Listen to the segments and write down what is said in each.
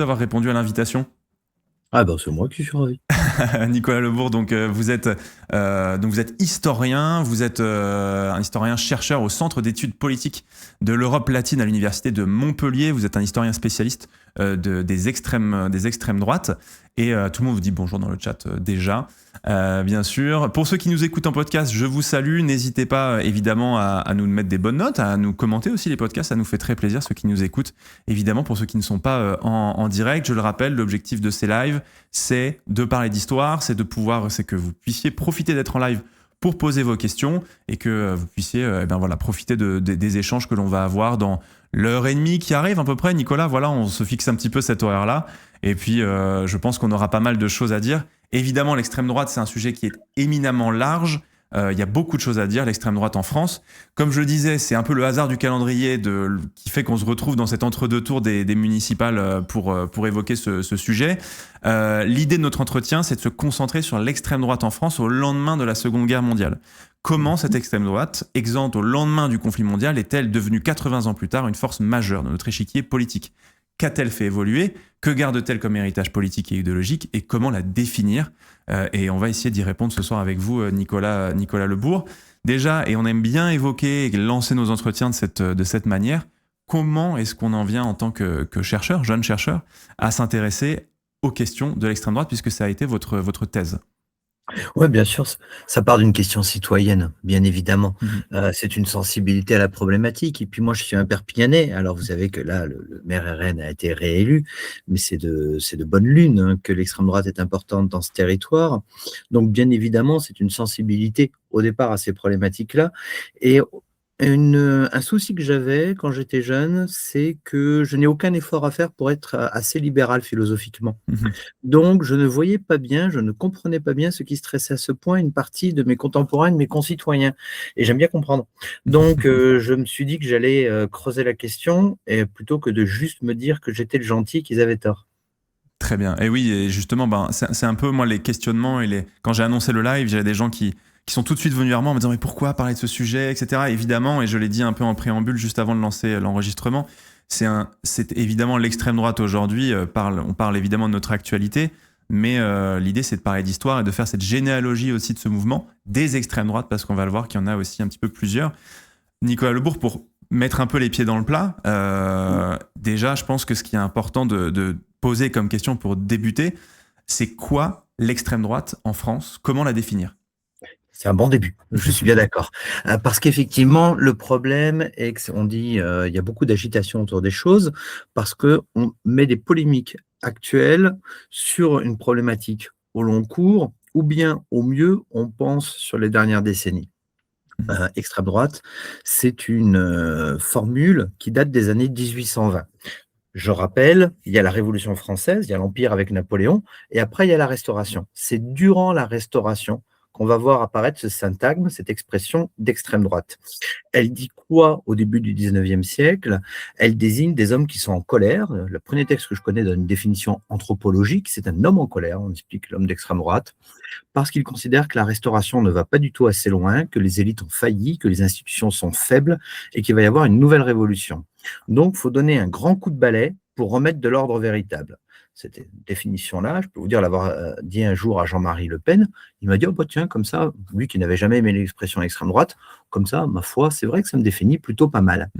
D'avoir répondu à l'invitation. Ah ben c'est moi qui suis ravi. Nicolas Lebourg, donc vous êtes historien, vous êtes un historien chercheur au Centre d'études politiques de l'Europe latine à l'Université de Montpellier. Vous êtes un historien spécialiste des extrêmes droites. Et tout le monde vous dit bonjour dans le chat déjà, bien sûr. Pour ceux qui nous écoutent en podcast, je vous salue. N'hésitez pas évidemment à nous mettre des bonnes notes, à nous commenter aussi les podcasts. Ça nous fait très plaisir, ceux qui nous écoutent. Évidemment, pour ceux qui ne sont pas en direct, je le rappelle, l'objectif de ces lives, c'est de parler d'histoire, c'est que vous puissiez profiter d'être en live pour poser vos questions et que vous puissiez profiter des échanges que l'on va avoir dans l'heure et demie qui arrive à peu près. Nicolas, voilà, on se fixe un petit peu cet horaire-là. Et puis, je pense qu'on aura pas mal de choses à dire. Évidemment, l'extrême droite, c'est un sujet qui est éminemment large. Il y a beaucoup de choses à dire, l'extrême droite en France. Comme je le disais, c'est un peu le hasard du calendrier qui fait qu'on se retrouve dans cet entre-deux tours des municipales pour évoquer ce sujet. L'idée de notre entretien, c'est de se concentrer sur l'extrême droite en France au lendemain de la Seconde Guerre mondiale. Comment cette extrême droite, exempte au lendemain du conflit mondial, est-elle devenue 80 ans plus tard une force majeure de notre échiquier politique ? Qu'a-t-elle fait évoluer ? Que garde-t-elle comme héritage politique et idéologique ? Et comment la définir ? Et on va essayer d'y répondre ce soir avec vous, Nicolas Lebourg. Déjà, et on aime bien évoquer et lancer nos entretiens de cette manière, comment est-ce qu'on en vient en tant que chercheur, jeune chercheur, à s'intéresser aux questions de l'extrême droite, puisque ça a été votre thèse ? Ouais, bien sûr, ça part d'une question citoyenne, bien évidemment. Mhm. C'est une sensibilité à la problématique. Et puis moi, je suis un Perpignanais. Alors, vous savez que là, le maire RN a été réélu, mais c'est de bonne lune hein, que l'extrême droite est importante dans ce territoire. Donc, bien évidemment, c'est une sensibilité au départ à ces problématiques-là. Et un souci que j'avais quand j'étais jeune, c'est que je n'ai aucun effort à faire pour être assez libéral philosophiquement. Mhm. Donc, je ne voyais pas bien, je ne comprenais pas bien ce qui stressait à ce point une partie de mes contemporains, de mes concitoyens. Et j'aime bien comprendre. Donc, je me suis dit que j'allais creuser la question et plutôt que de juste me dire que j'étais le gentil et qu'ils avaient tort. Très bien. Et oui, et justement, c'est un peu moi les questionnements quand j'ai annoncé le live, j'avais des gens qui sont tout de suite venus vers moi en me disant mais pourquoi parler de ce sujet, etc. Évidemment, et je l'ai dit un peu en préambule juste avant de lancer l'enregistrement, c'est évidemment l'extrême droite aujourd'hui. On parle évidemment de notre actualité, mais l'idée c'est de parler d'histoire et de faire cette généalogie aussi de ce mouvement des extrêmes droites parce qu'on va le voir qu'il y en a aussi un petit peu plusieurs. Nicolas Lebourg, pour mettre un peu les pieds dans le plat, déjà, je pense que ce qui est important de poser comme question pour débuter, c'est quoi l'extrême droite en France ? Comment la définir ? C'est un bon début, je suis bien d'accord. Parce qu'effectivement, le problème est qu'on dit il y a beaucoup d'agitation autour des choses parce qu'on met des polémiques actuelles sur une problématique au long cours ou bien au mieux, on pense sur les dernières décennies. Extrême droite, c'est une formule qui date des années 1820. Je rappelle, il y a la Révolution française, il y a l'Empire avec Napoléon, et après il y a la Restauration. C'est durant la Restauration qu'on va voir apparaître ce syntagme, cette expression d'extrême droite. Elle dit quoi au début du 19e siècle? Elle désigne des hommes qui sont en colère. Le premier texte que je connais donne une définition anthropologique, c'est un homme en colère, on explique l'homme d'extrême droite, parce qu'il considère que la Restauration ne va pas du tout assez loin, que les élites ont failli, que les institutions sont faibles, et qu'il va y avoir une nouvelle révolution. Donc, il faut donner un grand coup de balai pour remettre de l'ordre véritable. Cette définition-là, je peux vous dire l'avoir dit un jour à Jean-Marie Le Pen. Il m'a dit, oh bah tiens, comme ça, lui qui n'avait jamais aimé l'expression extrême droite, comme ça, ma foi, c'est vrai que ça me définit plutôt pas mal.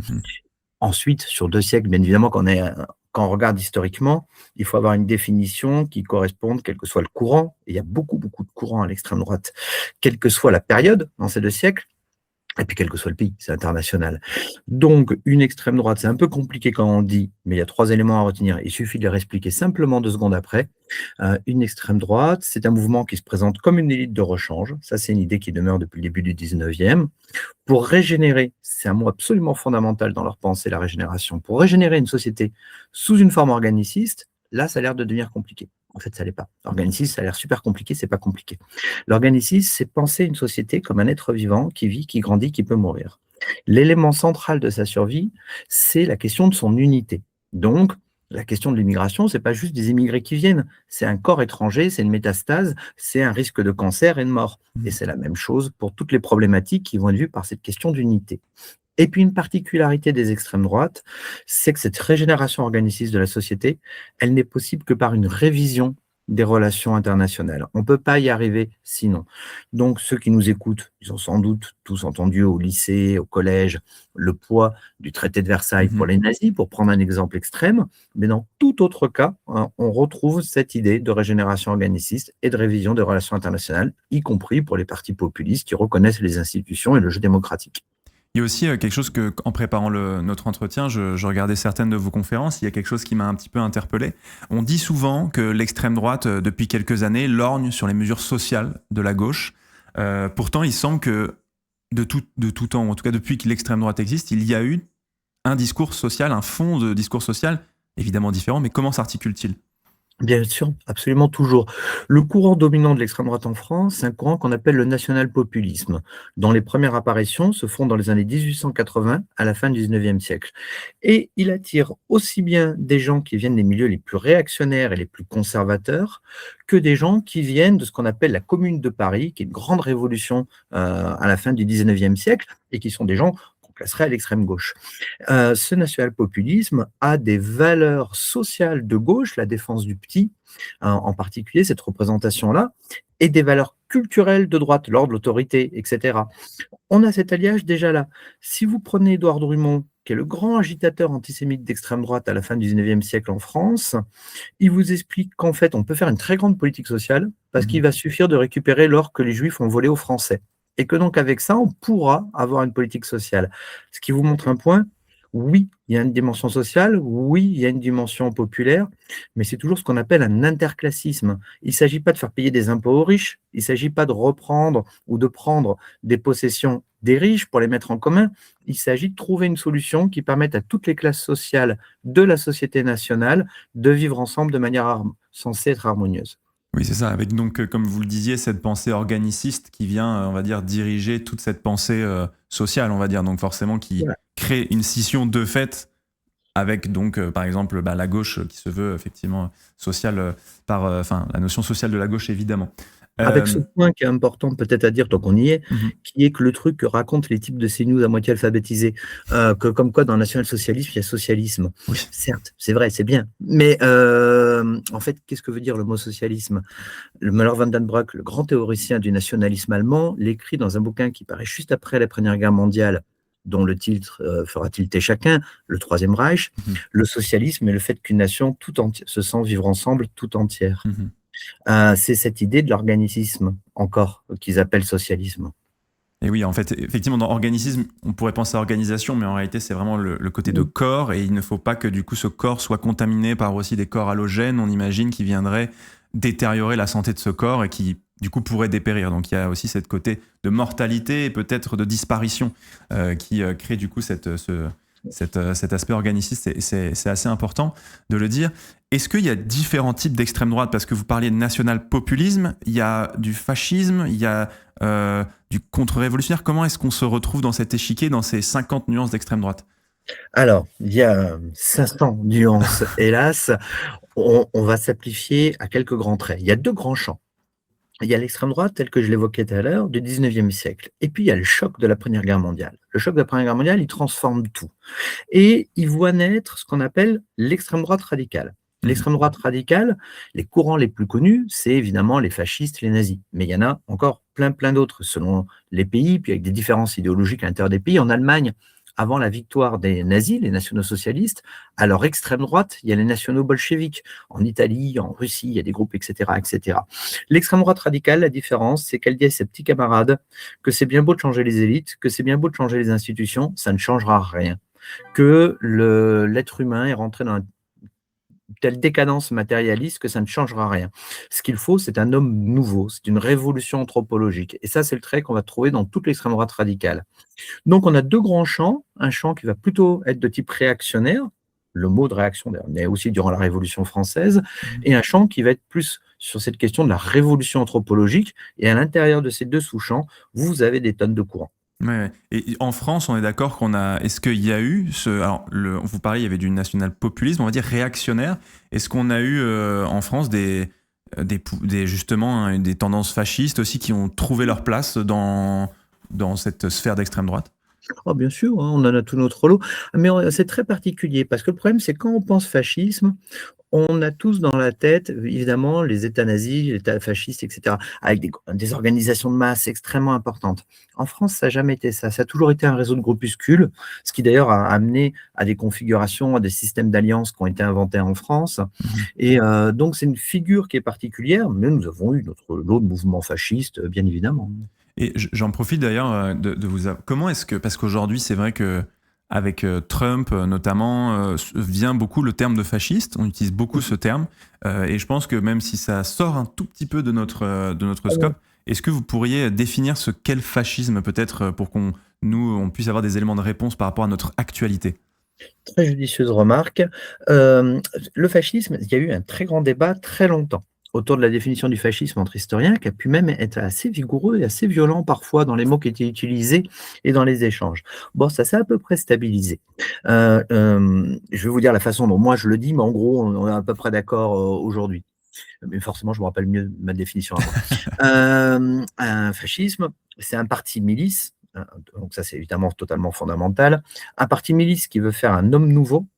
Ensuite, sur 2 siècles, bien évidemment, quand on regarde historiquement, il faut avoir une définition qui corresponde, quel que soit le courant, et il y a beaucoup, beaucoup de courants à l'extrême droite, quelle que soit la période dans ces 2 siècles, et puis quel que soit le pays, c'est international. Donc, une extrême droite, c'est un peu compliqué quand on dit, mais il y a 3 éléments à retenir. Il suffit de les réexpliquer simplement 2 secondes après. Une extrême droite, c'est un mouvement qui se présente comme une élite de rechange. Ça, c'est une idée qui demeure depuis le début du 19e. Pour régénérer, c'est un mot absolument fondamental dans leur pensée, la régénération. Pour régénérer une société sous une forme organiciste, là, ça a l'air de devenir compliqué. En fait, ça l'est pas. L'organicisme, ça a l'air super compliqué, c'est pas compliqué. L'organicisme, c'est penser une société comme un être vivant qui vit, qui grandit, qui peut mourir. L'élément central de sa survie, c'est la question de son unité. Donc, la question de l'immigration, c'est pas juste des immigrés qui viennent, c'est un corps étranger, c'est une métastase, c'est un risque de cancer et de mort. Et c'est la même chose pour toutes les problématiques qui vont être vues par cette question d'unité. Et puis une particularité des extrêmes droites, c'est que cette régénération organiciste de la société, elle n'est possible que par une révision des relations internationales. On ne peut pas y arriver sinon. Donc ceux qui nous écoutent, ils ont sans doute tous entendu au lycée, au collège, le poids du traité de Versailles pour les nazis, pour prendre un exemple extrême. Mais dans tout autre cas, hein, on retrouve cette idée de régénération organiciste et de révision des relations internationales, y compris pour les partis populistes qui reconnaissent les institutions et le jeu démocratique. Il y a aussi quelque chose que, en préparant notre entretien, je regardais certaines de vos conférences, il y a quelque chose qui m'a un petit peu interpellé. On dit souvent que l'extrême droite, depuis quelques années, lorgne sur les mesures sociales de la gauche. Pourtant, il semble que de tout temps, en tout cas depuis que l'extrême droite existe, il y a eu un discours social, un fond de discours social, évidemment différent, mais comment s'articule-t-il ? Bien sûr, absolument toujours. Le courant dominant de l'extrême droite en France, c'est un courant qu'on appelle le national-populisme, dont les premières apparitions se font dans les années 1880 à la fin du 19e siècle. Et il attire aussi bien des gens qui viennent des milieux les plus réactionnaires et les plus conservateurs que des gens qui viennent de ce qu'on appelle la Commune de Paris, qui est une grande révolution à la fin du 19e siècle, et qui sont des gens qu'on placerait à l'extrême gauche. Ce national-populisme a des valeurs sociales de gauche, la défense du petit, en particulier cette représentation-là, et des valeurs culturelles de droite, l'ordre, l'autorité, etc. On a cet alliage déjà là. Si vous prenez Édouard Drummond, qui est le grand agitateur antisémite d'extrême droite à la fin du 19e siècle en France, il vous explique qu'en fait, on peut faire une très grande politique sociale parce qu'il va suffire de récupérer l'or que les Juifs ont volé aux Français. Et que donc avec ça, on pourra avoir une politique sociale. Ce qui vous montre un point, oui, il y a une dimension sociale, oui, il y a une dimension populaire, mais c'est toujours ce qu'on appelle un interclassisme. Il ne s'agit pas de faire payer des impôts aux riches, il ne s'agit pas de reprendre ou de prendre des possessions des riches pour les mettre en commun, il s'agit de trouver une solution qui permette à toutes les classes sociales de la société nationale de vivre ensemble de manière censée être harmonieuse. Oui, c'est ça. Avec donc, comme vous le disiez, cette pensée organiciste qui vient, on va dire, diriger toute cette pensée sociale, on va dire. Donc forcément, qui crée une scission de fait avec donc, par exemple, la gauche qui se veut effectivement sociale la notion sociale de la gauche, évidemment. Avec ce point qui est important peut-être à dire tant qu'on y est, qui est que le truc que racontent les types de CNews à moitié alphabétisés, que comme quoi dans le national-socialisme, il y a socialisme. Oui. Certes, c'est vrai, c'est bien. Mais en fait, qu'est-ce que veut dire le mot socialisme ? Le Müller van den Broek, le grand théoricien du nationalisme allemand, l'écrit dans un bouquin qui paraît juste après la Première Guerre mondiale, dont le titre fera tilter chacun, le Troisième Reich. Le socialisme est le fait qu'une nation tout entière se sent vivre ensemble tout entière. C'est cette idée de l'organicisme, encore, qu'ils appellent socialisme. Et oui, en fait, effectivement, dans organicisme, on pourrait penser à organisation, mais en réalité, c'est vraiment le côté de corps, et il ne faut pas que, du coup, ce corps soit contaminé par aussi des corps halogènes, on imagine, qui viendraient détériorer la santé de ce corps et qui, du coup, pourraient dépérir. Donc, il y a aussi cette côté de mortalité et peut-être de disparition qui crée, du coup, cet aspect organiciste, c'est assez important de le dire. Est-ce qu'il y a différents types d'extrême droite ? Parce que vous parliez de national-populisme, il y a du fascisme, il y a du contre-révolutionnaire. Comment est-ce qu'on se retrouve dans cet échiquier, dans ces 50 nuances d'extrême droite ? Alors, il y a 500 nuances, hélas. On va simplifier à quelques grands traits. Il y a deux grands champs. Il y a l'extrême droite, tel que je l'évoquais tout à l'heure, du 19e siècle. Et puis, il y a le choc de la Première Guerre mondiale. Le choc de la Première Guerre mondiale, il transforme tout. Et il voit naître ce qu'on appelle l'extrême droite radicale. L'extrême droite radicale, les courants les plus connus, c'est évidemment les fascistes, les nazis. Mais il y en a encore plein d'autres selon les pays, puis avec des différences idéologiques à l'intérieur des pays. En Allemagne, avant la victoire des nazis, les nationaux-socialistes, à leur extrême droite, il y a les nationaux bolcheviques. En Italie, en Russie, il y a des groupes, etc., etc. L'extrême droite radicale, la différence, c'est qu'elle dit à ses petits camarades que c'est bien beau de changer les élites, que c'est bien beau de changer les institutions, ça ne changera rien. Que l'être humain est rentré dans une telle décadence matérialiste que ça ne changera rien. Ce qu'il faut, c'est un homme nouveau, c'est une révolution anthropologique. Et ça, c'est le trait qu'on va trouver dans toute l'extrême droite radicale. Donc, on a deux grands champs. Un champ qui va plutôt être de type réactionnaire, le mot de réaction, mais aussi durant la Révolution française, et un champ qui va être plus sur cette question de la révolution anthropologique. Et à l'intérieur de ces deux sous-champs, vous avez des tonnes de courants. Ouais. Et en France, on est d'accord qu'on a. Est-ce qu'il y a eu alors, vous parliez, il y avait du national-populisme, on va dire réactionnaire. Est-ce qu'on a eu en France justement des tendances fascistes aussi qui ont trouvé leur place dans cette sphère d'extrême droite ? Oh, bien sûr, hein, on en a tout notre lot, mais c'est très particulier parce que le problème, c'est quand on pense fascisme, on a tous dans la tête, évidemment, les États nazis, les États fascistes, et cetera, avec des organisations de masse extrêmement importantes. En France, ça n'a jamais été ça. Ça a toujours été un réseau de groupuscules, ce qui d'ailleurs a amené à des configurations, à des systèmes d'alliances qui ont été inventés en France. Mhm. Et donc, c'est une figure qui est particulière, mais nous avons eu notre lot de mouvements fascistes, bien évidemment. Et j'en profite d'ailleurs de vous. Comment est-ce que. Parce qu'aujourd'hui, c'est vrai que. Avec Trump notamment, vient beaucoup le terme de fasciste. On utilise beaucoup ce terme. Et je pense que même si ça sort un tout petit peu de notre scope, est-ce que vous pourriez définir ce qu'est le fascisme peut-être pour qu'on on puisse avoir des éléments de réponse par rapport à notre actualité? Très judicieuse remarque. Le fascisme, il y a eu un très grand débat très longtemps autour de la définition du fascisme entre historiens, qui a pu même être assez vigoureux et assez violent parfois dans les mots qui étaient utilisés et dans les échanges. Bon, ça s'est à peu près stabilisé. Je vais vous dire la façon dont moi je le dis, mais en gros, on est à peu près d'accord aujourd'hui. Mais forcément, je me rappelle mieux ma définition à moi. Un fascisme, c'est un parti milice, donc ça c'est évidemment totalement fondamental. Un parti milice qui veut faire un homme nouveau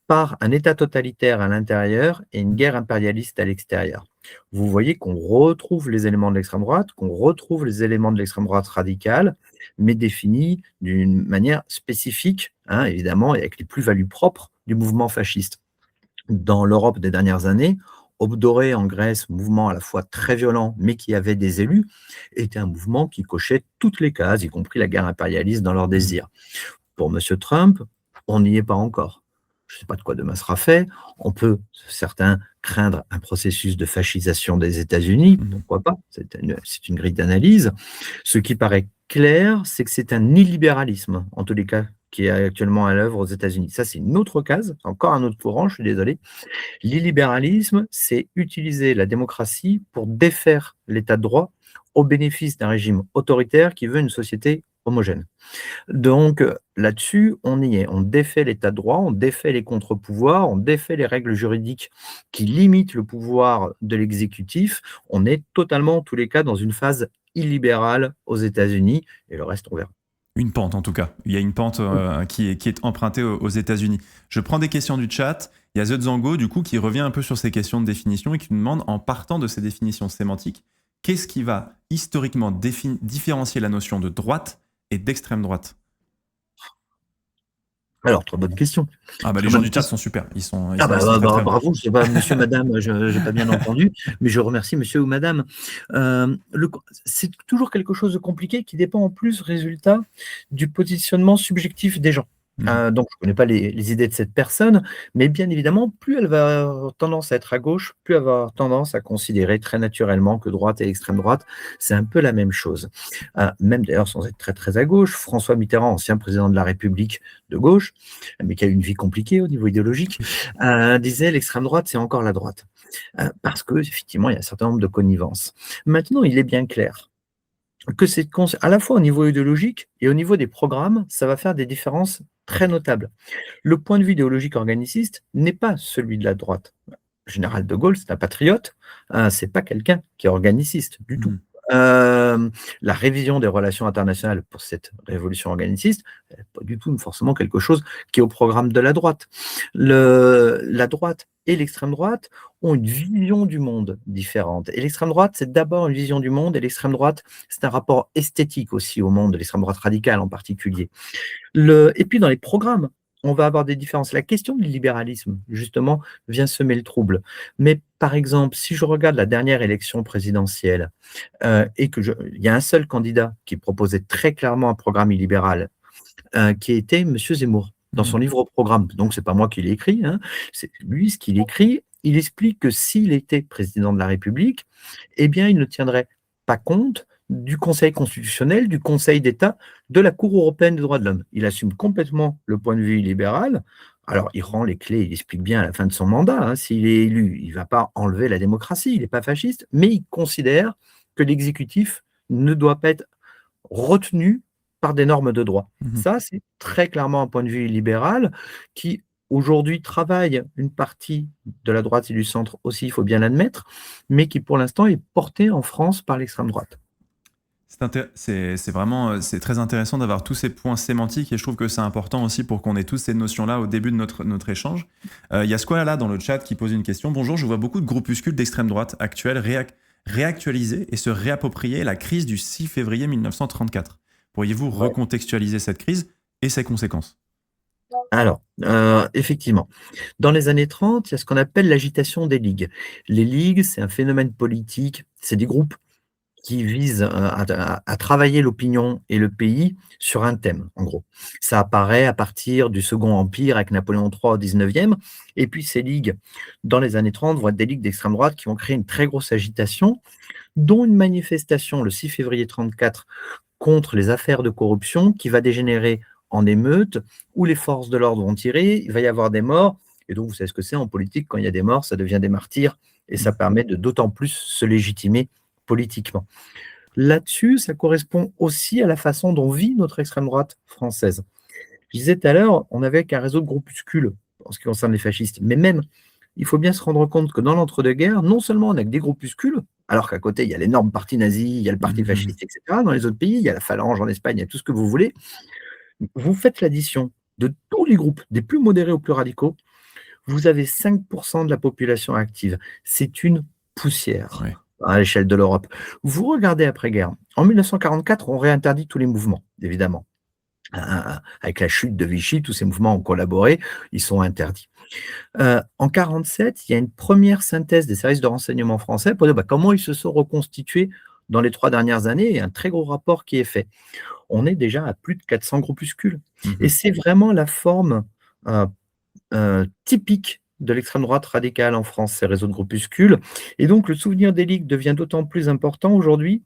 par un État totalitaire à l'intérieur et une guerre impérialiste à l'extérieur. Vous voyez qu'on retrouve les éléments de l'extrême droite, qu'on retrouve les éléments de l'extrême droite radicale, mais définis d'une manière spécifique, hein, évidemment, et avec les plus-values propres du mouvement fasciste. Dans l'Europe des dernières années, Aube dorée en Grèce, mouvement à la fois très violent, mais qui avait des élus, était un mouvement qui cochait toutes les cases, y compris la guerre impérialiste dans leurs désirs. Pour M. Trump, on n'y est pas encore. Je ne sais pas de quoi demain sera fait. On peut, certains, craindre un processus de fascisation des États-Unis. Pourquoi pas? C'est une grille d'analyse. Ce qui paraît clair, c'est que c'est un illibéralisme, en tous les cas, qui est actuellement à l'œuvre aux États-Unis. Ça, c'est une autre case, encore un autre courant, je suis désolé. L'illibéralisme, c'est utiliser la démocratie pour défaire l'état de droit au bénéfice d'un régime autoritaire qui veut une société homogène. Donc là-dessus, on y est. On défait l'état de droit, on défait les contre-pouvoirs, on défait les règles juridiques qui limitent le pouvoir de l'exécutif. On est totalement, en tous les cas, dans une phase illibérale aux États-Unis et le reste, on verra. Une pente en tout cas. Il y a une pente qui est empruntée aux États-Unis. Je prends des questions du chat. Il y a The Zango du coup qui revient un peu sur ces questions de définition et qui nous demande, en partant de ces définitions sémantiques, qu'est-ce qui va historiquement différencier la notion de droite et d'extrême droite? Alors, très bonne question. Ah bah les Très gens bonne du chat question. sont super. Ils Ah sont très très bons. bravo, je sais pas monsieur, madame, je n'ai pas bien entendu, mais je remercie monsieur ou madame. C'est toujours quelque chose de compliqué qui dépend en plus, résultat, du positionnement subjectif des gens. Donc je ne connais pas les idées de cette personne, mais bien évidemment, plus elle va avoir tendance à être à gauche, plus elle va avoir tendance à considérer très naturellement que droite et extrême droite, c'est un peu la même chose. Même d'ailleurs sans être très très à gauche, François Mitterrand, ancien président de la République de gauche, mais qui a eu une vie compliquée au niveau idéologique, disait l'extrême droite, c'est encore la droite. Parce qu'effectivement, il y a un certain nombre de connivences. Maintenant, il est bien clair que c'est à la fois au niveau idéologique et au niveau des programmes, ça va faire des différences très notables. Le point de vue idéologique organiciste n'est pas celui de la droite. Le général de Gaulle, c'est un patriote, c'est pas quelqu'un qui est organiciste du tout. La révision des relations internationales pour cette révolution organiciste, pas du tout forcément quelque chose qui est au programme de la droite. La droite et l'extrême droite ont une vision du monde différente. Et l'extrême droite, c'est d'abord une vision du monde, et l'extrême droite, c'est un rapport esthétique aussi au monde, l'extrême droite radicale en particulier. Et puis dans les programmes, on va avoir des différences. La question du libéralisme, justement, vient semer le trouble. Mais par exemple, si je regarde la dernière élection présidentielle et il y a un seul candidat qui proposait très clairement un programme illibéral, qui était M. Zemmour, dans son livre au programme. Donc, c'est pas moi qui l'ai écrit, hein, c'est lui ce qu'il écrit. Il explique que s'il était président de la République, eh bien, il ne tiendrait pas compte du Conseil constitutionnel, du Conseil d'État, de la Cour européenne des droits de l'homme. Il assume complètement le point de vue libéral. Alors, il rend les clés, il explique bien à la fin de son mandat, hein, s'il est élu, il ne va pas enlever la démocratie, il n'est pas fasciste, mais il considère que l'exécutif ne doit pas être retenu par des normes de droit. Ça, c'est très clairement un point de vue libéral qui, aujourd'hui, travaille une partie de la droite et du centre aussi, il faut bien l'admettre, mais qui, pour l'instant, est porté en France par l'extrême droite. C'est vraiment c'est très intéressant d'avoir tous ces points sémantiques et je trouve que c'est important aussi pour qu'on ait tous ces notions-là au début de notre échange. Il y a Squala dans le chat qui pose une question. Bonjour, je vois beaucoup de groupuscules d'extrême droite actuels réactualiser et se réapproprier la crise du 6 février 1934. Pourriez-vous recontextualiser cette crise et ses conséquences? Alors, effectivement, dans les années 30, il y a ce qu'on appelle l'agitation des ligues. Les ligues, c'est un phénomène politique, c'est des groupes qui visent à travailler l'opinion et le pays sur un thème, en gros. Ça apparaît à partir du Second Empire avec Napoléon III au 19e, et puis ces ligues, dans les années 30, vont être des ligues d'extrême droite qui vont créer une très grosse agitation, dont une manifestation le 6 février 34 contre les affaires de corruption qui va dégénérer en émeute, où les forces de l'ordre vont tirer, il va y avoir des morts, et donc vous savez ce que c'est en politique, quand il y a des morts, ça devient des martyrs, et ça permet de d'autant plus se légitimer politiquement. Là-dessus, ça correspond aussi à la façon dont vit notre extrême droite française. Je disais tout à l'heure, on n'avait qu'un réseau de groupuscules en ce qui concerne les fascistes, mais même, il faut bien se rendre compte que dans l'entre-deux-guerres, non seulement on a que des groupuscules, alors qu'à côté, il y a l'énorme parti nazi, il y a le parti fasciste, etc. Dans les autres pays, il y a la phalange en Espagne, il y a tout ce que vous voulez. Vous faites l'addition de tous les groupes, des plus modérés aux plus radicaux, vous avez 5% de la population active. C'est une poussière Ouais. à l'échelle de l'Europe. Vous regardez après-guerre. En 1944, on réinterdit tous les mouvements, évidemment. Avec la chute de Vichy, tous ces mouvements ont collaboré, ils sont interdits. En 1947, il y a une première synthèse des services de renseignement français pour dire comment ils se sont reconstitués dans les 3 dernières années, et un très gros rapport qui est fait. On est déjà à plus de 400 groupuscules. Et c'est vraiment la forme typique de l'extrême droite radicale en France, ces réseaux de groupuscules. Et donc, le souvenir des ligues devient d'autant plus important aujourd'hui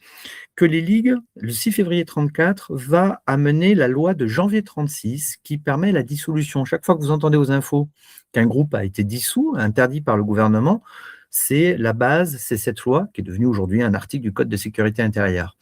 que les ligues, le 6 février 34, va amener la loi de janvier 36 qui permet la dissolution. Chaque fois que vous entendez aux infos qu'un groupe a été dissous, interdit par le gouvernement, c'est la base, c'est cette loi qui est devenue aujourd'hui un article du Code de sécurité intérieure.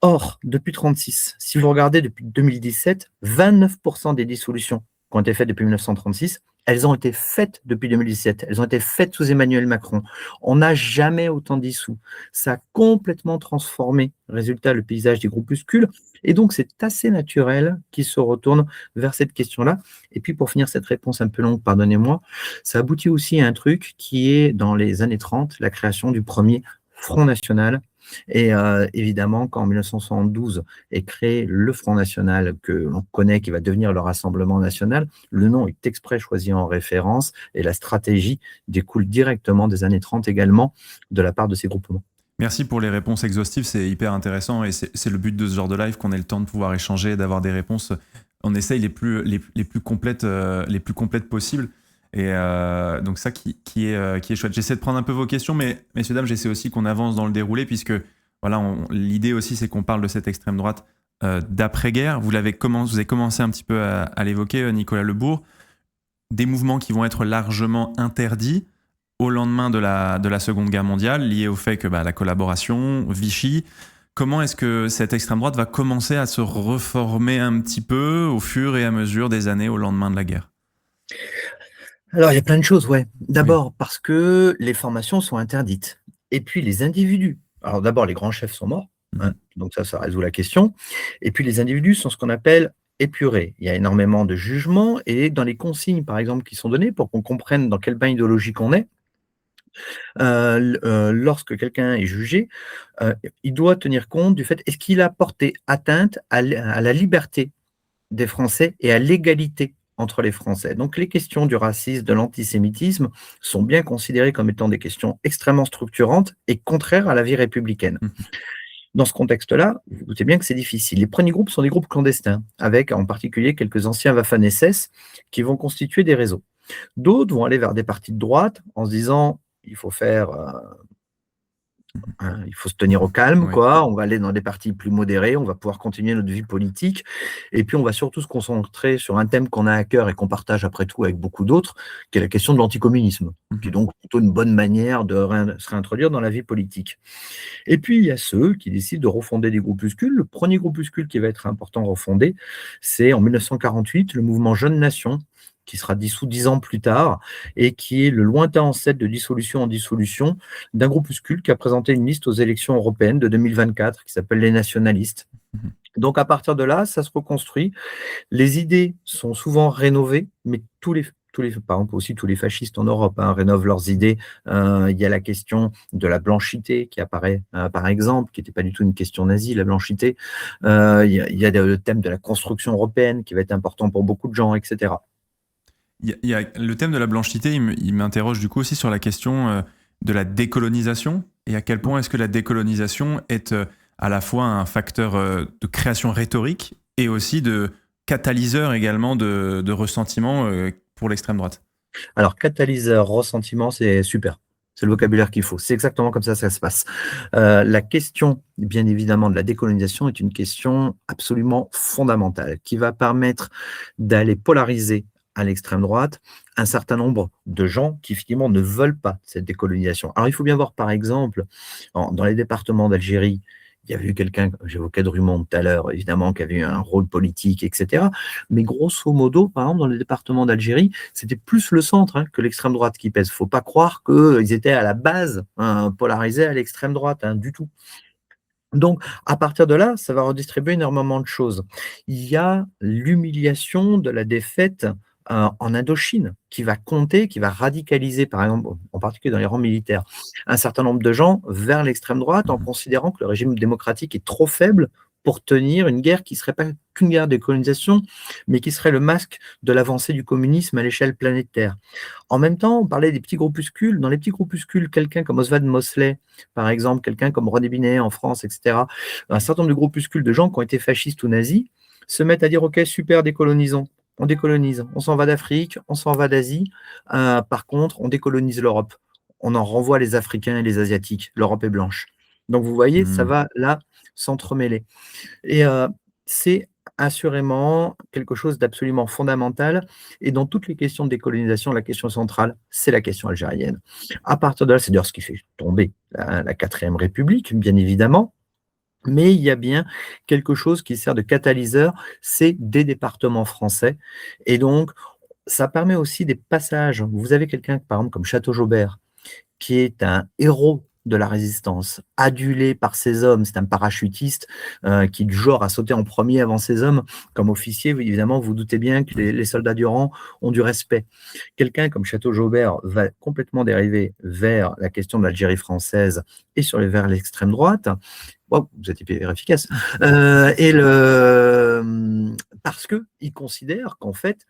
Or, depuis 1936, si vous regardez depuis 2017, 29% des dissolutions qui ont été faites depuis 1936, elles ont été faites depuis 2017. Elles ont été faites sous Emmanuel Macron. On n'a jamais autant dissous. Ça a complètement transformé, résultat, le paysage des groupuscules. Et donc, c'est assez naturel qu'ils se retournent vers cette question-là. Et puis, pour finir cette réponse un peu longue, pardonnez-moi, ça aboutit aussi à un truc qui est, dans les années 30, la création du premier Front National. Et évidemment, quand en 1972 est créé le Front National que l'on connaît, qui va devenir le Rassemblement National, le nom est exprès choisi en référence et la stratégie découle directement des années 30 également de la part de ces groupements. Merci pour les réponses exhaustives, c'est hyper intéressant et c'est le but de ce genre de live, qu'on ait le temps de pouvoir échanger, d'avoir des réponses. On essaye les plus complètes possibles. Et donc ça qui est chouette. J'essaie de prendre un peu vos questions, mais messieurs, dames, j'essaie aussi qu'on avance dans le déroulé, puisque voilà, l'idée aussi, c'est qu'on parle de cette extrême droite d'après-guerre. Vous avez commencé un petit peu à l'évoquer, Nicolas Lebourg. Des mouvements qui vont être largement interdits au lendemain de la Seconde Guerre mondiale, liés au fait que la collaboration, Vichy. Comment est-ce que cette extrême droite va commencer à se reformer un petit peu au fur et à mesure des années au lendemain de la guerre? Alors, il y a plein de choses, ouais. D'abord, parce que les formations sont interdites. Et puis, les individus. Alors, d'abord, les grands chefs sont morts. Donc, ça résout la question. Et puis, les individus sont ce qu'on appelle épurés. Il y a énormément de jugements. Et dans les consignes, par exemple, qui sont données pour qu'on comprenne dans quel bain idéologique on est, lorsque quelqu'un est jugé, il doit tenir compte du fait, est-ce qu'il a porté atteinte à la liberté des Français et à l'égalité entre les Français. Donc les questions du racisme, de l'antisémitisme sont bien considérées comme étant des questions extrêmement structurantes et contraires à la vie républicaine. Dans ce contexte-là, vous vous doutez bien que c'est difficile. Les premiers groupes sont des groupes clandestins, avec en particulier quelques anciens Waffen-SS qui vont constituer des réseaux. D'autres vont aller vers des partis de droite en se disant il faut faire... il faut se tenir au calme, quoi. On va aller dans des partis plus modérés, on va pouvoir continuer notre vie politique, et puis on va surtout se concentrer sur un thème qu'on a à cœur et qu'on partage après tout avec beaucoup d'autres, qui est la question de l'anticommunisme, qui est donc plutôt une bonne manière de se réintroduire dans la vie politique. Et puis il y a ceux qui décident de refonder des groupuscules. Le premier groupuscule qui va être important à refonder, c'est en 1948, le mouvement Jeunes Nations, qui sera dissous 10 ans plus tard, et qui est le lointain ancêtre de dissolution en dissolution d'un groupuscule qui a présenté une liste aux élections européennes de 2024 qui s'appelle les nationalistes. Mhm. Donc à partir de là, ça se reconstruit. Les idées sont souvent rénovées, mais par exemple aussi tous les fascistes en Europe rénovent leurs idées. Il y a la question de la blanchité qui apparaît, par exemple, qui n'était pas du tout une question nazie, la blanchité. Il y a le thème de la construction européenne qui va être important pour beaucoup de gens, etc. Il y a le thème de la blanchité, il m'interroge du coup aussi sur la question de la décolonisation et à quel point est-ce que la décolonisation est à la fois un facteur de création rhétorique et aussi de catalyseur également de ressentiment pour l'extrême droite. Alors, catalyseur, ressentiment, c'est super. C'est le vocabulaire qu'il faut. C'est exactement comme ça se passe. La question, bien évidemment, de la décolonisation est une question absolument fondamentale qui va permettre d'aller polariser à l'extrême droite un certain nombre de gens qui, effectivement, ne veulent pas cette décolonisation. Alors, il faut bien voir, par exemple, dans les départements d'Algérie, il y avait eu quelqu'un, j'évoquais Drummond tout à l'heure, évidemment, qui avait eu un rôle politique, etc. Mais grosso modo, par exemple, dans les départements d'Algérie, c'était plus le centre que l'extrême droite qui pèse. Il ne faut pas croire qu'ils étaient à la base polarisés à l'extrême droite, du tout. Donc, à partir de là, ça va redistribuer énormément de choses. Il y a l'humiliation de la défaite en Indochine qui va compter, qui va radicaliser, par exemple, en particulier dans les rangs militaires, un certain nombre de gens vers l'extrême droite en considérant que le régime démocratique est trop faible pour tenir une guerre qui ne serait pas qu'une guerre de colonisation, mais qui serait le masque de l'avancée du communisme à l'échelle planétaire. En même temps, on parlait des petits groupuscules. Dans les petits groupuscules, quelqu'un comme Oswald Mosley, par exemple, quelqu'un comme René Binet en France, etc., un certain nombre de groupuscules de gens qui ont été fascistes ou nazis, se mettent à dire, OK, super, décolonisons. On décolonise. On s'en va d'Afrique, on s'en va d'Asie. Par contre, on décolonise l'Europe. On en renvoie les Africains et les Asiatiques. L'Europe est blanche. Donc, vous voyez, ça va là s'entremêler. Et c'est assurément quelque chose d'absolument fondamental. Et dans toutes les questions de décolonisation, la question centrale, c'est la question algérienne. À partir de là, c'est d'ailleurs ce qui fait tomber la 4e République, bien évidemment. Mais il y a bien quelque chose qui sert de catalyseur, c'est des départements français. Et donc, ça permet aussi des passages. Vous avez quelqu'un, par exemple, comme Château-Jaubert, qui est un héros de la résistance, adulé par ses hommes. C'est un parachutiste qui, du genre, a sauté en premier avant ses hommes. Comme officier, évidemment, vous doutez bien que les soldats du rang ont du respect. Quelqu'un comme Château-Jaubert va complètement dériver vers la question de l'Algérie française et vers l'extrême droite. Wow, vous êtes hyper efficace. Parce qu'il considère qu'en fait,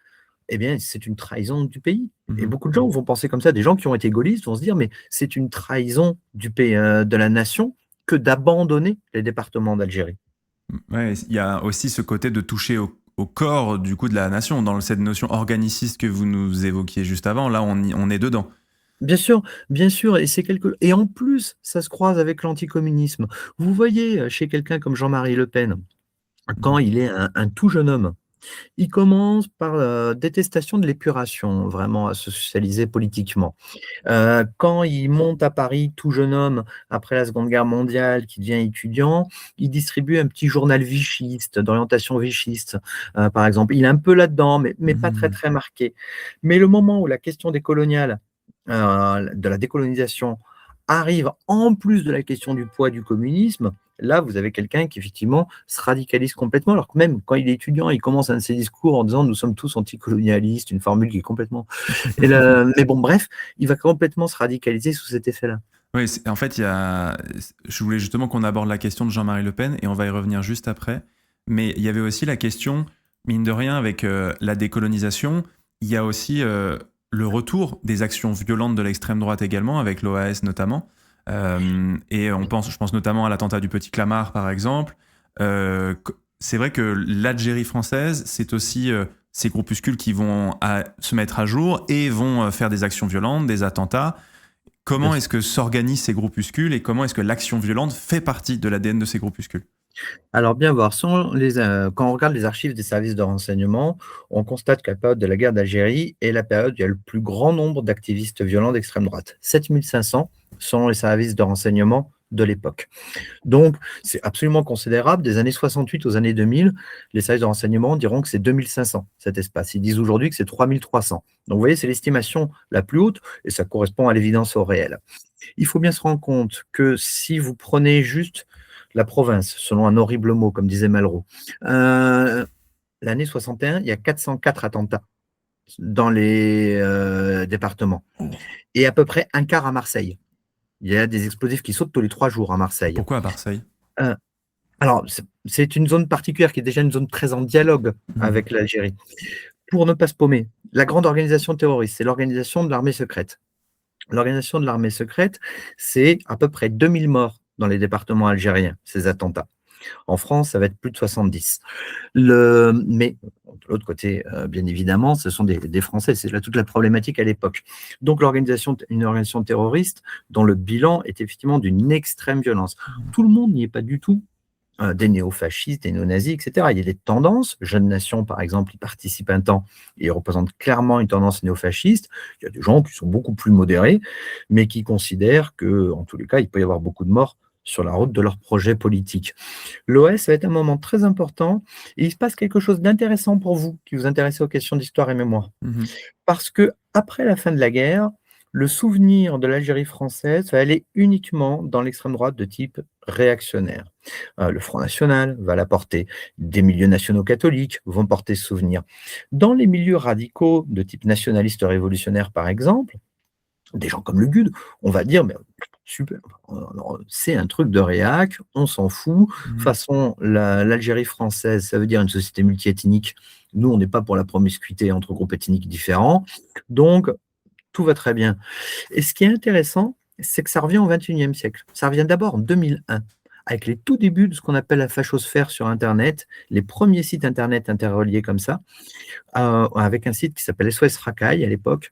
eh bien, c'est une trahison du pays. Et beaucoup de gens vont penser comme ça. Des gens qui ont été gaullistes vont se dire, mais c'est une trahison du pays, de la nation, que d'abandonner les départements d'Algérie. Ouais, il y a aussi ce côté de toucher au corps du coup de la nation, dans cette notion organiciste que vous nous évoquiez juste avant. Là, on est dedans. Bien sûr, et en plus, ça se croise avec l'anticommunisme. Vous voyez, chez quelqu'un comme Jean-Marie Le Pen, quand il est un tout jeune homme, il commence par détestation de l'épuration, vraiment à se socialiser politiquement. Quand il monte à Paris, tout jeune homme, après la Seconde Guerre mondiale, qui devient étudiant, il distribue un petit journal vichiste, d'orientation vichiste, par exemple. Il est un peu là-dedans, mais pas très, très marqué. Mais le moment où la question des coloniales, de la décolonisation, arrive en plus de la question du poids du communisme, là, vous avez quelqu'un qui, effectivement, se radicalise complètement, alors que même quand il est étudiant, il commence un de ses discours en disant « nous sommes tous anticolonialistes », une formule qui est complètement… mais bon, bref, il va complètement se radicaliser sous cet effet-là. Oui, en fait, je voulais justement qu'on aborde la question de Jean-Marie Le Pen, et on va y revenir juste après, mais il y avait aussi la question, mine de rien, avec la décolonisation, il y a aussi le retour des actions violentes de l'extrême droite également, avec l'OAS notamment. Et je pense notamment à l'attentat du Petit Clamart, par exemple. C'est vrai que l'Algérie française, c'est aussi ces groupuscules qui vont se mettre à jour et vont faire des actions violentes, des attentats. Comment est-ce que s'organisent ces groupuscules et comment est-ce que l'action violente fait partie de l'ADN de ces groupuscules ? Alors, bien voir, quand on regarde les archives des services de renseignement, on constate que la période de la guerre d'Algérie est la période où il y a le plus grand nombre d'activistes violents d'extrême droite. 7500 sont les services de renseignement de l'époque. Donc, c'est absolument considérable. Des années 68 aux années 2000, les services de renseignement diront que c'est 2500, cet espace. Ils disent aujourd'hui que c'est 3300. Donc, vous voyez, c'est l'estimation la plus haute et ça correspond à l'évidence au réel. Il faut bien se rendre compte que si vous prenez juste la province, selon un horrible mot, comme disait Malraux, l'année 61, il y a 404 attentats dans les départements et à peu près un quart à Marseille. Il y a des explosifs qui sautent tous les 3 jours à Marseille. Pourquoi à Marseille? Euh, alors, c'est une zone particulière qui est déjà une zone très en dialogue avec l'Algérie. Pour ne pas se paumer, la grande organisation terroriste, c'est l'organisation de l'armée secrète. L'organisation de l'armée secrète, c'est à peu près 2000 morts dans les départements algériens, ces attentats. En France, ça va être plus de 70. Mais de l'autre côté, bien évidemment, ce sont des Français. C'est là toute la problématique à l'époque. Donc, une organisation terroriste dont le bilan est effectivement d'une extrême violence. Tout le monde n'y est pas du tout. Des néofascistes, des néo-nazis, etc. Il y a des tendances. Jeunes Nations, par exemple, y participent un temps et représentent clairement une tendance néofasciste. Il y a des gens qui sont beaucoup plus modérés, mais qui considèrent que, en tous les cas, il peut y avoir beaucoup de morts sur la route de leur projet politique. L'OS va être un moment très important et il se passe quelque chose d'intéressant pour vous qui vous intéressez aux questions d'histoire et mémoire. Parce que après la fin de la guerre, le souvenir de l'Algérie française va aller uniquement dans l'extrême droite de type réactionnaire. Le Front National va la porter, des milieux nationaux catholiques vont porter ce souvenir. Dans les milieux radicaux de type nationaliste révolutionnaire, par exemple, des gens comme le GUD, on va dire, mais super, c'est un truc de réac, on s'en fout. De toute façon, l'Algérie française, ça veut dire une société multiethnique. Nous, on n'est pas pour la promiscuité entre groupes ethniques différents. Donc, tout va très bien. Et ce qui est intéressant, c'est que ça revient au XXIe siècle. Ça revient d'abord en 2001, avec les tout débuts de ce qu'on appelle la fachosphère sur Internet, les premiers sites Internet interreliés comme ça, avec un site qui s'appelle SOS Racaille à l'époque,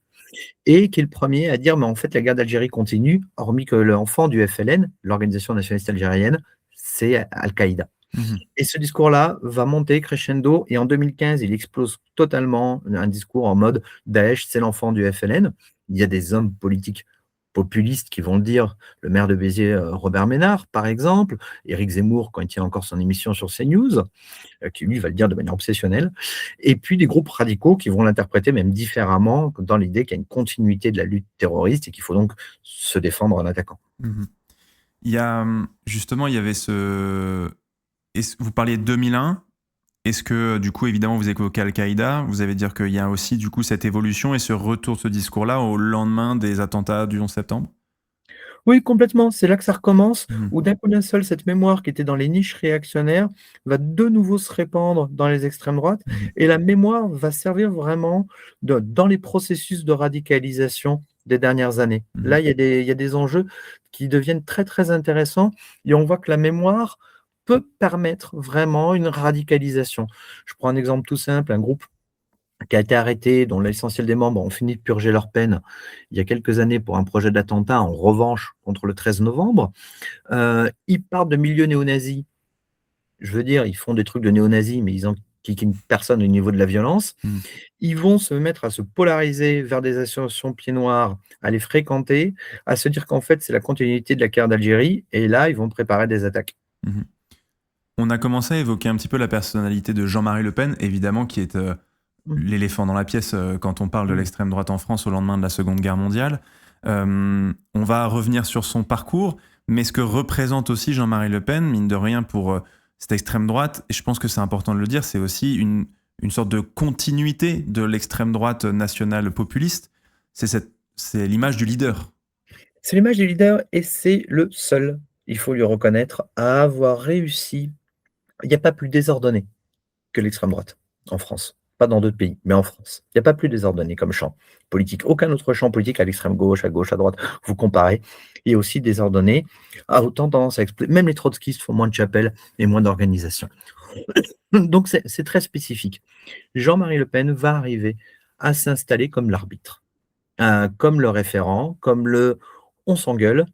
et qui est le premier à dire, mais en fait, la guerre d'Algérie continue, hormis que l'enfant du FLN, l'organisation nationaliste algérienne, c'est Al-Qaïda. Et ce discours-là va monter crescendo, et en 2015, il explose totalement, un discours en mode Daesh, c'est l'enfant du FLN. Il y a des hommes politiques populistes qui vont le dire, le maire de Béziers, Robert Ménard, par exemple, Éric Zemmour, quand il tient encore son émission sur CNews, qui lui va le dire de manière obsessionnelle, et puis des groupes radicaux qui vont l'interpréter même différemment, dans l'idée qu'il y a une continuité de la lutte terroriste et qu'il faut donc se défendre en attaquant. Il y a, justement, il y avait vous parliez de 2001. Est-ce que, du coup, évidemment, vous évoquez Al-Qaïda, vous allez dire qu'il y a aussi, du coup, cette évolution et ce retour de ce discours-là au lendemain des attentats du 11 septembre? Oui, complètement. C'est là que ça recommence, où d'un coup d'un seul, cette mémoire qui était dans les niches réactionnaires va de nouveau se répandre dans les extrêmes droites, et la mémoire va servir vraiment dans les processus de radicalisation des dernières années. Là, il y a des enjeux qui deviennent très, très intéressants, et on voit que la mémoire peut permettre vraiment une radicalisation. Je prends un exemple tout simple, un groupe qui a été arrêté, dont l'essentiel des membres ont fini de purger leur peine il y a quelques années pour un projet d'attentat en revanche contre le 13 novembre. Ils partent de milieux néo-nazis. Je veux dire, ils font des trucs de néo-nazis, mais ils enquiquinent une personne au niveau de la violence. Ils vont se mettre à se polariser vers des associations pieds noirs, à les fréquenter, à se dire qu'en fait, c'est la continuité de la guerre d'Algérie, et là, ils vont préparer des attaques. On a commencé à évoquer un petit peu la personnalité de Jean-Marie Le Pen, évidemment, qui est l'éléphant dans la pièce quand on parle de l'extrême droite en France au lendemain de la Seconde Guerre mondiale. On va revenir sur son parcours, mais ce que représente aussi Jean-Marie Le Pen, mine de rien, pour cette extrême droite, et je pense que c'est important de le dire, c'est aussi une sorte de continuité de l'extrême droite nationale populiste. C'est l'image du leader. C'est l'image du leader, et c'est le seul, il faut lui reconnaître, à avoir réussi. Il n'y a pas plus désordonné que l'extrême droite en France. Pas dans d'autres pays, mais en France. Il n'y a pas plus désordonné comme champ politique. Aucun autre champ politique à l'extrême gauche, à droite, vous comparez, est aussi désordonné, a autant tendance à exploser. Même les trotskistes font moins de chapelles et moins d'organisation. Donc c'est très spécifique. Jean-Marie Le Pen va arriver à s'installer comme l'arbitre, comme le référent, comme on s'engueule,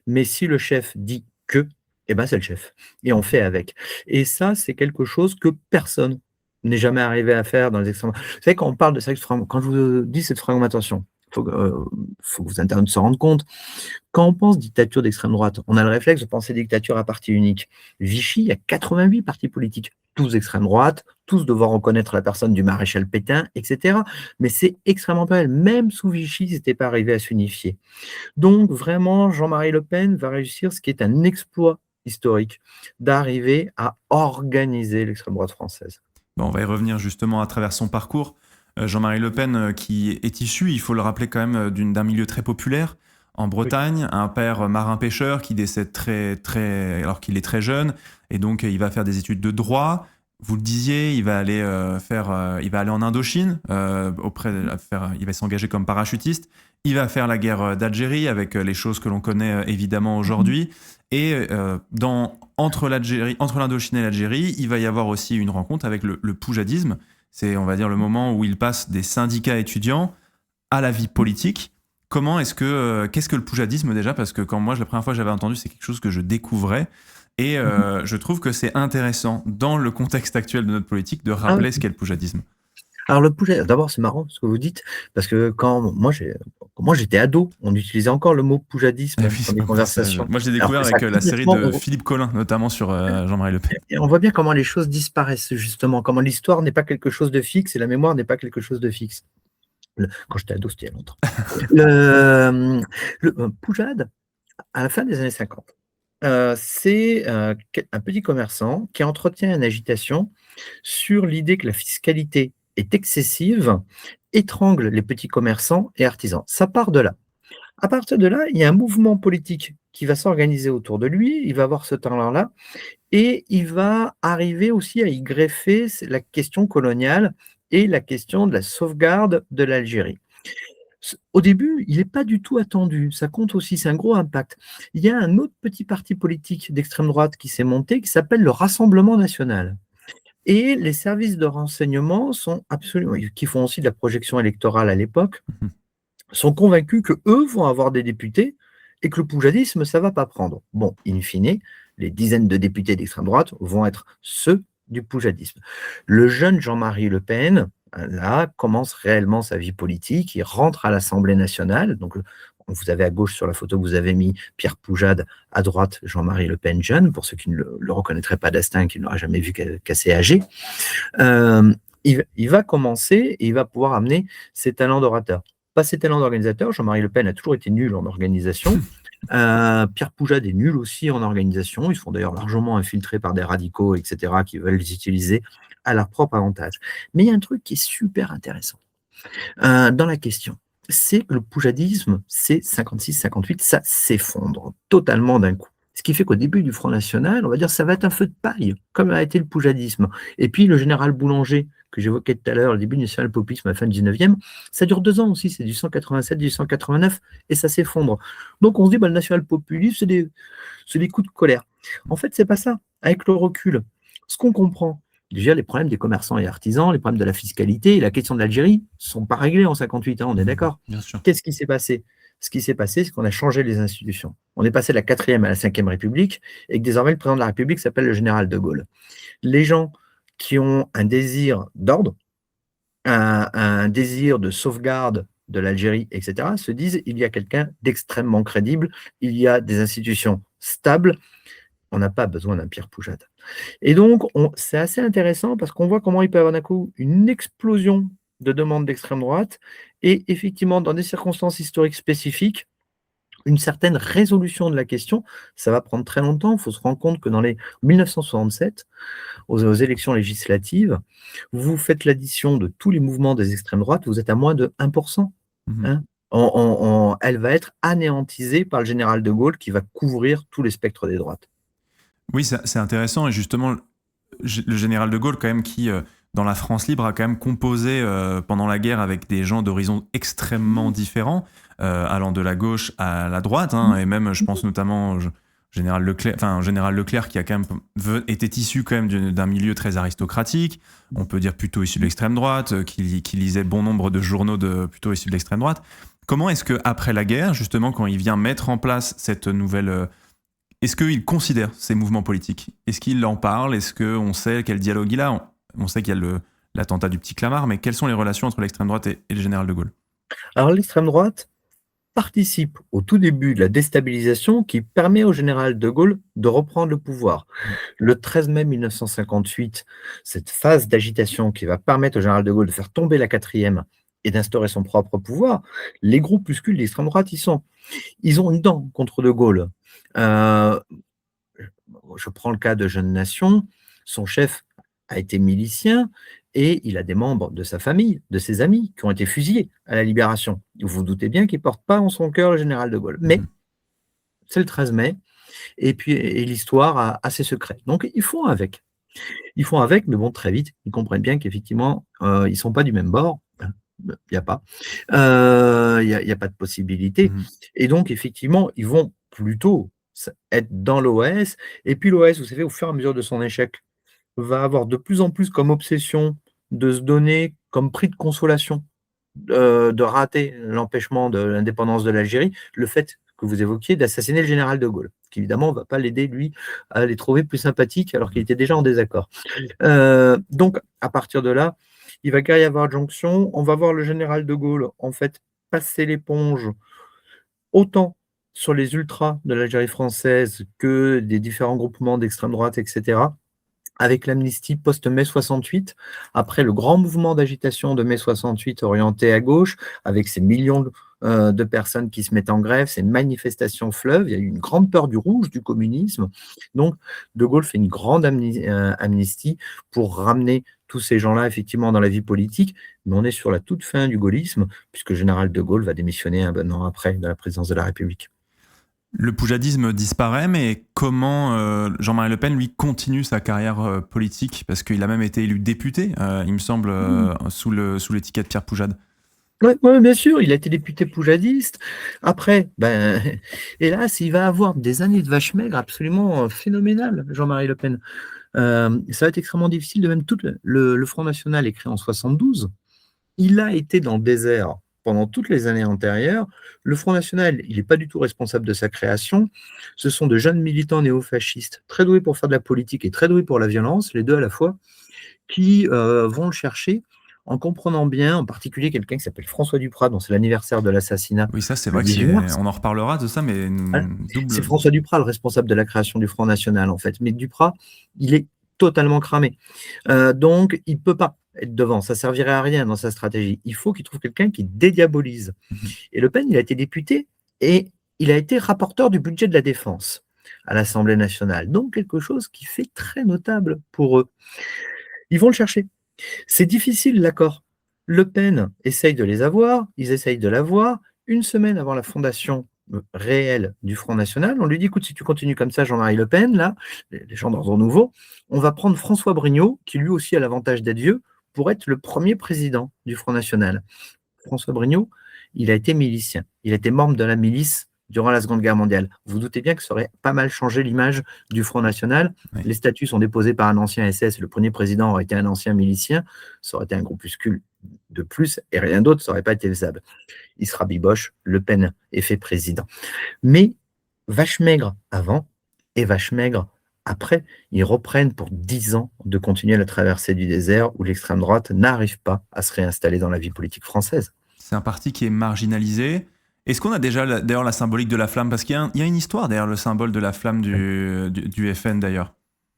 mais si le chef dit que, eh ben c'est le chef. Et on fait avec. Et ça, c'est quelque chose que personne n'est jamais arrivé à faire dans les extrêmes. Vous savez, quand on parle de ça, quand je vous dis cette fragmentation, faut que vos internautes se rendent compte. Quand on pense dictature d'extrême droite, on a le réflexe de penser dictature à parti unique. Vichy, il y a 88 partis politiques, tous d'extrême droite, tous devoir reconnaître la personne du maréchal Pétain, etc. Mais c'est extrêmement pas mal. Même sous Vichy, c'était pas arrivé à s'unifier. Donc vraiment, Jean-Marie Le Pen va réussir ce qui est un exploit historique, d'arriver à organiser l'extrême droite française. Bon, on va y revenir justement à travers son parcours. Jean-Marie Le Pen, qui est issu, il faut le rappeler quand même, d'un milieu très populaire en Bretagne, un père marin-pêcheur qui décède alors qu'il est très jeune, et donc il va faire des études de droit. Vous le disiez, il va aller il va aller en Indochine, il va s'engager comme parachutiste. Il va faire la guerre d'Algérie avec les choses que l'on connaît évidemment aujourd'hui. Et entre l'Indochine et l'Algérie, il va y avoir aussi une rencontre avec le poujadisme. C'est, on va dire, le moment où il passe des syndicats étudiants à la vie politique. Qu'est-ce que le poujadisme déjà? Parce que la première fois que j'avais entendu, c'est quelque chose que je découvrais. Et je trouve que c'est intéressant, dans le contexte actuel de notre politique, de rappeler ce qu'est le poujadisme. Alors le poujadisme, d'abord c'est marrant ce que vous dites, parce que quand moi j'étais ado, on utilisait encore le mot poujadisme dans des conversations. Moi je l'ai découvert avec la série de Philippe Collin, notamment sur Jean-Marie Le Pen. Et on voit bien comment les choses disparaissent justement, comment l'histoire n'est pas quelque chose de fixe et la mémoire n'est pas quelque chose de fixe. Quand j'étais ado, c'était il y a longtemps. Le poujade, à la fin des années 50, c'est un petit commerçant qui entretient une agitation sur l'idée que la fiscalité est excessive, étrangle les petits commerçants et artisans. Ça part de là. À partir de là, il y a un mouvement politique qui va s'organiser autour de lui, il va avoir ce talent-là, et il va arriver aussi à y greffer la question coloniale et la question de la sauvegarde de l'Algérie. Au début, il n'est pas du tout attendu, ça compte aussi, c'est un gros impact. Il y a un autre petit parti politique d'extrême droite qui s'est monté, qui s'appelle le Rassemblement national. Et les services de renseignement qui font aussi de la projection électorale à l'époque, sont convaincus que eux vont avoir des députés et que le poujadisme, ça va pas prendre. Bon, in fine, les dizaines de députés d'extrême droite vont être ceux du poujadisme. Le jeune Jean-Marie Le Pen, là, commence réellement sa vie politique, il rentre à l'Assemblée nationale, donc vous avez à gauche sur la photo que vous avez mis Pierre Poujade, à droite Jean-Marie Le Pen jeune, pour ceux qui ne le reconnaîtraient pas d'instinct, qui ne l'auraient jamais vu qu'assez âgé. Il va commencer et il va pouvoir amener ses talents d'orateur. Pas ses talents d'organisateur, Jean-Marie Le Pen a toujours été nul en organisation. Pierre Poujade est nul aussi en organisation. Ils sont d'ailleurs largement infiltrés par des radicaux, etc., qui veulent les utiliser à leur propre avantage. Mais il y a un truc qui est super intéressant dans la question. C'est que le poujadisme, c'est 56-58, ça s'effondre totalement d'un coup. Ce qui fait qu'au début du Front National, on va dire ça va être un feu de paille, comme a été le poujadisme. Et puis le général Boulanger, que j'évoquais tout à l'heure, le début du national-populisme à la fin du 19e, ça dure 2 ans aussi, c'est du 187, du 189, et ça s'effondre. Donc on se dit, le national-populisme, c'est des coups de colère. En fait, c'est pas ça. Avec le recul, ce qu'on comprend, déjà, les problèmes des commerçants et artisans, les problèmes de la fiscalité et la question de l'Algérie ne sont pas réglés en 58 ans, on est d'accord. Bien sûr. Qu'est-ce qui s'est passé? Ce qui s'est passé, c'est qu'on a changé les institutions. On est passé de la 4e à la 5e République et que désormais, le président de la République s'appelle le général de Gaulle. Les gens qui ont un désir d'ordre, un désir de sauvegarde de l'Algérie, etc., se disent il y a quelqu'un d'extrêmement crédible, il y a des institutions stables, on n'a pas besoin d'un Pierre Poujade. Et donc, c'est assez intéressant parce qu'on voit comment il peut y avoir d'un coup une explosion de demandes d'extrême droite et effectivement, dans des circonstances historiques spécifiques, une certaine résolution de la question. Ça va prendre très longtemps. Il faut se rendre compte que dans les 1967, aux élections législatives, vous faites l'addition de tous les mouvements des extrêmes droites, vous êtes à moins de 1%. Hein. Elle va être anéantisée par le général de Gaulle qui va couvrir tous les spectres des droites. Oui, c'est intéressant. Et justement, le général de Gaulle, quand même, qui, dans la France libre, a quand même composé pendant la guerre avec des gens d'horizons extrêmement différents, allant de la gauche à la droite. Et même, je pense notamment au général Leclerc, qui a quand même était issu quand même d'un milieu très aristocratique. On peut dire plutôt issu de l'extrême droite, qui lisait bon nombre de journaux plutôt issus de l'extrême droite. Comment est-ce qu'après la guerre, justement, quand il vient mettre en place cette nouvelle... Est-ce qu'il considère ces mouvements politiques? Est-ce qu'il en parle? Est-ce qu'on sait quel dialogue il a? On sait qu'il y a l'attentat du petit Clamart, mais quelles sont les relations entre l'extrême droite et le général de Gaulle? Alors l'extrême droite participe au tout début de la déstabilisation qui permet au général de Gaulle de reprendre le pouvoir. Mmh. Le 13 mai 1958, cette phase d'agitation qui va permettre au général de Gaulle de faire tomber la quatrième et d'instaurer son propre pouvoir, les groupuscules d'extrême droite y sont. Ils ont une dent contre de Gaulle. Euh, je prends le cas de Jeune Nation, son chef a été milicien et il a des membres de sa famille, de ses amis, qui ont été fusillés à la Libération. Vous vous doutez bien qu'il ne porte pas en son cœur le général de Gaulle. Mais Mmh. c'est le 13 mai, et puis et l'histoire a ses secrets. Donc ils font avec. Ils font avec, mais bon, très vite, ils comprennent bien qu'effectivement, ils ne sont pas du même bord. Il n'y a pas. Il y a pas de possibilité. Mmh. Et donc, effectivement, ils vont plutôt être dans l'OS. Et puis l'OS, vous savez, au fur et à mesure de son échec, va avoir de plus en plus comme obsession de se donner comme prix de consolation, de rater l'empêchement de l'indépendance de l'Algérie, le fait que vous évoquiez d'assassiner le général de Gaulle, qui évidemment ne va pas l'aider, lui, à les trouver plus sympathiques alors qu'il Mmh. était déjà en désaccord. Donc, à partir de là, il va y avoir jonction. On va voir le général de Gaulle, en fait, passer l'éponge autant sur les ultras de l'Algérie française que des différents groupements d'extrême droite, etc., avec l'amnistie post-mai 68, après le grand mouvement d'agitation de mai 68 orienté à gauche, avec ces millions de personnes qui se mettent en grève, ces manifestations fleuves, il y a eu une grande peur du rouge, du communisme. Donc, De Gaulle fait une grande amnistie pour ramener tous ces gens-là, effectivement, dans la vie politique. Mais on est sur la toute fin du gaullisme, puisque le général de Gaulle va démissionner un bon an après de la présidence de la République. Le poujadisme disparaît, mais comment Jean-Marie Le Pen, lui, continue sa carrière politique? Parce qu'il a même été élu député, il me semble, sous l'étiquette Pierre Poujade. Oui, ouais, bien sûr, il a été député poujadiste. Après, ben, hélas, il va avoir des années de vache maigre absolument phénoménales, Jean-Marie Le Pen. Ça va être extrêmement difficile, de même tout le Front National est créé en 72. Il a été dans le désert pendant toutes les années antérieures. Le Front National, il n'est pas du tout responsable de sa création. Ce sont de jeunes militants néofascistes, très doués pour faire de la politique et très doués pour la violence, les deux à la fois, qui vont le chercher en comprenant bien, en particulier quelqu'un qui s'appelle François Duprat, dont c'est l'anniversaire de l'assassinat Oui, ça, c'est le vrai que 18 mars. on en reparlera de ça, mais Voilà. une C'est double. François Duprat, le responsable de la création du Front National, en fait. Mais Duprat, il est totalement cramé. Donc, il ne peut pas être devant. Ça ne servirait à rien dans sa stratégie. Il faut qu'il trouve quelqu'un qui dédiabolise. Mhm. Et Le Pen, il a été député et il a été rapporteur du budget de la défense à l'Assemblée nationale. Donc, quelque chose qui fait très notable pour eux. Ils vont le chercher. C'est difficile, l'accord. Le Pen essaye de les avoir, ils essayent de l'avoir. Une semaine avant la fondation réelle du Front National, on lui dit, écoute, si tu continues comme ça, Jean-Marie Le Pen, là, les gens d'ordre nouveau, on va prendre François Brignot, qui lui aussi a l'avantage d'être vieux, pour être le premier président du Front National. François Brignot, il a été milicien. Il était membre de la milice durant la Seconde Guerre mondiale. Vous vous doutez bien que ça aurait pas mal changé l'image du Front National. Oui. Les statuts sont déposés par un ancien SS. Le premier président aurait été un ancien milicien. Ça aurait été un groupuscule de plus et rien d'autre. Ça n'aurait pas été faisable. Il sera biboche. Le Pen est fait président. Mais vache maigre avant et vache maigre après, ils reprennent pour 10 ans de continuer la traversée du désert où l'extrême droite n'arrive pas à se réinstaller dans la vie politique française. C'est un parti qui est marginalisé. Est-ce qu'on a déjà d'ailleurs la symbolique de la flamme? Parce qu'il y a une histoire derrière le symbole de la flamme du FN d'ailleurs.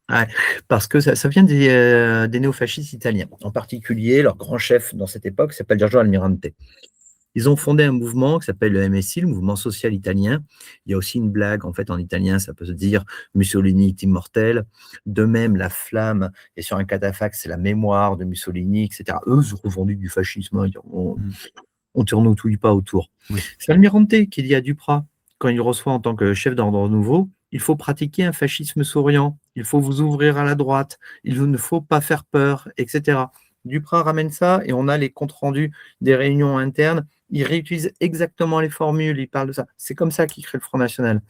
Ouais, parce que ça vient des néofascistes italiens. En particulier, leur grand chef dans cette époque s'appelle Giorgio Almirante. Ils ont fondé un mouvement qui s'appelle le MSI, le mouvement social italien. Il y a aussi une blague, en fait, en italien, ça peut se dire Mussolini est immortel. De même, la flamme est sur un catafalque, c'est la mémoire de Mussolini, etc. Eux se revendiquent du fascisme, hein. On tournotouille pas autour. Oui. C'est Almirante qui dit à Duprat, quand il reçoit en tant que chef d'ordre nouveau, il faut pratiquer un fascisme souriant, il faut vous ouvrir à la droite, il ne faut pas faire peur, etc. Duprat ramène ça et on a les comptes rendus des réunions internes. Il réutilise exactement les formules, il parle de ça. C'est comme ça qu'il crée le Front National.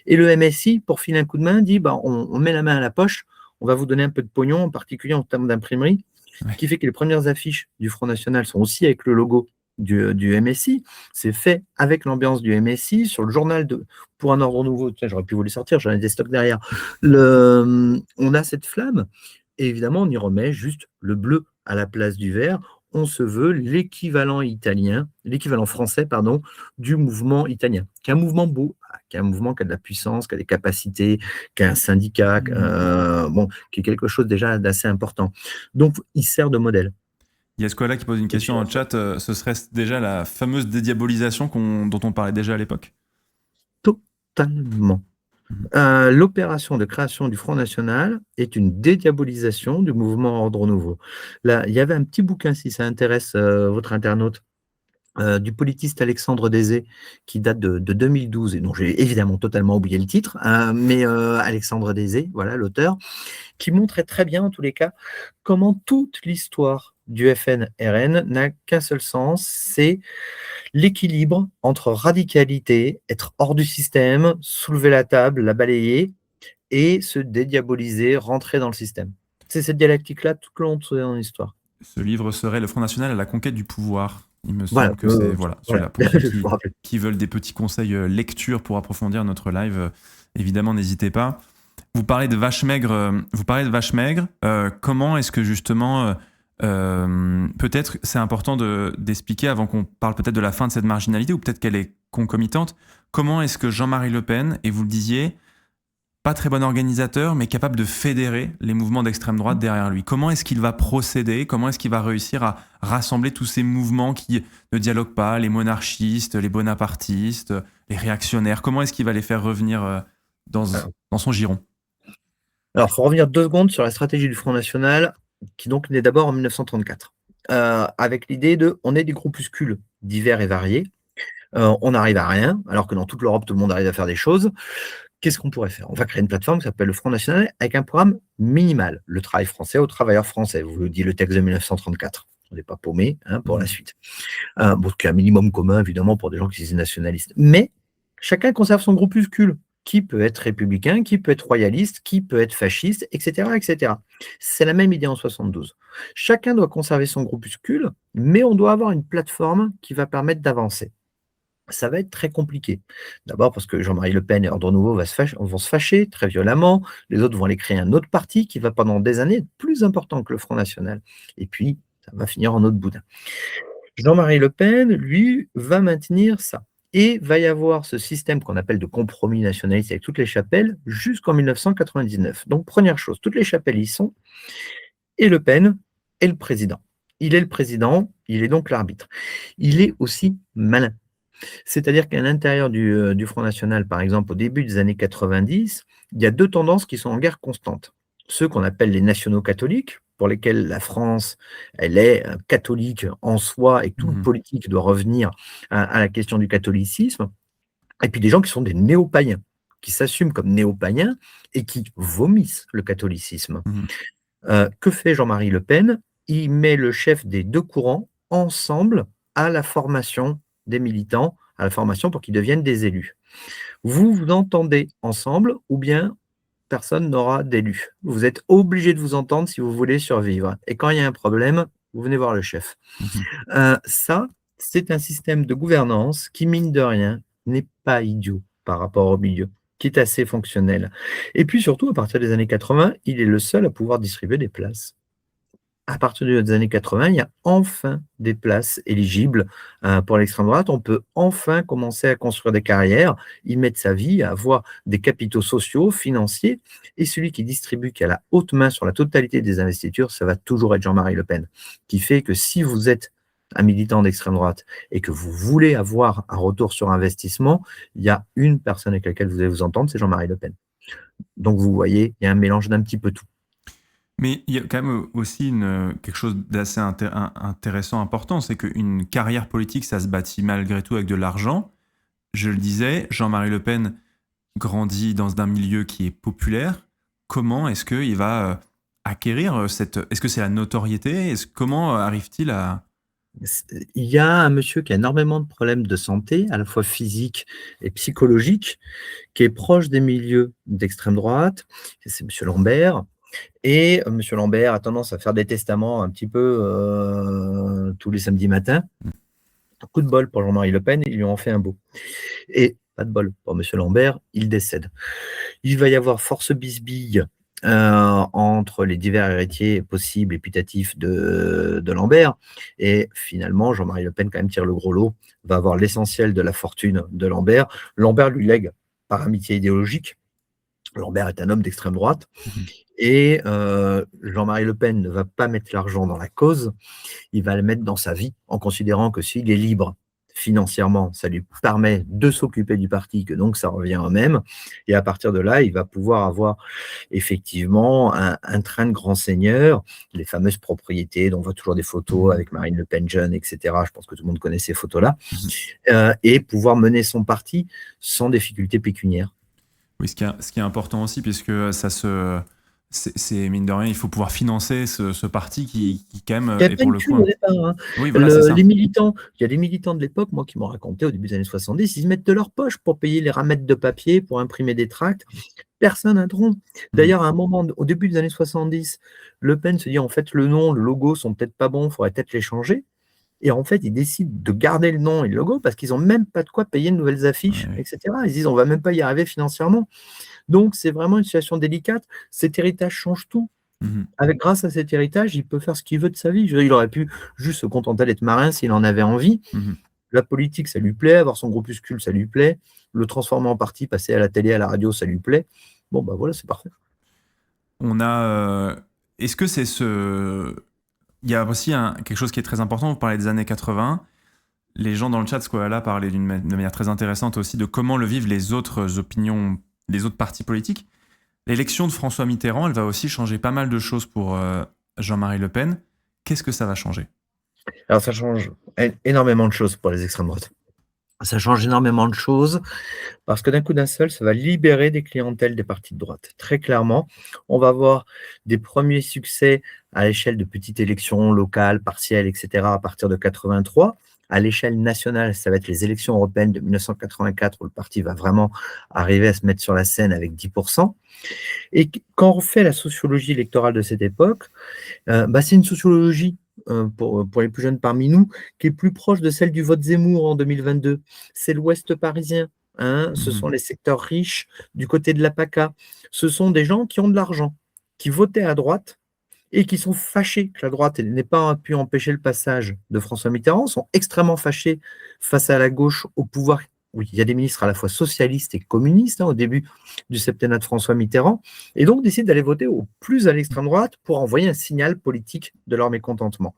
Et le MSI, pour filer un coup de main, dit bah, on met la main à la poche, on va vous donner un peu de pognon, en particulier en termes d'imprimerie, Ouais. ce qui fait que les premières affiches du Front National sont aussi avec le logo du MSI. C'est fait avec l'ambiance du MSI sur le journal pour un ordre nouveau. Tiens, j'aurais pu vous les sortir, j'en ai des stocks derrière. On a cette flamme et évidemment, on y remet juste le bleu à la place du vert. on se veut l'équivalent français, pardon, du mouvement italien, qui est un mouvement beau, qui est un mouvement qui a de la puissance, qui a des capacités, qui a un syndicat, qui est quelque chose déjà d'assez important. Donc, il sert de modèle. Il y a Squala qui pose une question en chat. Ce serait déjà la fameuse dédiabolisation dont on parlait déjà à l'époque? Totalement. L'opération de création du Front National est une dédiabolisation du mouvement Ordre Nouveau. Là, il y avait un petit bouquin, si ça intéresse votre internaute, du politiste Alexandre Désay, qui date de 2012, et dont j'ai évidemment totalement oublié le titre, mais Alexandre Désay, voilà l'auteur, qui montrait très bien, en tous les cas, comment toute l'histoire du FN-RN n'a qu'un seul sens, c'est l'équilibre entre radicalité, être hors du système, soulever la table, la balayer, et se dédiaboliser, rentrer dans le système. C'est cette dialectique-là tout le long de son histoire. Ce livre serait Le Front National à la conquête du pouvoir. Il me semble que c'est celui-là. Pour ceux qui veulent des petits conseils lecture pour approfondir notre live, évidemment, n'hésitez pas. Vous parlez de vache maigre. Comment est-ce que justement, peut-être c'est important d'expliquer avant qu'on parle peut-être de la fin de cette marginalité, ou peut-être qu'elle est concomitante. Comment est-ce que Jean-Marie Le Pen, et vous le disiez, pas très bon organisateur, mais capable de fédérer les mouvements d'extrême droite derrière lui. Comment est-ce qu'il va procéder? Comment est-ce qu'il va réussir à rassembler tous ces mouvements qui ne dialoguent pas, les monarchistes, les bonapartistes, les réactionnaires? Comment est-ce qu'il va les faire revenir dans son giron? Alors, il faut revenir 2 secondes sur la stratégie du Front National, qui donc naît d'abord en 1934, avec l'idée on est des groupuscules divers et variés, on n'arrive à rien, alors que dans toute l'Europe, tout le monde arrive à faire des choses. Qu'est-ce qu'on pourrait faire? On va créer une plateforme qui s'appelle le Front National avec un programme minimal, le travail français aux travailleurs français, vous le dit le texte de 1934. On n'est pas paumé pour la suite. Qui est un minimum commun, évidemment, pour des gens qui sont nationalistes. Mais chacun conserve son groupuscule, qui peut être républicain, qui peut être royaliste, qui peut être fasciste, etc. etc. C'est la même idée en 72. Chacun doit conserver son groupuscule, mais on doit avoir une plateforme qui va permettre d'avancer. Ça va être très compliqué. D'abord parce que Jean-Marie Le Pen et Ordre Nouveau vont se fâcher très violemment. Les autres vont aller créer un autre parti qui va pendant des années être plus important que le Front National. Et puis, ça va finir en autre boudin. Jean-Marie Le Pen, lui, va maintenir ça. Et va y avoir ce système qu'on appelle de compromis nationaliste avec toutes les chapelles jusqu'en 1999. Donc, première chose, toutes les chapelles y sont. Et Le Pen est le président. Il est le président, il est donc l'arbitre. Il est aussi malin. C'est-à-dire qu'à l'intérieur du Front National, par exemple, au début des années 90, il y a 2 tendances qui sont en guerre constante. Ceux qu'on appelle les nationaux catholiques, pour lesquels la France, elle est catholique en soi et que toute politique doit revenir à la question du catholicisme. Et puis des gens qui sont des néo-païens, qui s'assument comme néo-païens et qui vomissent le catholicisme. Que fait Jean-Marie Le Pen? Il met le chef des 2 courants ensemble à la formation des militants, à la formation pour qu'ils deviennent des élus. Vous vous entendez ensemble ou bien personne n'aura d'élus. Vous êtes obligé de vous entendre si vous voulez survivre. Et quand il y a un problème, vous venez voir le chef. Ça, c'est un système de gouvernance qui, mine de rien, n'est pas idiot par rapport au milieu, qui est assez fonctionnel. Et puis surtout, à partir des années 80, il est le seul à pouvoir distribuer des places. À partir des années 80, il y a enfin des places éligibles pour l'extrême droite. On peut enfin commencer à construire des carrières, y mettre sa vie, à avoir des capitaux sociaux, financiers. Et celui qui distribue, qui a la haute main sur la totalité des investitures, ça va toujours être Jean-Marie Le Pen. Qui fait que si vous êtes un militant d'extrême droite et que vous voulez avoir un retour sur investissement, il y a une personne avec laquelle vous allez vous entendre, c'est Jean-Marie Le Pen. Donc vous voyez, il y a un mélange d'un petit peu tout. Mais il y a quand même aussi quelque chose d'assez intéressant, important, c'est qu'une carrière politique, ça se bâtit malgré tout avec de l'argent. Je le disais, Jean-Marie Le Pen grandit dans un milieu qui est populaire. Comment est-ce qu'il va acquérir Est-ce que c'est la notoriété? Comment arrive-t-il à... Il y a un monsieur qui a énormément de problèmes de santé, à la fois physique et psychologique, qui est proche des milieux d'extrême droite, c'est monsieur Lambert. Et M. Lambert a tendance à faire des testaments un petit peu tous les samedis matins. Coup de bol pour Jean-Marie Le Pen, ils lui ont fait un beau. Et pas de bol pour M. Lambert, il décède. Il va y avoir force bisbille entre les divers héritiers possibles et putatifs de Lambert. Et finalement, Jean-Marie Le Pen quand même tire le gros lot, va avoir l'essentiel de la fortune de Lambert. Lambert lui lègue par amitié idéologique. Lambert est un homme d'extrême droite. Mhm. Et Jean-Marie Le Pen ne va pas mettre l'argent dans la cause, il va le mettre dans sa vie, en considérant que s'il est libre financièrement, ça lui permet de s'occuper du parti, que donc ça revient au même. Et à partir de là, il va pouvoir avoir effectivement un train de grand seigneur, les fameuses propriétés dont on voit toujours des photos avec Marine Le Pen jeune, etc. Je pense que tout le monde connaît ces photos-là. Et pouvoir mener son parti sans difficulté pécuniaire. Oui, ce qui est important aussi, puisque c'est mine de rien, il faut pouvoir financer ce parti qui quand même Il y a est plein pour de le thunes coup. au départ. Hein. Oui, voilà, c'est ça. Les militants, il y a des militants de l'époque, moi, qui m'ont raconté au début des années 70, ils se mettent de leur poche pour payer les ramettes de papier, pour imprimer des tracts. Personne n'a de rond. D'ailleurs, à un moment, au début des années 70, Le Pen se dit, en fait, le nom, le logo sont peut-être pas bons, il faudrait peut-être les changer. Et en fait, ils décident de garder le nom et le logo parce qu'ils n'ont même pas de quoi payer de nouvelles affiches, Ouais. etc. Ils disent, on va même pas y arriver financièrement. Donc, c'est vraiment une situation délicate. Cet héritage change tout. Mhm. Grâce à cet héritage, il peut faire ce qu'il veut de sa vie. Je veux dire, il aurait pu juste se contenter d'être marin s'il en avait envie. Mhm. La politique, ça lui plaît. Avoir son groupuscule, ça lui plaît. Le transformer en parti, passer à la télé, à la radio, ça lui plaît. Bon, bah voilà, c'est parfait. On a. Est-ce que c'est ce. Il y a aussi quelque chose qui est très important. Vous parlez des années 80. Les gens dans le chat, Squala, parlaient de manière très intéressante aussi de comment le vivent les autres opinions, les autres partis politiques. L'élection de François Mitterrand, elle va aussi changer pas mal de choses pour Jean-Marie Le Pen. Qu'est-ce que ça va changer? Alors, ça change énormément de choses pour les extrêmes droites. Ça change énormément de choses parce que d'un seul, ça va libérer des clientèles des partis de droite. Très clairement, on va avoir des premiers succès à l'échelle de petites élections locales, partielles, etc. à partir de 83. À l'échelle nationale, ça va être les élections européennes de 1984 où le parti va vraiment arriver à se mettre sur la scène avec 10%. Et quand on fait la sociologie électorale de cette époque, c'est une sociologie pour les plus jeunes parmi nous, qui est plus proche de celle du vote Zemmour en 2022. C'est l'Ouest parisien. Ce sont les secteurs riches du côté de la PACA. Ce sont des gens qui ont de l'argent, qui votaient à droite et qui sont fâchés que la droite n'ait pas pu empêcher le passage de François Mitterrand, sont extrêmement fâchés face à la gauche au pouvoir. Oui, il y a des ministres à la fois socialistes et communistes au début du septennat de François Mitterrand, et donc décident d'aller voter au plus à l'extrême droite pour envoyer un signal politique de leur mécontentement.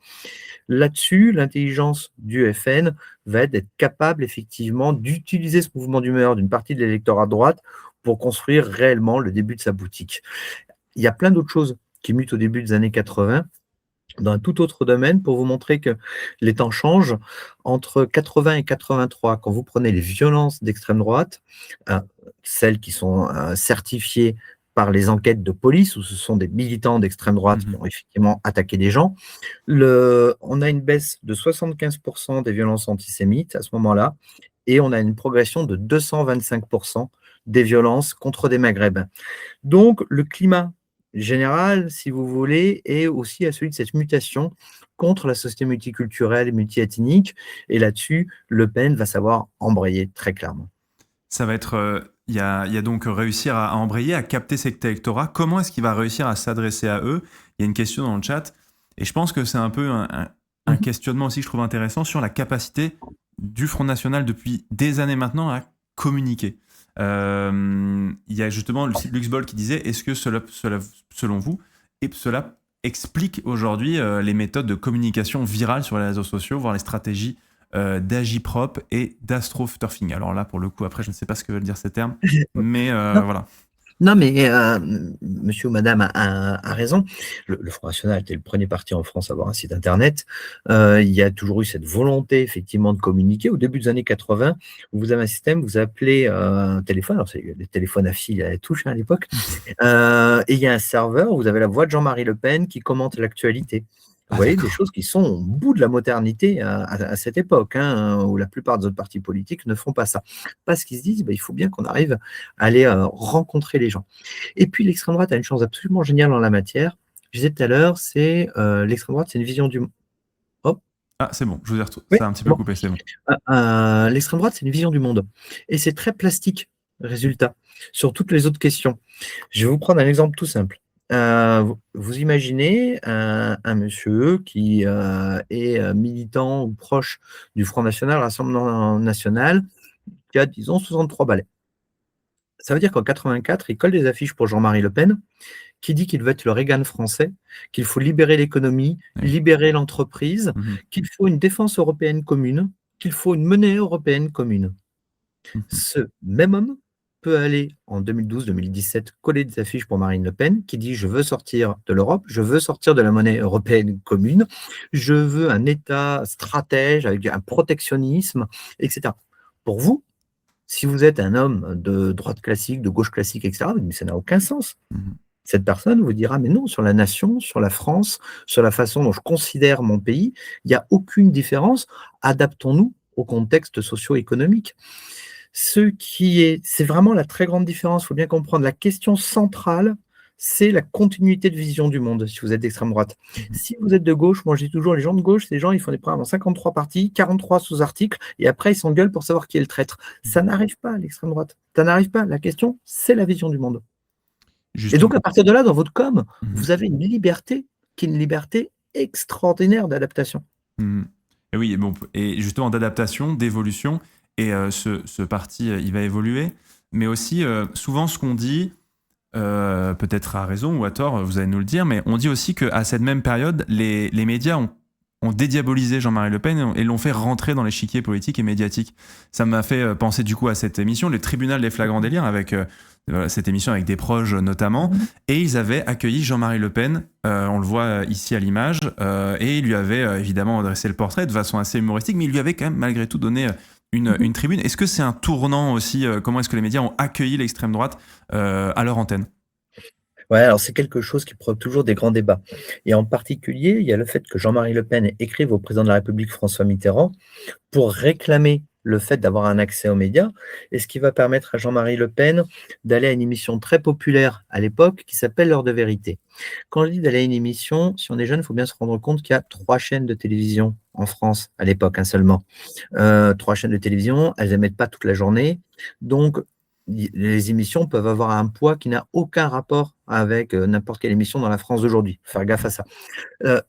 Là-dessus, l'intelligence du FN va être capable effectivement d'utiliser ce mouvement d'humeur d'une partie de l'électorat de droite pour construire réellement le début de sa boutique. Il y a plein d'autres choses qui mutent au début des années 80 dans un tout autre domaine pour vous montrer que les temps changent. Entre 80 et 83, quand vous prenez les violences d'extrême droite, celles qui sont certifiées par les enquêtes de police, où ce sont des militants d'extrême droite qui ont effectivement attaqué des gens, on a une baisse de 75% des violences antisémites à ce moment-là, et on a une progression de 225% des violences contre des Maghrébins. Donc, le climat général, si vous voulez, est aussi à celui de cette mutation contre la société multiculturelle et multiethnique. Et là-dessus, Le Pen va savoir embrayer très clairement. Ça va être... Il y a donc réussir à embrayer, à capter cet électorat. Comment est-ce qu'il va réussir à s'adresser à eux? Il y a une question dans le chat. Et je pense que c'est un peu un questionnement aussi que je trouve intéressant sur la capacité du Front National depuis des années maintenant à communiquer. Il y a justement le site Luxbol qui disait est-ce que cela, selon vous, et cela explique aujourd'hui les méthodes de communication virale sur les réseaux sociaux, voire les stratégies d'Agiprop et d'astroturfing. Alors là, pour le coup, après, je ne sais pas ce que veulent dire ces termes, mais voilà. Non, mais monsieur ou madame a raison. Le Front National était le premier parti en France à avoir un site internet. Il y a toujours eu cette volonté, effectivement, de communiquer. Au début des années 80, vous avez un système, vous appelez un téléphone, alors c'est les téléphones à fil à la touche à l'époque, et il y a un serveur, vous avez la voix de Jean-Marie Le Pen qui commente l'actualité. Vous voyez, des choses qui sont au bout de la modernité à cette époque, où la plupart des autres partis politiques ne font pas ça. Parce qu'ils se disent, il faut bien qu'on arrive à aller rencontrer les gens. Et puis, l'extrême droite a une chance absolument géniale en la matière. Je disais tout à l'heure, c'est l'extrême droite, c'est une vision du monde. Ah, c'est bon, je vous ai retrouvé. Oui, Ça a un petit peu coupé, c'est bon. L'extrême droite, c'est une vision du monde. Et c'est très plastique, résultat, sur toutes les autres questions. Je vais vous prendre un exemple tout simple. Vous imaginez un monsieur qui est militant ou proche du Front National, Rassemblement National, qui a, disons, 63 balais. Ça veut dire qu'en 84, il colle des affiches pour Jean-Marie Le Pen, qui dit qu'il veut être le Reagan français, qu'il faut libérer l'économie, Oui. libérer l'entreprise, Mhm. qu'il faut une défense européenne commune, qu'il faut une monnaie européenne commune. Mhm. Ce même homme peut aller en 2012-2017 coller des affiches pour Marine Le Pen qui dit je veux sortir de l'Europe, je veux sortir de la monnaie européenne commune, je veux un État stratège avec un protectionnisme, etc. Pour vous, si vous êtes un homme de droite classique, de gauche classique, etc., mais ça n'a aucun sens. Mhm. Cette personne vous dira, mais non, sur la nation, sur la France, sur la façon dont je considère mon pays, il n'y a aucune différence. Adaptons-nous au contexte socio-économique. C'est vraiment la très grande différence. Il faut bien comprendre. La question centrale, c'est la continuité de vision du monde, si vous êtes d'extrême droite. Mhm. Si vous êtes de gauche, moi je dis toujours, les gens de gauche, ces gens, ils font des programmes en 53 parties, 43 sous-articles, et après ils s'engueulent pour savoir qui est le traître. Ça n'arrive pas à l'extrême droite. Ça n'arrive pas. La question, c'est la vision du monde. Et Justement. donc, à partir de là, dans votre com, Mhm. vous avez une liberté qui est une liberté extraordinaire d'adaptation. Mhm. Et oui, bon, et justement d'adaptation, d'évolution, et ce parti, il va évoluer, mais aussi souvent ce qu'on dit, peut-être à raison ou à tort, vous allez nous le dire, mais on dit aussi qu'à cette même période, les médias ont dédiabolisé Jean-Marie Le Pen et l'ont fait rentrer dans l'échiquier politique et médiatique. Ça m'a fait penser du coup à cette émission, le tribunal des flagrants délires, avec voilà, cette émission avec des proches notamment, et ils avaient accueilli Jean-Marie Le Pen, on le voit ici à l'image, et ils lui avaient évidemment adressé le portrait de façon assez humoristique, mais il lui avait quand même malgré tout donné une tribune. Est-ce que c'est un tournant aussi, comment est-ce que les médias ont accueilli l'extrême droite à leur antenne? Ouais, alors c'est quelque chose qui provoque toujours des grands débats. Et en particulier, il y a le fait que Jean-Marie Le Pen écrive au président de la République François Mitterrand pour réclamer le fait d'avoir un accès aux médias, et ce qui va permettre à Jean-Marie Le Pen d'aller à une émission très populaire à l'époque qui s'appelle L'heure de vérité. Quand je dis d'aller à une émission, si on est jeune, il faut bien se rendre compte qu'il y a 3 chaînes de télévision en France à l'époque, seulement. 3 chaînes de télévision, elles émettent pas toute la journée, donc les émissions peuvent avoir un poids qui n'a aucun rapport avec n'importe quelle émission dans la France d'aujourd'hui. Faut faire gaffe à ça. Euh,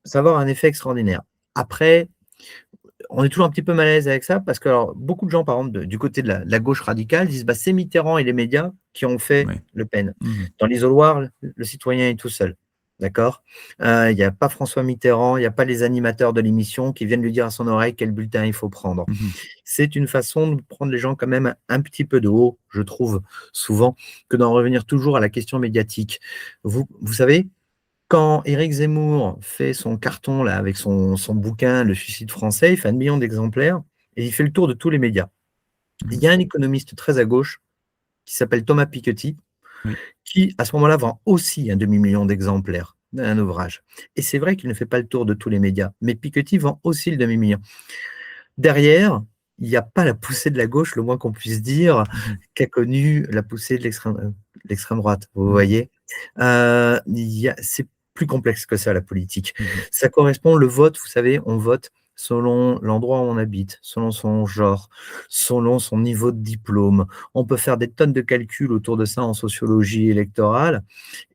Ça va avoir un effet extraordinaire. Après, on est toujours un petit peu mal à l'aise avec ça parce que alors, beaucoup de gens, par exemple, du côté de la gauche radicale, disent bah, c'est Mitterrand et les médias qui ont fait Oui. Le Pen. Mhm. Dans l'isoloir, le citoyen est tout seul. D'accord. Il n'y a pas François Mitterrand, il n'y a pas les animateurs de l'émission qui viennent lui dire à son oreille quel bulletin il faut prendre. Mhm. C'est une façon de prendre les gens quand même un petit peu de haut, je trouve, souvent, que d'en revenir toujours à la question médiatique. Vous savez, quand Éric Zemmour fait son carton là, avec son bouquin Le suicide français, il fait 1 million d'exemplaires et il fait le tour de tous les médias. Il Mhm. y a un économiste très à gauche qui s'appelle Thomas Piketty, Oui. qui à ce moment-là vend aussi 1 demi-million d'exemplaires d'un ouvrage. Et c'est vrai qu'il ne fait pas le tour de tous les médias, mais Piketty vend aussi le demi-million. Derrière, il n'y a pas la poussée de la gauche, le moins qu'on puisse dire, Mhm. qu'a connu la poussée de l'extrême droite. Vous Mhm. voyez, c'est plus complexe que ça, la politique. Mhm. Ça correspond, le vote, vous savez, on vote selon l'endroit où on habite, selon son genre, selon son niveau de diplôme. On peut faire des tonnes de calculs autour de ça en sociologie électorale.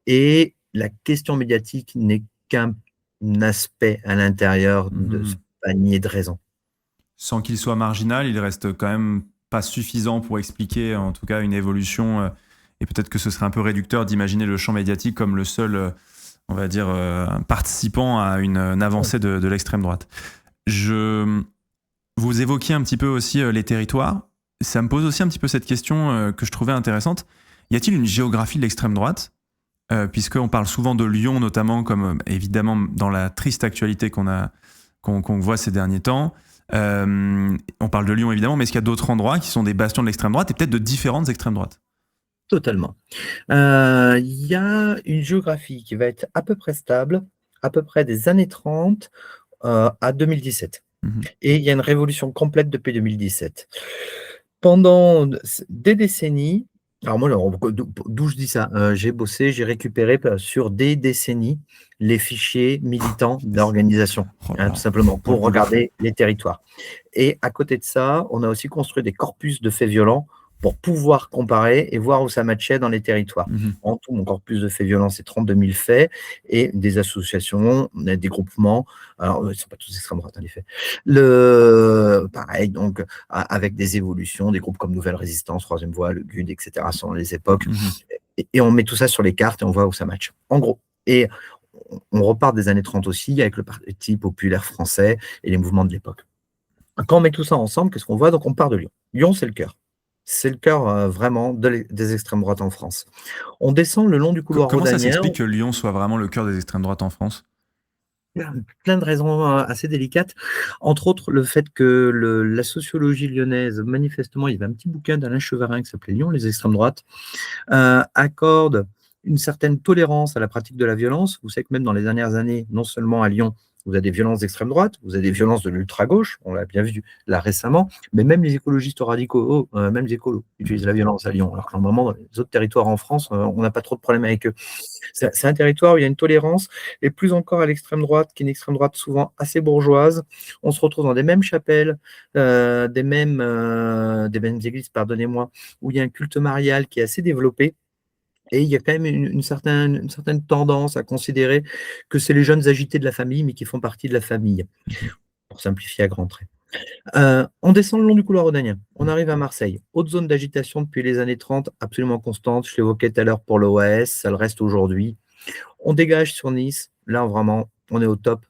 Et la question médiatique n'est qu'un aspect à l'intérieur de ce Mhm. panier de raisons. Sans qu'il soit marginal, il reste quand même pas suffisant pour expliquer en tout cas une évolution, et peut-être que ce serait un peu réducteur d'imaginer le champ médiatique comme le seul, on va dire, participant à une avancée de l'extrême droite. Vous évoquiez un petit peu aussi les territoires. Ça me pose aussi un petit peu cette question que je trouvais intéressante. Y a-t-il une géographie de l'extrême droite? Puisqu'on parle souvent de Lyon notamment, comme évidemment dans la triste actualité qu'on voit ces derniers temps. On parle de Lyon évidemment, mais est-ce qu'il y a d'autres endroits qui sont des bastions de l'extrême droite et peut-être de différentes extrêmes droites? Totalement. Il y a une géographie qui va être à peu près stable, à peu près des années 30 à 2017. Mhm. Et il y a une révolution complète depuis 2017. Pendant des décennies, alors moi, d'où je dis ça, j'ai bossé, j'ai récupéré sur des décennies les fichiers militants d'organisation, Oh là tout là, simplement, pour le pour boulot. regarder les territoires. Et à côté de ça, on a aussi construit des corpus de faits violents pour pouvoir comparer et voir où ça matchait dans les territoires. Mhm. En tout, encore plus de faits violents, c'est 32 000 faits, et des associations, des groupements, alors ils ne sont pas tous extrême droite, en effet. Pareil, donc, avec des évolutions, des groupes comme Nouvelle Résistance, Troisième Voie, le GUD, etc., selon les époques. Mhm. Et on met tout ça sur les cartes et on voit où ça match. En gros. Et on repart des années 30 aussi, avec le Parti populaire français et les mouvements de l'époque. Quand on met tout ça ensemble, qu'est-ce qu'on voit? Donc on part de Lyon. Lyon, c'est le cœur. C'est le cœur vraiment des extrêmes droites en France. On descend le long du couloir Comment ça rhodanien. s'explique que Lyon soit vraiment le cœur des extrêmes droites en France? Il y a plein de raisons assez délicates. Entre autres, le fait que la sociologie lyonnaise, manifestement, il y avait un petit bouquin d'Alain Chevarin qui s'appelait Lyon, les extrêmes droites, accorde une certaine tolérance à la pratique de la violence. Vous savez que même dans les dernières années, non seulement à Lyon, vous avez des violences d'extrême droite, vous avez des violences de l'ultra-gauche, on l'a bien vu là récemment, mais même les écologistes radicaux, même les écolos, utilisent la violence à Lyon, alors que normalement, dans les autres territoires en France, on n'a pas trop de problèmes avec eux. C'est un territoire où il y a une tolérance, et plus encore à l'extrême droite, qui est une extrême droite souvent assez bourgeoise. On se retrouve dans des mêmes chapelles, des mêmes églises, pardonnez-moi, où il y a un culte marial qui est assez développé. Et il y a quand même une certaine tendance à considérer que c'est les jeunes agités de la famille, mais qui font partie de la famille, pour simplifier à grands traits. On descend le long du couloir rhodanien. On arrive à Marseille. Haute zone d'agitation depuis les années 30, absolument constante. Je l'évoquais tout à l'heure pour l'OAS, ça le reste aujourd'hui. On dégage sur Nice. Là, vraiment, on est au top.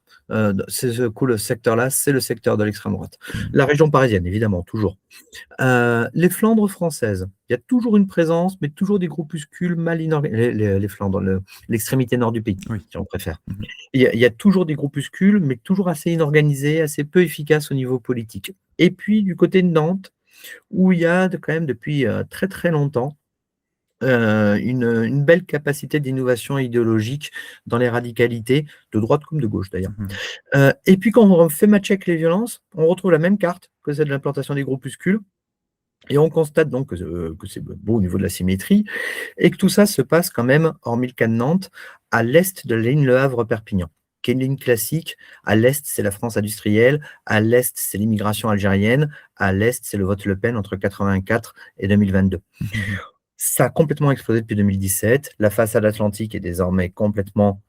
C'est le secteur-là, c'est le secteur de l'extrême droite. La région parisienne, évidemment, toujours. Les Flandres françaises, il y a toujours une présence, mais toujours des groupuscules mal inorganisés. Les Flandres, l'extrémité nord du pays, Oui. si on préfère. Mhm. Il y a toujours des groupuscules, mais toujours assez inorganisés, assez peu efficaces au niveau politique. Et puis, du côté de Nantes, où il y a quand même depuis très très longtemps une belle capacité d'innovation idéologique dans les radicalités, de droite comme de gauche d'ailleurs. Mhm. Et puis quand on fait match avec les violences, on retrouve la même carte que celle de l'implantation des groupuscules. Et on constate donc que c'est beau au niveau de la symétrie, et que tout ça se passe quand même, hormis le cas de Nantes, à l'est de la ligne Le Havre-Perpignan, qui est une ligne classique. À l'est, c'est la France industrielle, à l'est, c'est l'immigration algérienne, à l'est, c'est le vote Le Pen entre 84 et 2022. Mhm. Ça a complètement explosé depuis 2017. La façade atlantique est désormais complètement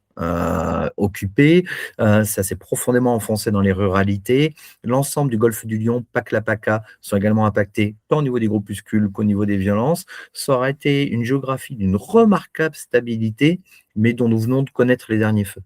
occupée. Ça s'est profondément enfoncé dans les ruralités. L'ensemble du golfe du Lion, PAC la PACA, sont également impactés tant au niveau des groupuscules qu'au niveau des violences. Ça aurait été une géographie d'une remarquable stabilité, mais dont nous venons de connaître les derniers feux.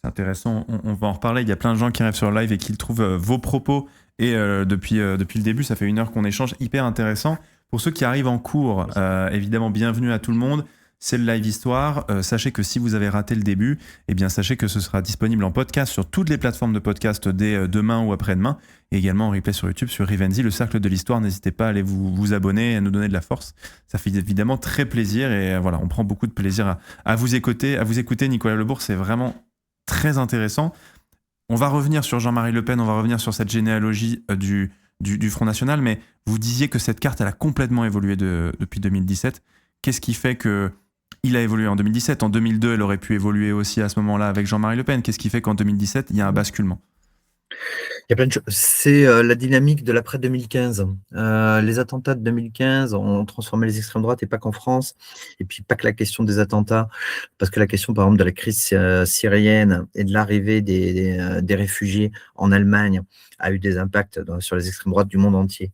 C'est intéressant, on va en reparler. Il y a plein de gens qui arrivent sur le live et qui trouvent vos propos. Et depuis le début, ça fait 1 heure qu'on échange, hyper intéressant. Pour ceux qui arrivent en cours, évidemment, bienvenue à tout le monde. C'est le live histoire. Sachez que si vous avez raté le début, eh bien, sachez que ce sera disponible en podcast sur toutes les plateformes de podcast dès demain ou après-demain. Et également en replay sur YouTube, sur Rivenzi, le cercle de l'histoire. N'hésitez pas à aller vous abonner et à nous donner de la force. Ça fait évidemment très plaisir. Et voilà, on prend beaucoup de plaisir à vous écouter. Nicolas Lebourg, c'est vraiment très intéressant. On va revenir sur Jean-Marie Le Pen, on va revenir sur cette généalogie du Front National, mais vous disiez que cette carte, elle a complètement évolué depuis 2017. Qu'est-ce qui fait qu'il a évolué en 2017 ? En 2002, elle aurait pu évoluer aussi à ce moment-là avec Jean-Marie Le Pen. Qu'est-ce qui fait qu'en 2017, il y a un basculement ? Il y a plein de choses. C'est la dynamique de l'après 2015. Les attentats de 2015 ont transformé les extrêmes droites, et pas qu'en France. Et puis pas que la question des attentats, parce que la question, par exemple, de la crise syrienne et de l'arrivée des réfugiés en Allemagne a eu des impacts sur les extrêmes droites du monde entier.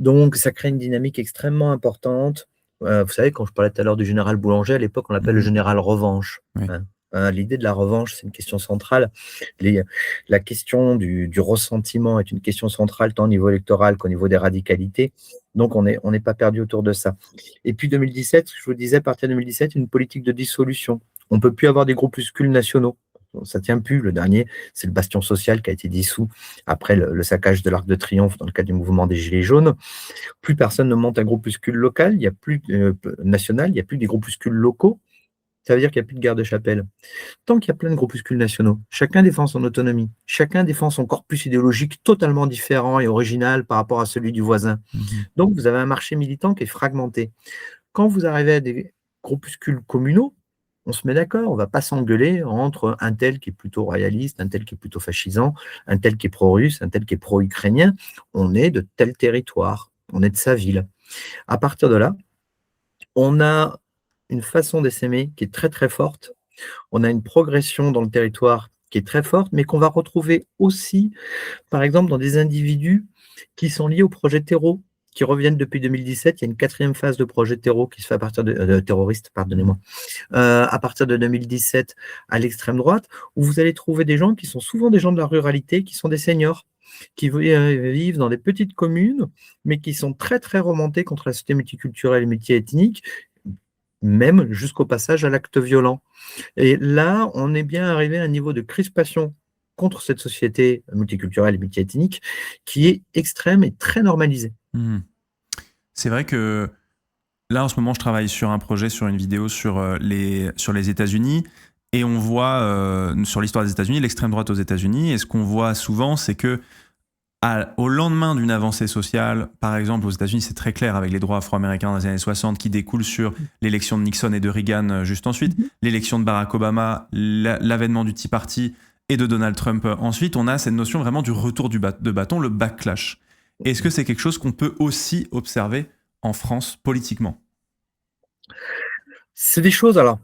Donc ça crée une dynamique extrêmement importante. Vous savez, quand je parlais tout à l'heure du général Boulanger, à l'époque, on l'appelle le général revanche. Oui. Hein. L'idée de la revanche, c'est une question centrale. La question du ressentiment est une question centrale tant au niveau électoral qu'au niveau des radicalités. Donc, on n'est pas perdu autour de ça. Et puis 2017, je vous disais, à partir de 2017, une politique de dissolution. On ne peut plus avoir des groupuscules nationaux. Ça ne tient plus. Le dernier, c'est le Bastion social qui a été dissous après le saccage de l'Arc de Triomphe dans le cadre du mouvement des Gilets jaunes. Plus personne ne monte un groupuscule local, il n'y a plus national, il n'y a plus des groupuscules locaux. Ça veut dire qu'il n'y a plus de garde de chapelle. Tant qu'il y a plein de groupuscules nationaux, chacun défend son autonomie, chacun défend son corpus idéologique totalement différent et original par rapport à celui du voisin. Donc, vous avez un marché militant qui est fragmenté. Quand vous arrivez à des groupuscules communaux, on se met d'accord, on ne va pas s'engueuler entre un tel qui est plutôt royaliste, un tel qui est plutôt fascisant, un tel qui est pro-russe, un tel qui est pro-ukrainien. On est de tel territoire, on est de sa ville. À partir de là, on a une façon d'essaimer qui est très, très forte. On a une progression dans le territoire qui est très forte, mais qu'on va retrouver aussi, par exemple, dans des individus qui sont liés au projet terreau, qui reviennent depuis 2017. Il y a une quatrième phase de projet terreau qui se fait à partir de terroriste, pardonnez-moi, à partir de 2017 à l'extrême droite, où vous allez trouver des gens qui sont souvent des gens de la ruralité, qui sont des seniors, qui vivent dans des petites communes, mais qui sont très, très remontés contre la société multiculturelle et multiethnique, même jusqu'au passage à l'acte violent. Et là, on est bien arrivé à un niveau de crispation contre cette société multiculturelle et multiethnique qui est extrême et très normalisée. C'est vrai que là, en ce moment, je travaille sur un projet, sur une vidéo sur les États-Unis. Et on voit, sur l'histoire des États-Unis, l'extrême droite aux États-Unis. Et ce qu'on voit souvent, c'est que au lendemain d'une avancée sociale, par exemple aux États-Unis, c'est très clair avec les droits afro-américains dans les années 60 qui découlent sur l'élection de Nixon et de Reagan juste ensuite, l'élection de Barack Obama, l'avènement du Tea Party et de Donald Trump ensuite, on a cette notion vraiment du retour de bâton, le backlash. Est-ce que c'est quelque chose qu'on peut aussi observer en France politiquement ? C'est des choses, alors,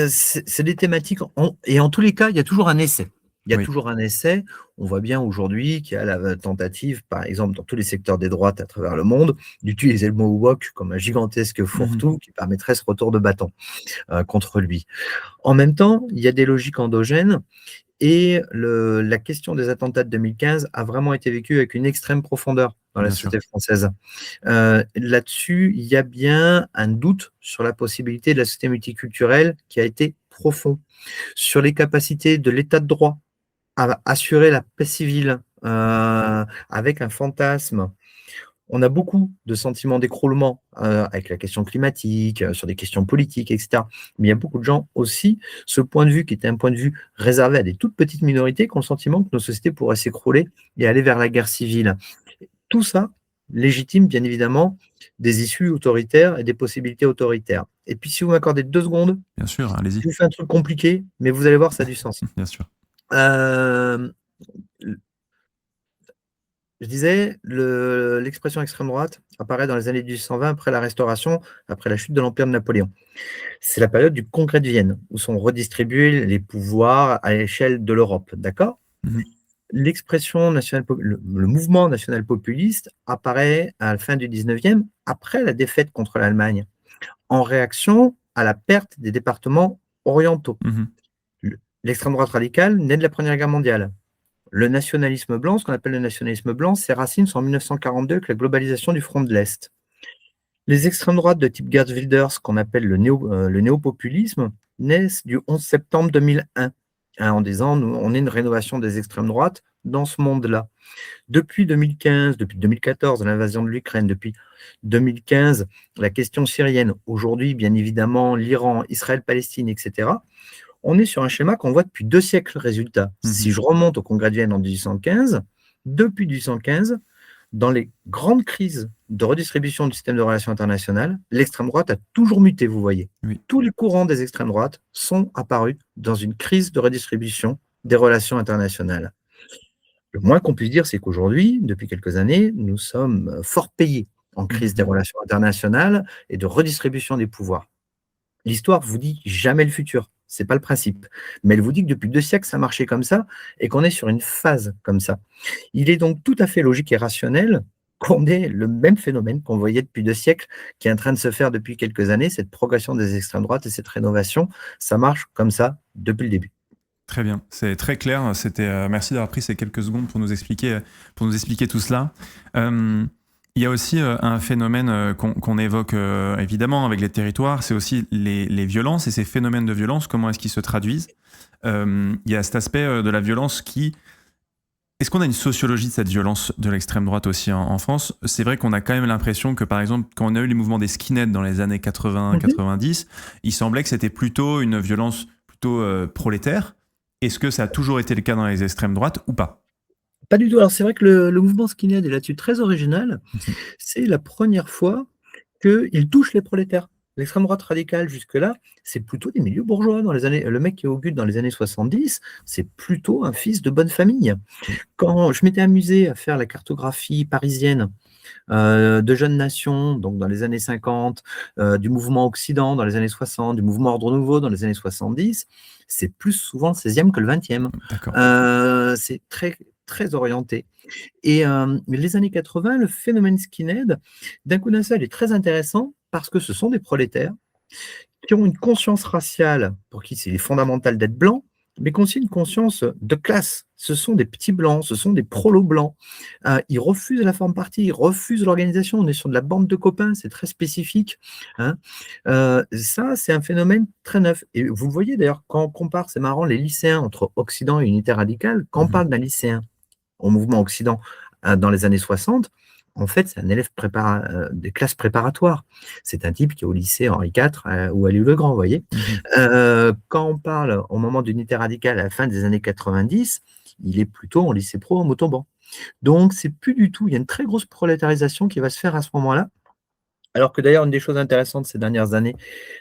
c'est des thématiques, et en tous les cas, il y a toujours un essai. Il y a toujours un essai. On voit bien aujourd'hui qu'il y a la tentative, par exemple, dans tous les secteurs des droites à travers le monde, d'utiliser le mot woke comme un gigantesque fourre-tout qui permettrait ce retour de bâton contre lui. En même temps, il y a des logiques endogènes. Et la question des attentats de 2015 a vraiment été vécue avec une extrême profondeur dans la société française. Là-dessus, il y a bien un doute sur la possibilité de la société multiculturelle qui a été profond, sur les capacités de l'état de droit à assurer la paix civile, avec un fantasme. On a beaucoup de sentiments d'écroulement avec la question climatique, sur des questions politiques, etc. Mais il y a beaucoup de gens aussi, ce point de vue qui était un point de vue réservé à des toutes petites minorités, qui ont le sentiment que nos sociétés pourraient s'écrouler et aller vers la guerre civile. Tout ça légitime, bien évidemment, des issues autoritaires et des possibilités autoritaires. Et puis, si vous m'accordez 2 secondes, bien sûr, allez-y. Je vous fais un truc compliqué, mais vous allez voir, ça a du sens. Bien sûr. Je disais, l'expression extrême droite apparaît dans les années 1820 après la Restauration, après la chute de l'Empire de Napoléon. C'est la période du Congrès de Vienne, où sont redistribués les pouvoirs à l'échelle de l'Europe, d'accord ? L'expression nationale, le mouvement national populiste apparaît à la fin du 19e, après la défaite contre l'Allemagne, en réaction à la perte des départements orientaux. L'extrême droite radicale naît de la Première Guerre mondiale. Le nationalisme blanc, ce qu'on appelle le nationalisme blanc, ses racines sont en 1942 avec la globalisation du front de l'Est. Les extrêmes droites de type Geert Wilders, qu'on appelle le néopopulisme, naissent du 11 septembre 2001, en disant on est une rénovation des extrêmes droites dans ce monde-là. Depuis 2015, depuis 2014, l'invasion de l'Ukraine, depuis 2015, la question syrienne, aujourd'hui, bien évidemment, l'Iran, Israël, Palestine, etc., on est sur un schéma qu'on voit depuis 2 siècles. Résultat, si je remonte au Congrès de Vienne en 1815, depuis 1815, dans les grandes crises de redistribution du système de relations internationales, l'extrême droite a toujours muté, vous voyez. Tous les courants des extrêmes droites sont apparus dans une crise de redistribution des relations internationales. Le moins qu'on puisse dire, c'est qu'aujourd'hui, depuis quelques années, nous sommes fort payés en crise des relations internationales et de redistribution des pouvoirs. L'histoire vous dit jamais le futur. C'est pas le principe. Mais elle vous dit que depuis 2 siècles, ça marchait comme ça et qu'on est sur une phase comme ça. Il est donc tout à fait logique et rationnel qu'on ait le même phénomène qu'on voyait depuis 2 siècles, qui est en train de se faire depuis quelques années, cette progression des extrêmes droites et cette rénovation. Ça marche comme ça depuis le début. Très bien, c'est très clair. Merci d'avoir pris ces quelques secondes pour nous expliquer tout cela. Il y a aussi un phénomène qu'on évoque évidemment avec les territoires, c'est aussi les violences et ces phénomènes de violence, comment est-ce qu'ils se traduisent. Il y a cet aspect de la violence qui... Est-ce qu'on a une sociologie de cette violence de l'extrême droite aussi en France ? C'est vrai qu'on a quand même l'impression que, par exemple, quand on a eu les mouvements des skinheads dans les années 80-90, il semblait que c'était plutôt une violence plutôt prolétaire. Est-ce que ça a toujours été le cas dans les extrêmes droites ou pas ? Pas du tout. Alors, c'est vrai que le mouvement skinhead est là-dessus très original. C'est la première fois qu'il touche les prolétaires. L'extrême droite radicale, jusque-là, c'est plutôt des milieux bourgeois. Le mec qui est au GUD dans les années 70, c'est plutôt un fils de bonne famille. Quand je m'étais amusé à faire la cartographie parisienne de jeunes nations, donc dans les années 50, du mouvement Occident dans les années 60, du mouvement Ordre Nouveau dans les années 70, c'est plus souvent le 16e que le 20e. D'accord. C'est très, très orienté. Et les années 80, le phénomène skinhead, d'un coup d'un seul, est très intéressant parce que ce sont des prolétaires qui ont une conscience raciale, pour qui c'est fondamental d'être blanc, mais qui ont aussi une conscience de classe. Ce sont des petits blancs, ce sont des prolos blancs. Ils refusent la forme partie, ils refusent l'organisation. On est sur de la bande de copains, c'est très spécifique, hein. Ça, c'est un phénomène très neuf. Et vous le voyez d'ailleurs, quand on compare, c'est marrant, les lycéens entre Occident et Unité radicale, quand on Mhm. parle d'un lycéen au mouvement Occident dans les années 60, en fait, c'est un élève des classes préparatoires. C'est un type qui est au lycée Henri IV ou à Louis-le-Grand, vous voyez. Mhm. Quand on parle au moment d'unité radicale à la fin des années 90, il est plutôt en lycée pro en motoban. Donc, c'est plus du tout, il y a une très grosse prolétarisation qui va se faire à ce moment-là. Alors que d'ailleurs, une des choses intéressantes ces dernières années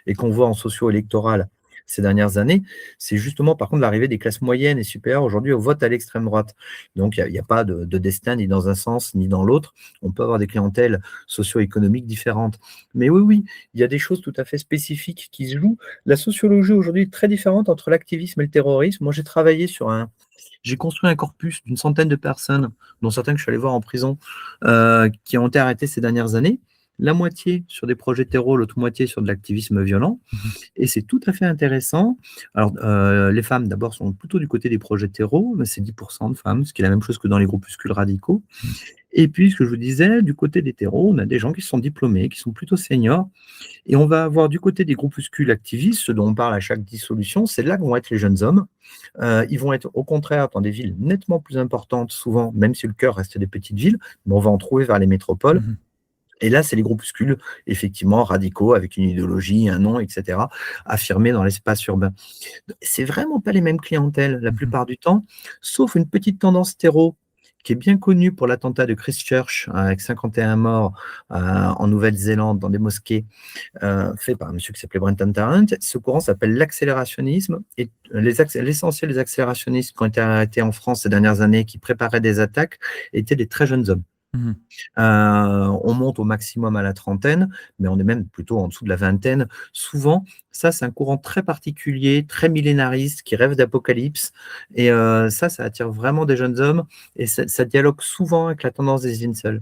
et qu'on voit en socio-électoral ces dernières années, c'est justement par contre l'arrivée des classes moyennes et supérieures aujourd'hui au vote à l'extrême droite. Donc il n'y a pas de destin ni dans un sens ni dans l'autre. On peut avoir des clientèles socio-économiques différentes. Mais oui, oui, il y a des choses tout à fait spécifiques qui se jouent. La sociologie aujourd'hui est très différente entre l'activisme et le terrorisme. Moi, j'ai construit un corpus d'une centaine de personnes, dont certains que je suis allé voir en prison, qui ont été arrêtés ces dernières années. La moitié sur des projets terreau, l'autre moitié sur de l'activisme violent. Mhm. Et c'est tout à fait intéressant. Alors, les femmes, d'abord, sont plutôt du côté des projets terreau, mais c'est 10% de femmes, ce qui est la même chose que dans les groupuscules radicaux. Et puis, ce que je vous disais, du côté des terreaux, on a des gens qui sont diplômés, qui sont plutôt seniors. Et on va avoir du côté des groupuscules activistes, ceux dont on parle à chaque dissolution, c'est là que vont être les jeunes hommes. Ils vont être au contraire dans des villes nettement plus importantes, souvent, même si le cœur reste des petites villes, mais on va en trouver vers les métropoles. Mhm. Et là, c'est les groupuscules, effectivement, radicaux, avec une idéologie, un nom, etc., affirmés dans l'espace urbain. C'est vraiment pas les mêmes clientèles la Mhm. plupart du temps, sauf une petite tendance terreau qui est bien connue pour l'attentat de Christchurch, avec 51 morts en Nouvelle-Zélande dans des mosquées, fait par un monsieur qui s'appelait Brenton Tarrant. Ce courant s'appelle l'accélérationnisme. Et l'essentiel des accélérationnistes qui ont été arrêtés en France ces dernières années, qui préparaient des attaques, étaient des très jeunes hommes. Mhm. On monte au maximum à la trentaine, mais on est même plutôt en dessous de la vingtaine. Souvent, ça, c'est un courant très particulier, très millénariste, qui rêve d'apocalypse. Et ça attire vraiment des jeunes hommes. Et ça dialogue souvent avec la tendance des incels.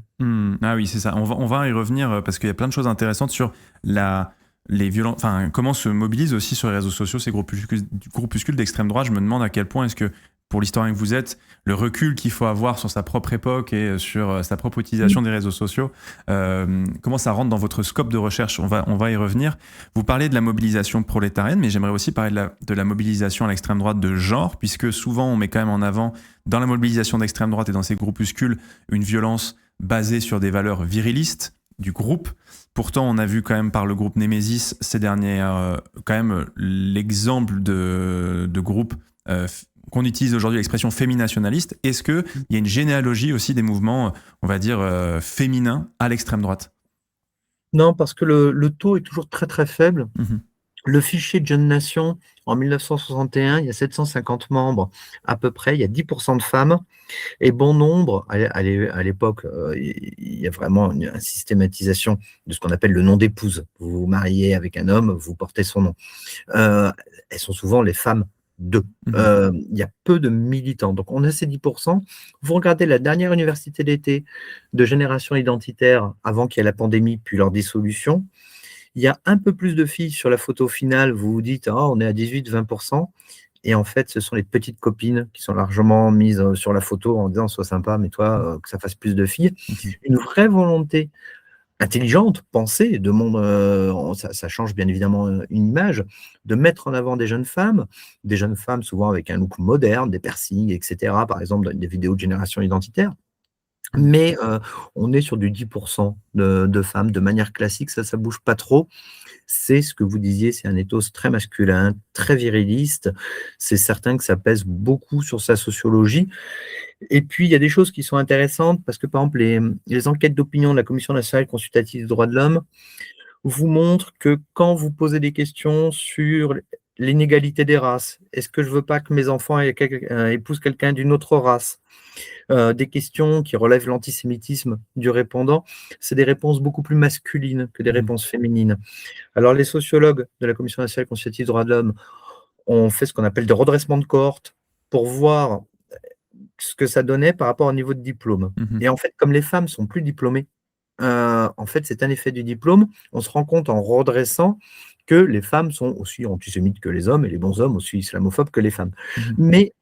Ah oui, c'est ça. On va y revenir parce qu'il y a plein de choses intéressantes sur les violences, enfin, comment se mobilisent aussi sur les réseaux sociaux ces groupuscules d'extrême droite. Je me demande à quel point est-ce que, pour l'historien que vous êtes, le recul qu'il faut avoir sur sa propre époque et sur sa propre utilisation des réseaux sociaux, comment ça rentre dans votre scope de recherche. On va y revenir. Vous parlez de la mobilisation prolétarienne, mais j'aimerais aussi parler de la mobilisation à l'extrême droite de genre, puisque souvent on met quand même en avant, dans la mobilisation d'extrême droite et dans ces groupuscules, une violence basée sur des valeurs virilistes du groupe. Pourtant, on a vu quand même par le groupe Némésis ces derniers, quand même l'exemple de groupe qu'on utilise aujourd'hui l'expression féminationaliste. Est-ce qu'il y a une généalogie aussi des mouvements, on va dire, féminins à l'extrême droite? Non, parce que le taux est toujours très très faible. Mhm. Le fichier de Jeunes Nations, en 1961, il y a 750 membres à peu près, il y a 10% de femmes. Et bon nombre, à l'époque, il y a vraiment une systématisation de ce qu'on appelle le nom d'épouse. Vous vous mariez avec un homme, vous portez son nom. Elles sont souvent les femmes d'eux. Mhm. Il y a peu de militants. Donc, on a ces 10%. Vous regardez la dernière université d'été de Génération Identitaire avant qu'il y ait la pandémie, puis leur dissolution. Il y a un peu plus de filles sur la photo finale. Vous vous dites, ah, on est à 18-20%. Et en fait, ce sont les petites copines qui sont largement mises sur la photo en disant sois sympa, mais toi, que ça fasse plus de filles. Mhm. Une vraie volonté intelligente, pensée, ça change bien évidemment une image, de mettre en avant des jeunes femmes souvent avec un look moderne, des piercings, etc. Par exemple, dans des vidéos de génération identitaire. Mais on est sur du 10% de femmes de manière classique, ça bouge pas trop. C'est ce que vous disiez, c'est un ethos très masculin, très viriliste. C'est certain que ça pèse beaucoup sur sa sociologie. Et puis, il y a des choses qui sont intéressantes parce que, par exemple, les enquêtes d'opinion de la Commission nationale consultative des droits de l'homme vous montrent que quand vous posez des questions sur l'inégalité des races. Est-ce que je veux pas que mes enfants épousent quelqu'un d'une autre race? Des questions qui relèvent l'antisémitisme du répondant, c'est des réponses beaucoup plus masculines que des réponses féminines. Alors, les sociologues de la Commission nationale consultative des droits de l'homme ont fait ce qu'on appelle des redressements de cohorte pour voir ce que ça donnait par rapport au niveau de diplôme. Et en fait, comme les femmes sont plus diplômées, en fait, c'est un effet du diplôme. On se rend compte en redressant que les femmes sont aussi antisémites que les hommes et les bons hommes aussi islamophobes que les femmes. Mais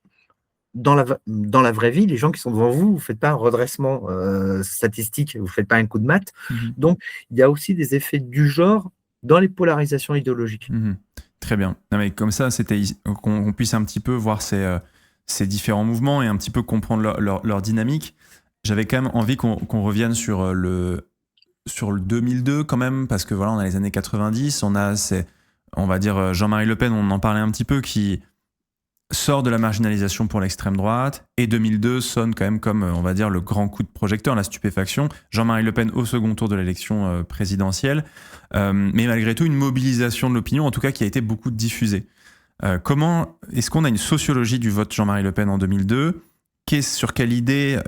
dans la vraie vie, les gens qui sont devant vous, vous ne faites pas un redressement statistique, vous ne faites pas un coup de maths. Donc, il y a aussi des effets du genre dans les polarisations idéologiques. Très bien. Non, mais comme ça, c'était qu'on puisse un petit peu voir ces différents mouvements et un petit peu comprendre leur dynamique. J'avais quand même envie qu'on revienne sur le 2002 quand même, parce que voilà, on a les années 90, on va dire Jean-Marie Le Pen, on en parlait un petit peu, qui sort de la marginalisation pour l'extrême droite, et 2002 sonne quand même comme, on va dire, le grand coup de projecteur, la stupéfaction. Jean-Marie Le Pen au second tour de l'élection présidentielle, mais malgré tout une mobilisation de l'opinion, en tout cas qui a été beaucoup diffusée. Comment est-ce qu'on a une sociologie du vote Jean-Marie Le Pen en 2002 ? Sur quelle idée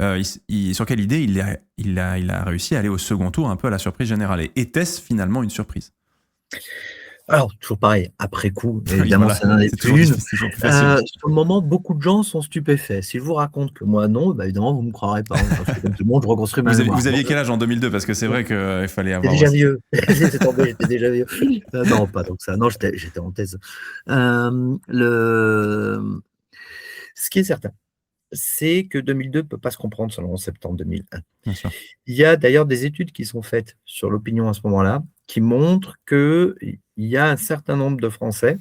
il a réussi à aller au second tour, un peu à la surprise générale. Et était-ce finalement une surprise ? Alors, toujours pareil, après coup, évidemment, ça n'en est plus une. Sur le moment, beaucoup de gens sont stupéfaits. Si je vous raconte que moi, non, bah, évidemment, vous ne me croirez pas. Parce que comme tout le monde, je reconstruis ma mémoire. Vous aviez quel âge en 2002 ? Parce que c'est vrai qu'il fallait avoir... J'étais déjà vieux. J'étais déjà vieux. Non, pas donc ça. Non, j'étais en thèse. Ce qui est certain, c'est que 2002 ne peut pas se comprendre selon le 11 septembre 2001. Bien sûr. Il y a d'ailleurs des études qui sont faites sur l'opinion à ce moment-là, qui montrent qu'il y a un certain nombre de Français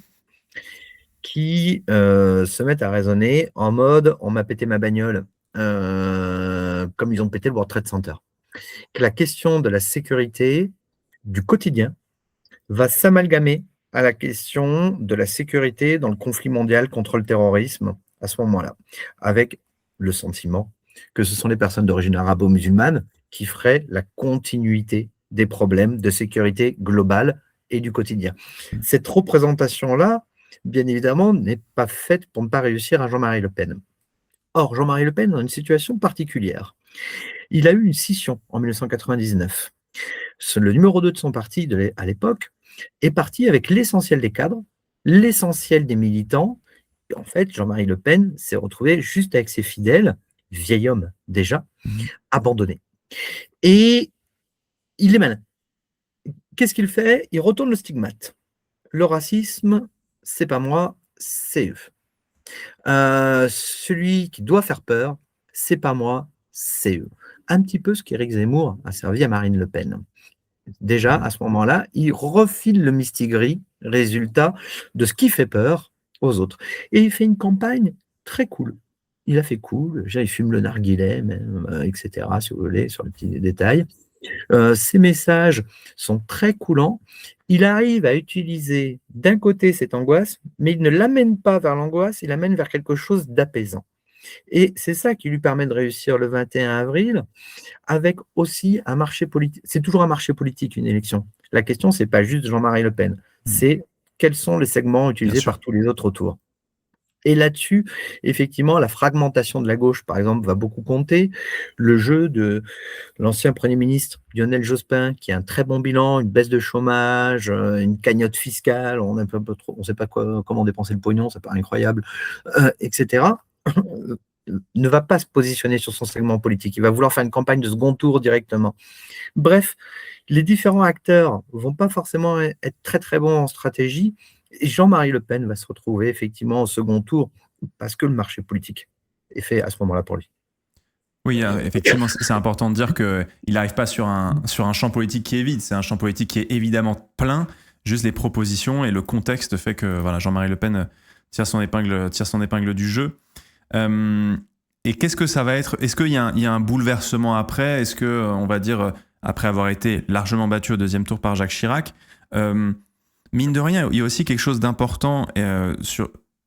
qui se mettent à raisonner en mode « on m'a pété ma bagnole », comme ils ont pété le World Trade Center. Que la question de la sécurité du quotidien va s'amalgamer à la question de la sécurité dans le conflit mondial contre le terrorisme à ce moment-là, avec le sentiment que ce sont les personnes d'origine arabo-musulmane qui feraient la continuité des problèmes de sécurité globale et du quotidien. Cette représentation-là, bien évidemment, n'est pas faite pour ne pas réussir à Jean-Marie Le Pen. Or, Jean-Marie Le Pen est dans une situation particulière. Il a eu une scission en 1999. Le numéro 2 de son parti à l'époque est parti avec l'essentiel des cadres, l'essentiel des militants. Et en fait, Jean-Marie Le Pen s'est retrouvé juste avec ses fidèles, vieil homme déjà, abandonné. Et il est malin. Qu'est-ce qu'il fait ? Il retourne le stigmate. Le racisme, c'est pas moi, c'est eux. Celui qui doit faire peur, c'est pas moi, c'est eux. Un petit peu ce qu'Éric Zemmour a servi à Marine Le Pen. Déjà, à ce moment-là, il refile le mistigris, résultat de ce qui fait peur aux autres. Et il fait une campagne très cool. Il a fait cool, il fume le narguilé, même, etc., si vous voulez, sur les petits détails. Ses messages sont très coulants. Il arrive à utiliser d'un côté cette angoisse, mais il ne l'amène pas vers l'angoisse, il l'amène vers quelque chose d'apaisant. Et c'est ça qui lui permet de réussir le 21 avril, avec aussi un marché politique. C'est toujours un marché politique, une élection. La question, ce n'est pas juste Jean-Marie Le Pen, c'est quels sont les segments utilisés par tous les autres autour. Et là-dessus, effectivement, la fragmentation de la gauche, par exemple, va beaucoup compter. Le jeu de l'ancien Premier ministre Lionel Jospin, qui a un très bon bilan, une baisse de chômage, une cagnotte fiscale, on ne sait pas comment dépenser le pognon, ça paraît incroyable, etc., ne va pas se positionner sur son segment politique. Il va vouloir faire une campagne de second tour directement. Bref, les différents acteurs ne vont pas forcément être très très bons en stratégie. Et Jean-Marie Le Pen va se retrouver effectivement au second tour parce que le marché politique est fait à ce moment-là pour lui. Oui, effectivement, c'est important de dire qu'il n'arrive pas sur un champ politique qui est vide. C'est un champ politique qui est évidemment plein. Juste les propositions et le contexte fait que voilà, Jean-Marie Le Pen tire son épingle du jeu. Et qu'est-ce que ça va être ? Est-ce qu'il y a un bouleversement après ? Est-ce que, on va dire, après avoir été largement battu au deuxième tour par Jacques Chirac, mine de rien, il y a aussi quelque chose d'important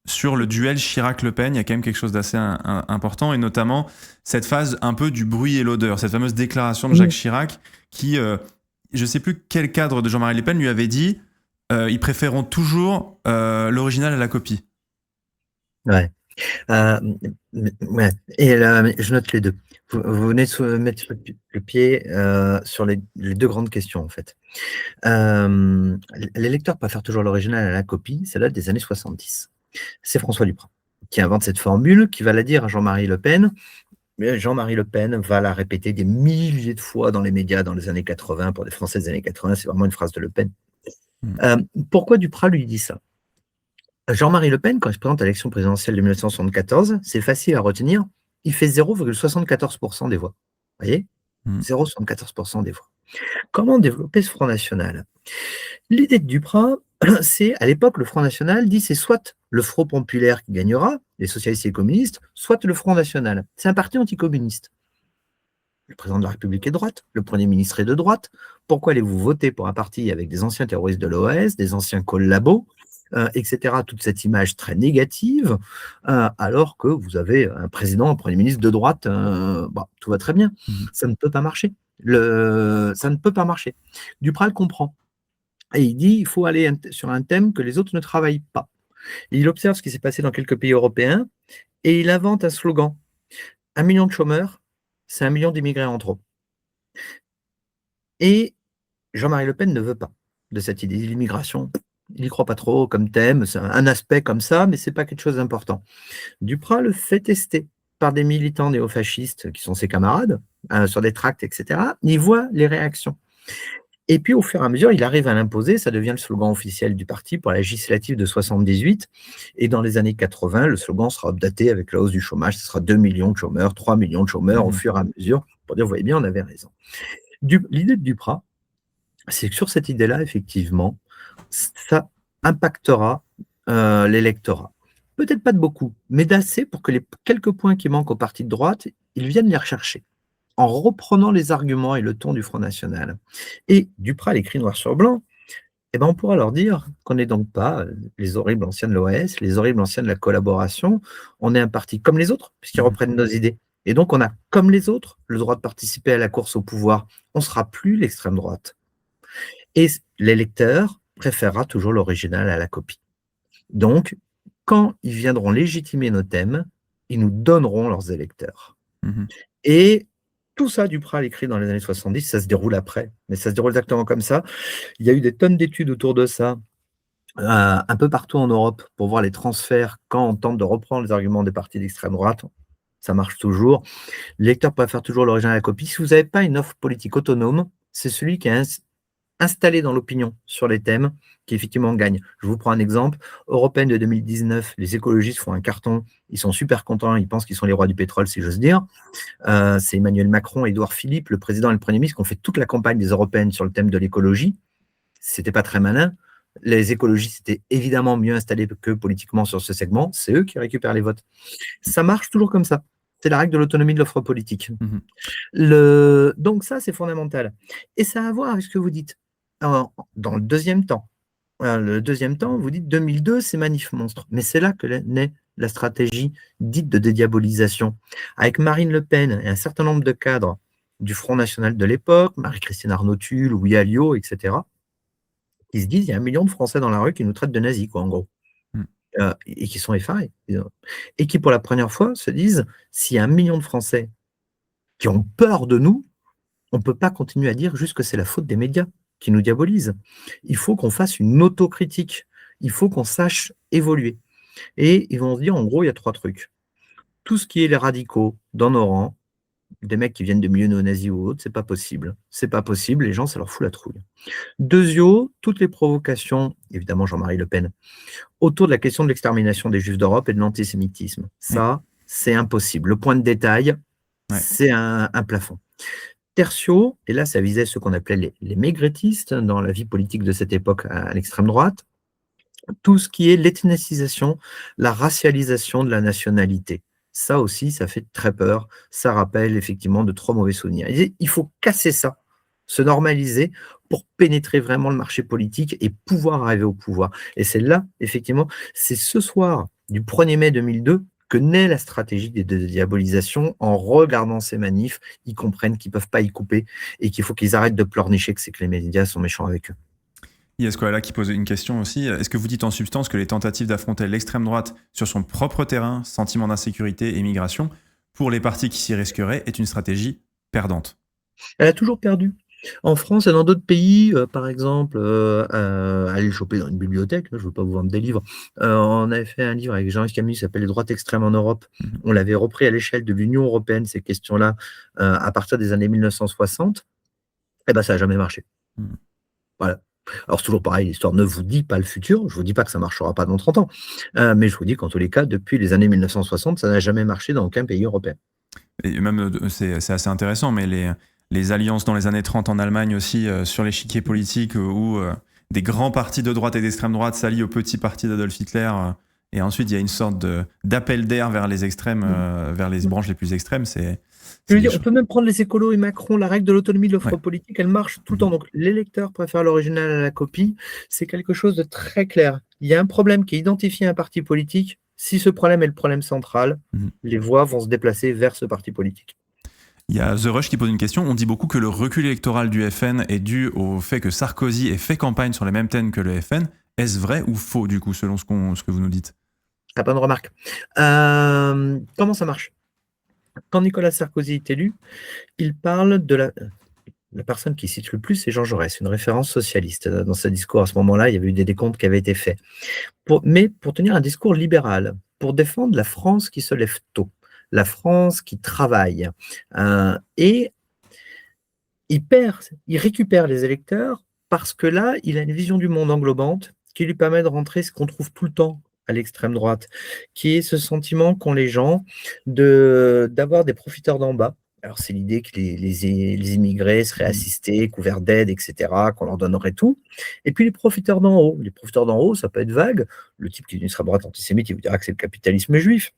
sur le duel Chirac-Le Pen. Il y a quand même quelque chose d'assez important, et notamment cette phase un peu du bruit et l'odeur, cette fameuse déclaration de Jacques Chirac qui, je ne sais plus quel cadre de Jean-Marie Le Pen lui avait dit ils préféreront toujours l'original à la copie. Ouais. Euh, ouais. Et je note les deux. Vous venez de mettre le pied sur les deux grandes questions, en fait. Les lecteurs préfèrent toujours l'original à la copie, ça date des années 70. C'est François Duprat qui invente cette formule, qui va la dire à Jean-Marie Le Pen. Mais Jean-Marie Le Pen va la répéter des milliers de fois dans les médias dans les années 80, pour des Français des années 80, c'est vraiment une phrase de Le Pen. Pourquoi Duprat lui dit ça? Jean-Marie Le Pen, quand il se présente à l'élection présidentielle de 1974, c'est facile à retenir, il fait 0,74% des voix. Vous voyez 0,74% des voix. Comment développer ce Front National? L'idée de Duprat, c'est, à l'époque, le Front National dit c'est soit le Front populaire qui gagnera, les socialistes et les communistes, soit le Front National. C'est un parti anticommuniste. Le président de la République est de droite, le Premier ministre est de droite. Pourquoi allez-vous voter pour un parti avec des anciens terroristes de l'OAS, des anciens collabos, etc., toute cette image très négative, alors que vous avez un président, un Premier ministre de droite, tout va très bien. Ça ne peut pas marcher. Ça ne peut pas marcher. Duprat le comprend. Et il dit il faut aller sur un thème que les autres ne travaillent pas. Il observe ce qui s'est passé dans quelques pays européens et il invente un slogan. 1 million de chômeurs, c'est 1 million d'immigrés en trop. Et Jean-Marie Le Pen ne veut pas de cette idée. L'immigration, il n'y croit pas trop comme thème, c'est un aspect comme ça, mais ce n'est pas quelque chose d'important. Duprat le fait tester par des militants néofascistes qui sont ses camarades, sur des tracts, etc. Il voit les réactions. Et puis, au fur et à mesure, il arrive à l'imposer. Ça devient le slogan officiel du parti pour la législative de 78. Et dans les années 80, le slogan sera updaté avec la hausse du chômage. Ce sera 2 millions de chômeurs, 3 millions de chômeurs au fur et à mesure. Pour dire, vous voyez bien, on avait raison. L'idée de Duprat, c'est que sur cette idée-là, effectivement, ça impactera l'électorat. Peut-être pas de beaucoup, mais d'assez pour que les quelques points qui manquent au parti de droite, ils viennent les rechercher, en reprenant les arguments et le ton du Front National. Et Duprat l'écrit noir sur blanc, eh ben on pourra leur dire qu'on n'est donc pas les horribles anciens de l'OAS, les horribles anciens de la collaboration, on est un parti comme les autres, puisqu'ils reprennent nos idées. Et donc on a, comme les autres, le droit de participer à la course au pouvoir. On ne sera plus l'extrême droite. Et l'électeur préférera toujours l'original à la copie. Donc, quand ils viendront légitimer nos thèmes, ils nous donneront leurs électeurs. Et tout ça, Duprat l'écrit dans les années 70, ça se déroule après, mais ça se déroule exactement comme ça. Il y a eu des tonnes d'études autour de ça, un peu partout en Europe, pour voir les transferts quand on tente de reprendre les arguments des partis d'extrême droite. Ça marche toujours. L'électeur préfère toujours l'original à la copie. Si vous n'avez pas une offre politique autonome, c'est celui qui est installé dans l'opinion sur les thèmes qui effectivement gagne. Je vous prends un exemple. Européenne de 2019, les écologistes font un carton, ils sont super contents, ils pensent qu'ils sont les rois du pétrole, si j'ose dire. C'est Emmanuel Macron et Édouard Philippe, le président et le Premier ministre, qui ont fait toute la campagne des européennes sur le thème de l'écologie. C'était pas très malin. Les écologistes étaient évidemment mieux installés que politiquement sur ce segment. C'est eux qui récupèrent les votes. Ça marche toujours comme ça. C'est la règle de l'autonomie de l'offre politique. Donc ça, c'est fondamental. Et ça a à voir avec ce que vous dites. Dans le deuxième temps, vous dites 2002, c'est Manif Monstre. Mais c'est là que naît la stratégie dite de dédiabolisation. Avec Marine Le Pen et un certain nombre de cadres du Front National de l'époque, Marie-Christine Arnaud-Tulle, Louis Alliot, etc., qui se disent il y a 1 million de Français dans la rue qui nous traitent de nazis, quoi, en gros. Et qui sont effarés. Et qui, pour la première fois, se disent s'il y a 1 million de Français qui ont peur de nous, on ne peut pas continuer à dire juste que c'est la faute des médias qui nous diabolisent. Il faut qu'on fasse une autocritique. Il faut qu'on sache évoluer. Et ils vont se dire, en gros, il y a 3 trucs. Tout ce qui est les radicaux dans nos rangs, des mecs qui viennent de milieux néo-nazis ou autres, c'est pas possible. C'est pas possible, les gens, ça leur fout la trouille. Deuxièmement, toutes les provocations, évidemment Jean-Marie Le Pen, autour de la question de l'extermination des Juifs d'Europe et de l'antisémitisme. Ça, c'est impossible. Le point de détail, c'est un plafond. Tertio, et là ça visait ce qu'on appelait les maigretistes dans la vie politique de cette époque à l'extrême droite, tout ce qui est l'ethnicisation, la racialisation de la nationalité. Ça aussi, ça fait très peur. Ça rappelle effectivement de trop mauvais souvenirs. Il faut casser ça, se normaliser pour pénétrer vraiment le marché politique et pouvoir arriver au pouvoir. Et c'est là, effectivement, c'est ce soir du 1er mai 2002 que naît la stratégie de diabolisation. En regardant ces manifs, ils comprennent qu'ils ne peuvent pas y couper et qu'il faut qu'ils arrêtent de pleurnicher que c'est que les médias sont méchants avec eux. Il y a Squala qui pose une question aussi. Est-ce que vous dites en substance que les tentatives d'affronter l'extrême droite sur son propre terrain, sentiment d'insécurité et migration, pour les partis qui s'y risqueraient, est une stratégie perdante? Elle a toujours perdu. En France et dans d'autres pays, par exemple, aller le choper dans une bibliothèque, je ne veux pas vous vendre des livres. On avait fait un livre avec Jean-Yves Camus qui s'appelle Les droites extrêmes en Europe. Mhm. On l'avait repris à l'échelle de l'Union européenne, ces questions-là, à partir des années 1960. Eh ben, ça n'a jamais marché. Mhm. Voilà. Alors, c'est toujours pareil, l'histoire ne vous dit pas le futur. Je ne vous dis pas que ça ne marchera pas dans 30 ans. Mais je vous dis qu'en tous les cas, depuis les années 1960, ça n'a jamais marché dans aucun pays européen. Et même, c'est assez intéressant, mais les alliances dans les années 30 en Allemagne aussi, sur l'échiquier politique, où des grands partis de droite et d'extrême droite s'allient au petit parti d'Adolf Hitler, et ensuite il y a une sorte d'appel d'air vers les extrêmes, vers les branches les plus extrêmes. Je veux dire, on peut même prendre les écolos et Macron, la règle de l'autonomie de l'offre Ouais. politique, elle marche tout le temps. Donc, l'électeur préfère l'original à la copie. C'est quelque chose de très clair. Il y a un problème qui est identifié à un parti politique. Si ce problème est le problème central, les voix vont se déplacer vers ce parti politique. Il y a The Rush qui pose une question. On dit beaucoup que le recul électoral du FN est dû au fait que Sarkozy ait fait campagne sur les mêmes thèmes que le FN. Est-ce vrai ou faux, du coup, selon ce que vous nous dites? Très bonne remarque. Comment ça marche? Quand Nicolas Sarkozy est élu, il parle de la personne qui cite le plus, c'est Jean Jaurès, une référence socialiste. Dans sa discours à ce moment-là, il y avait eu des décomptes qui avaient été faits. Mais pour tenir un discours libéral, pour défendre la France qui se lève tôt, la France qui travaille, et il récupère les électeurs parce que là, il a une vision du monde englobante qui lui permet de rentrer ce qu'on trouve tout le temps à l'extrême droite, qui est ce sentiment qu'ont les gens d'avoir des profiteurs d'en bas. Alors, c'est l'idée que les immigrés seraient assistés, couverts d'aide, etc., qu'on leur donnerait tout. Et puis, les profiteurs d'en haut. Les profiteurs d'en haut, ça peut être vague. Le type qui est d'une extrême droite antisémite, il vous dira que c'est le capitalisme juif.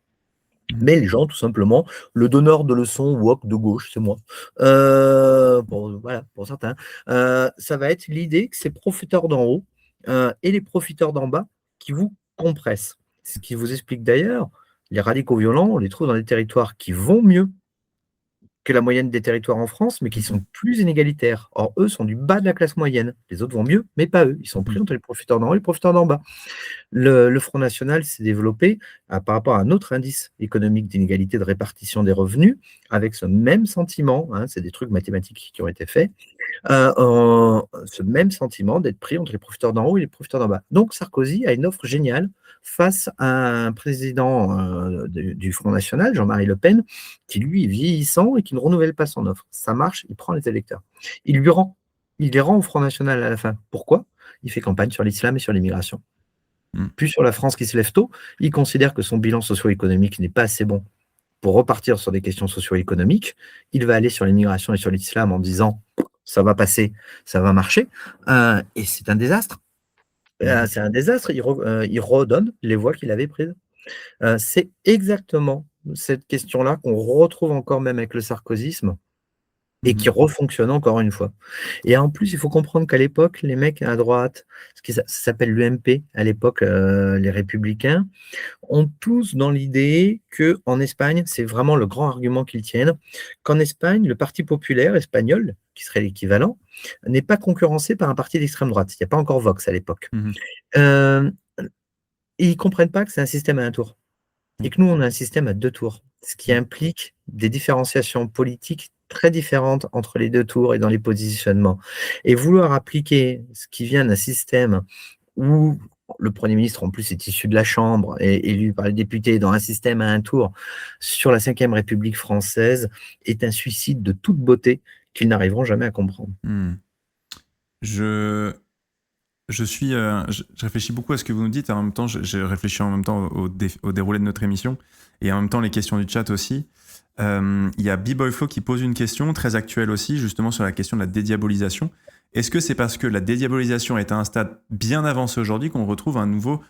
Mais les gens, tout simplement, le donneur de leçons woke de gauche, c'est moi. Voilà, pour certains. Ça va être l'idée que ces profiteurs d'en haut et les profiteurs d'en bas qui vous compressent. Ce qui vous explique d'ailleurs, les radicaux violents, on les trouve dans des territoires qui vont mieux que la moyenne des territoires en France, mais qui sont plus inégalitaires. Or, eux sont du bas de la classe moyenne. Les autres vont mieux, mais pas eux. Ils sont pris entre les profiteurs d'en haut et les profiteurs d'en bas. Le Front National s'est développé par rapport à un autre indice économique d'inégalité de répartition des revenus, avec ce même sentiment, c'est des trucs mathématiques qui ont été faits, ce même sentiment d'être pris entre les profiteurs d'en haut et les profiteurs d'en bas. Donc Sarkozy a une offre géniale face à un président du Front National, Jean-Marie Le Pen, qui lui est vieillissant et qui ne renouvelle pas son offre. Ça marche, il prend les électeurs. Il les rend au Front National à la fin. Pourquoi? Il fait campagne sur l'islam et sur l'immigration. Puis sur la France qui se lève tôt, il considère que son bilan socio-économique n'est pas assez bon pour repartir sur des questions socio-économiques. Il va aller sur l'immigration et sur l'islam en disant ça va passer, ça va marcher. Et c'est un désastre. C'est un désastre. Il redonne les voix qu'il avait prises. C'est exactement cette question-là qu'on retrouve encore même avec le sarkozysme et qui refonctionne encore une fois. Et en plus, il faut comprendre qu'à l'époque, les mecs à droite, ça s'appelle l'UMP, à l'époque, les Républicains, ont tous dans l'idée qu'en Espagne, c'est vraiment le grand argument qu'ils tiennent, qu'en Espagne, le Parti populaire espagnol, qui serait l'équivalent, n'est pas concurrencé par un parti d'extrême droite. Il n'y a pas encore Vox à l'époque. Et ils ne comprennent pas que c'est un système à un tour. Et que nous, on a un système à 2 tours, ce qui implique des différenciations politiques très différentes entre les 2 tours et dans les positionnements. Et vouloir appliquer ce qui vient d'un système où le Premier ministre, en plus, est issu de la Chambre et élu par les députés dans un système à un tour sur la Ve République française est un suicide de toute beauté qu'ils n'arriveront jamais à comprendre. Je réfléchis beaucoup à ce que vous nous dites, et en même temps, je réfléchis en même temps au déroulé de notre émission, et en même temps les questions du chat aussi. Il y a B-Boy Flow qui pose une question très actuelle aussi, justement sur la question de la dédiabolisation. Est-ce que c'est parce que la dédiabolisation est à un stade bien avancé aujourd'hui qu'on retrouve à nouveau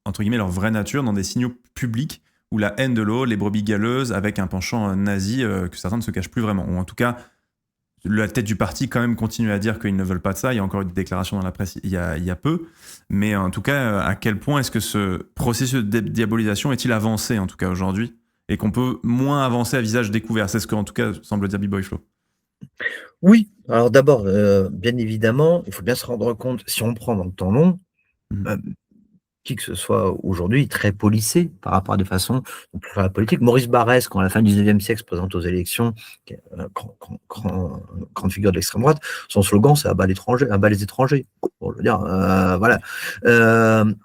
entre guillemets, leur vraie nature dans des signaux publics où la haine de l'autre, les brebis galeuses, avec un penchant nazi que certains ne se cachent plus vraiment, ou en tout cas la tête du parti quand même continue à dire qu'ils ne veulent pas de ça. Il y a encore eu des déclarations dans la presse il y a peu. Mais en tout cas, à quel point est-ce que ce processus de diabolisation est-il avancé, en tout cas aujourd'hui, et qu'on peut moins avancer à visage découvert? C'est ce qu'en tout cas semble dire B-Boy Flow. Oui, alors d'abord, bien évidemment, il faut bien se rendre compte, si on prend dans le temps long, Mmh. heu, qui que ce soit aujourd'hui est très policé par rapport à des façons de faire la politique. Maurice Barrès, quand à la fin du 19e siècle se présente aux élections, qui est un grande figure de l'extrême droite, son slogan c'est: «À bas l'étranger, à bas les étrangers». Bon, je veux dire, voilà,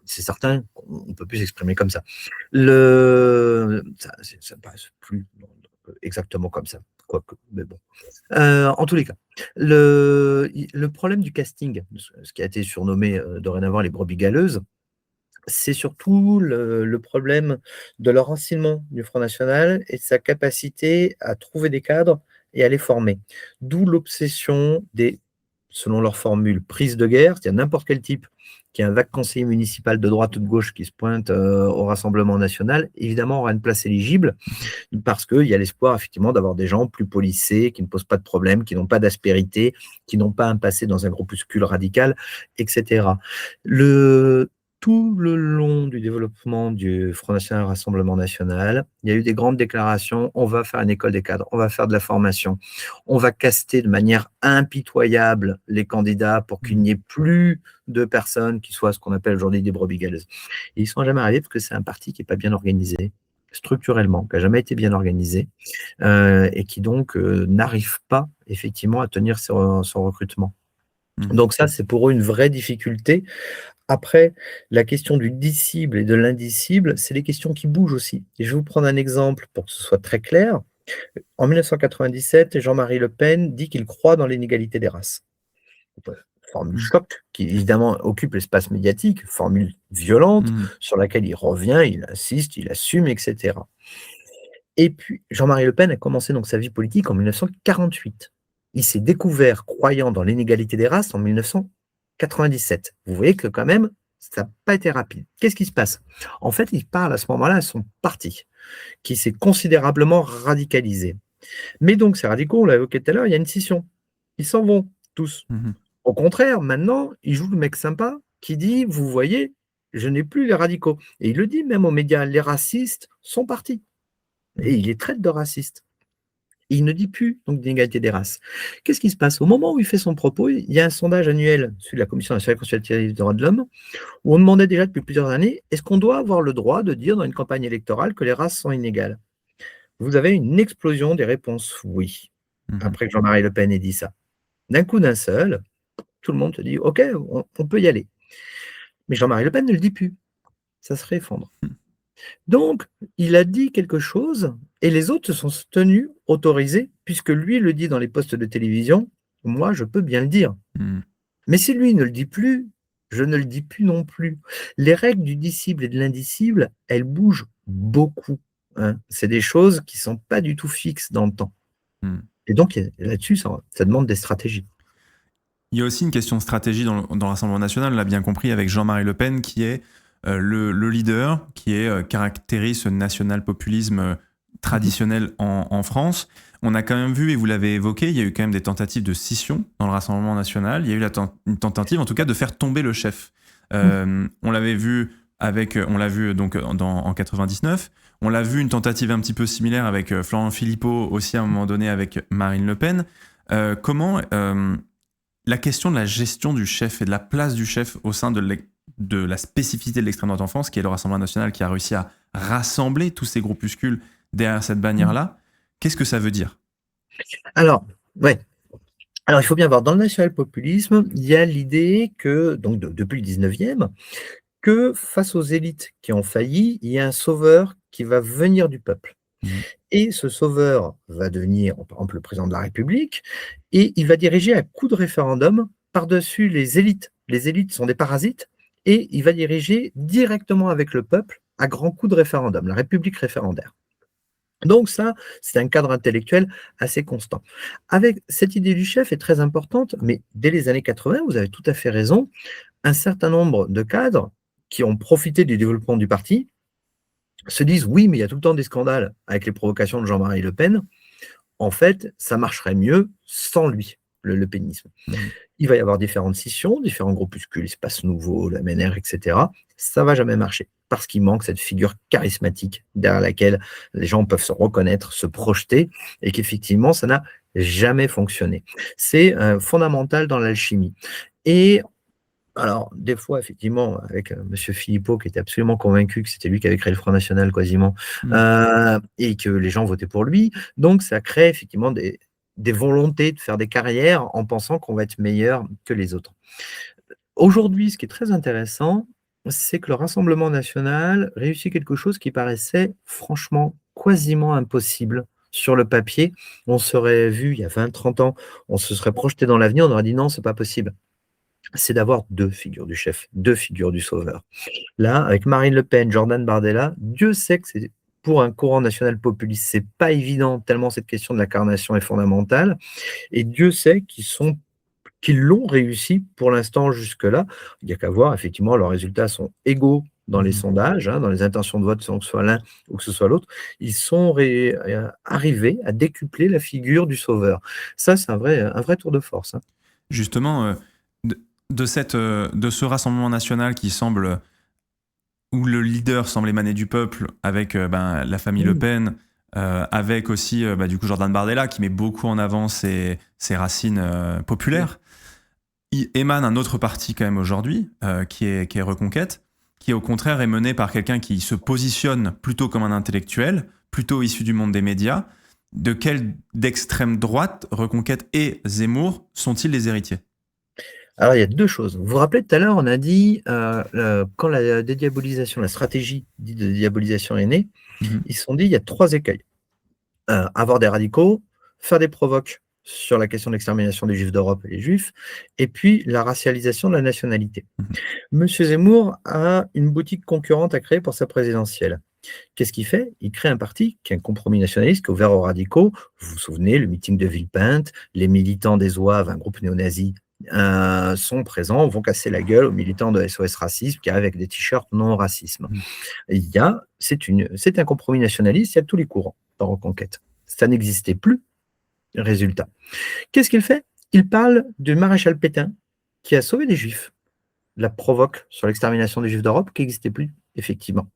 c'est certain qu'on peut plus s'exprimer comme ça. Ça ne passe plus exactement comme ça, quoique, mais bon. En tous les cas, le problème du casting, ce qui a été surnommé, dorénavant les brebis galeuses, c'est surtout le problème de l'enracinement du Front national et de sa capacité à trouver des cadres et à les former. D'où l'obsession des, selon leur formule, prises de guerre, c'est-à-dire n'importe quel type qui est un vague conseiller municipal de droite ou de gauche qui se pointe, au Rassemblement national, évidemment aura une place éligible Mmh. parce qu'il y a l'espoir effectivement d'avoir des gens plus policés, qui ne posent pas de problème, qui n'ont pas d'aspérité, qui n'ont pas un passé dans un groupuscule radical, etc. Le, tout le long du développement du Front National Rassemblement National, il y a eu des grandes déclarations, on va faire une école des cadres, on va faire de la formation, on va caster de manière impitoyable les candidats pour qu'il Mmh. n'y ait plus de personnes qui soient ce qu'on appelle aujourd'hui des brebis galeuses. Et ils ne sont jamais arrivés parce que c'est un parti qui n'est pas bien organisé, structurellement, qui n'a jamais été bien organisé, et qui donc n'arrive pas effectivement à tenir son recrutement. Mmh. Donc ça, c'est pour eux une vraie difficulté. Après, la question du disciple et de l'indicible, c'est des questions qui bougent aussi. Et je vais vous prendre un exemple pour que ce soit très clair. En 1997, Jean-Marie Le Pen dit qu'il croit dans l'inégalité des races. Ouais, formule Mmh. choc qui évidemment occupe l'espace médiatique, formule violente Mmh. sur laquelle il revient, il insiste, il assume, etc. Et puis, Jean-Marie Le Pen a commencé donc sa vie politique en 1948. Il s'est découvert croyant dans l'inégalité des races en 1997. Vous voyez que quand même, ça n'a pas été rapide. Qu'est-ce qui se passe? En fait, il parle à ce moment-là à son parti, qui s'est considérablement radicalisé. Mais donc, ces radicaux, on l'a évoqué tout à l'heure, il y a une scission. Ils s'en vont tous. Mmh. Au contraire, maintenant, il joue le mec sympa qui dit: «Vous voyez, je n'ai plus les radicaux», et il le dit même aux médias: «Les racistes sont partis», et Mmh. il les traite de racistes. Il ne dit plus donc d'inégalité des races. Qu'est-ce qui se passe? Au moment où il fait son propos, il y a un sondage annuel, celui de la Commission nationale consultative des droits de l'homme, où on demandait déjà depuis plusieurs années: est-ce qu'on doit avoir le droit de dire dans une campagne électorale que les races sont inégales? Vous avez une explosion des réponses oui, Mmh. après que Jean-Marie Le Pen ait dit ça. D'un coup d'un seul, tout le monde se dit: «OK, on peut y aller». Mais Jean-Marie Le Pen ne le dit plus, ça se réeffondre. Mmh. Donc, il a dit quelque chose et les autres se sont tenus autorisés, puisque lui le dit dans les postes de télévision, moi je peux bien le dire. Mmh. Mais si lui ne le dit plus, je ne le dis plus non plus. Les règles du disciple et de l'indicible, elles bougent beaucoup, hein. C'est des choses qui sont pas du tout fixes dans le temps. Mmh. Et donc, là-dessus, ça demande des stratégies. Il y a aussi une question de stratégie dans le Rassemblement national, on l'a bien compris, avec Jean-Marie Le Pen, qui est le leader, qui caractérise ce national-populisme Mmh. traditionnel en France. On a quand même vu, et vous l'avez évoqué, il y a eu quand même des tentatives de scission dans le Rassemblement national. Il y a eu une tentative, en tout cas, de faire tomber le chef. Mmh. On l'avait vu on l'a vu donc en 99. On l'a vu une tentative un petit peu similaire avec Florent Philippot, aussi à un moment donné avec Marine Le Pen. Comment la question de la gestion du chef et de la place du chef au sein de la spécificité de l'extrême droite en France, qui est le Rassemblement national qui a réussi à rassembler tous ces groupuscules derrière cette Mmh. bannière-là, qu'est-ce que ça veut dire? Alors, ouais. Alors, il faut bien voir, dans le national-populisme, il y a l'idée que, donc depuis le 19e, que face aux élites qui ont failli, il y a un sauveur qui va venir du peuple. Mmh. Et ce sauveur va devenir, par exemple, le président de la République, et il va diriger à coup de référendum par-dessus les élites. Les élites sont des parasites, et il va diriger directement avec le peuple à grands coups de référendum, la République référendaire. Donc ça, c'est un cadre intellectuel assez constant. Avec cette idée du chef est très importante, mais dès les années 80, vous avez tout à fait raison, un certain nombre de cadres qui ont profité du développement du parti se disent: «Oui, mais il y a tout le temps des scandales avec les provocations de Jean-Marie Le Pen. En fait, ça marcherait mieux sans lui, le pénisme». Mmh. Il va y avoir différentes scissions, différents groupuscules, Espace Nouveau, le MNR, etc. Ça va jamais marcher. parce qu'il manque cette figure charismatique derrière laquelle les gens peuvent se reconnaître, se projeter, et qu'effectivement, ça n'a jamais fonctionné. C'est fondamental dans l'alchimie. Et alors, des fois, effectivement, avec Monsieur Philippot, qui était absolument convaincu que c'était lui qui avait créé le Front National quasiment, et que les gens votaient pour lui. Donc, ça crée effectivement des volontés de faire des carrières en pensant qu'on va être meilleur que les autres. Aujourd'hui, ce qui est très intéressant, c'est que le Rassemblement national réussit quelque chose qui paraissait franchement quasiment impossible sur le papier. On serait vu il y a 20-30 ans, on se serait projeté dans l'avenir, on aurait dit non, c'est pas possible. C'est d'avoir deux figures du chef, deux figures du sauveur. Là, avec Marine Le Pen, Jordan Bardella, Dieu sait que c'est pour un courant national populiste, c'est pas évident tellement cette question de l'incarnation est fondamentale. Et Dieu sait qu'ils l'ont réussi pour l'instant jusque-là. Il n'y a qu'à voir, effectivement, leurs résultats sont égaux dans les sondages, dans les intentions de vote, selon que ce soit l'un ou que ce soit l'autre. Ils sont arrivés à décupler la figure du sauveur. Ça, c'est un vrai tour de force. Justement, de ce Rassemblement national qui semble, où le leader semble émaner du peuple, avec la famille Le Pen, avec aussi du coup Jordan Bardella qui met beaucoup en avant ses racines populaires. Il émane un autre parti quand même aujourd'hui, qui est Reconquête, qui au contraire est mené par quelqu'un qui se positionne plutôt comme un intellectuel, plutôt issu du monde des médias. D'extrême droite, Reconquête et Zemmour sont-ils les héritiers? Alors, il y a deux choses. Vous vous rappelez tout à l'heure, on a dit, quand la dédiabolisation, la stratégie dite de diabolisation est née, ils se sont dit, il y a 3 écueils. Avoir des radicaux, faire des provoques sur la question de l'extermination des Juifs d'Europe et les Juifs, et puis la racialisation de la nationalité. Monsieur Zemmour a une boutique concurrente à créer pour sa présidentielle. Qu'est-ce qu'il fait? Il crée un parti qui est un compromis nationaliste, qui est ouvert aux radicaux. Vous vous souvenez, le meeting de Villepinte, les militants des Zouaves, un groupe néo-nazi, sont présents, vont casser la gueule aux militants de SOS Racisme qui arrivent avec des t-shirts non au racisme. C'est un compromis nationaliste, il y a tous les courants dans Reconquête. Ça n'existait plus. Résultat. Qu'est-ce qu'il fait? Il parle du maréchal Pétain qui a sauvé des Juifs. La provoque sur l'extermination des Juifs d'Europe qui n'existait plus, effectivement.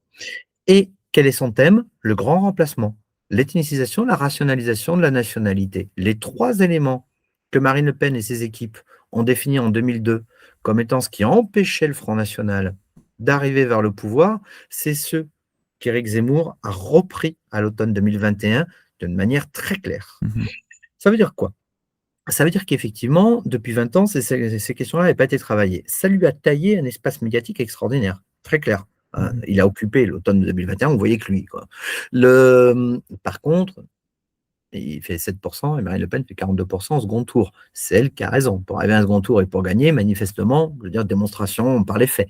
Et quel est son thème? Le grand remplacement, l'ethnicisation, la rationalisation de la nationalité. Les 3 éléments que Marine Le Pen et ses équipes ont définis en 2002 comme étant ce qui empêchait le Front National d'arriver vers le pouvoir, c'est ceux qu'Éric Zemmour a repris à l'automne 2021 d'une manière très claire. Ça veut dire quoi? Ça veut dire qu'effectivement, depuis 20 ans, ces questions-là n'avaient pas été travaillées. Ça lui a taillé un espace médiatique extraordinaire, très clair. Il a occupé l'automne 2021, on voyait que lui. Quoi. Par contre, il fait 7% et Marine Le Pen fait 42% au second tour. C'est elle qui a raison. Pour arriver à un second tour et pour gagner, manifestement, je veux dire, démonstration par les faits.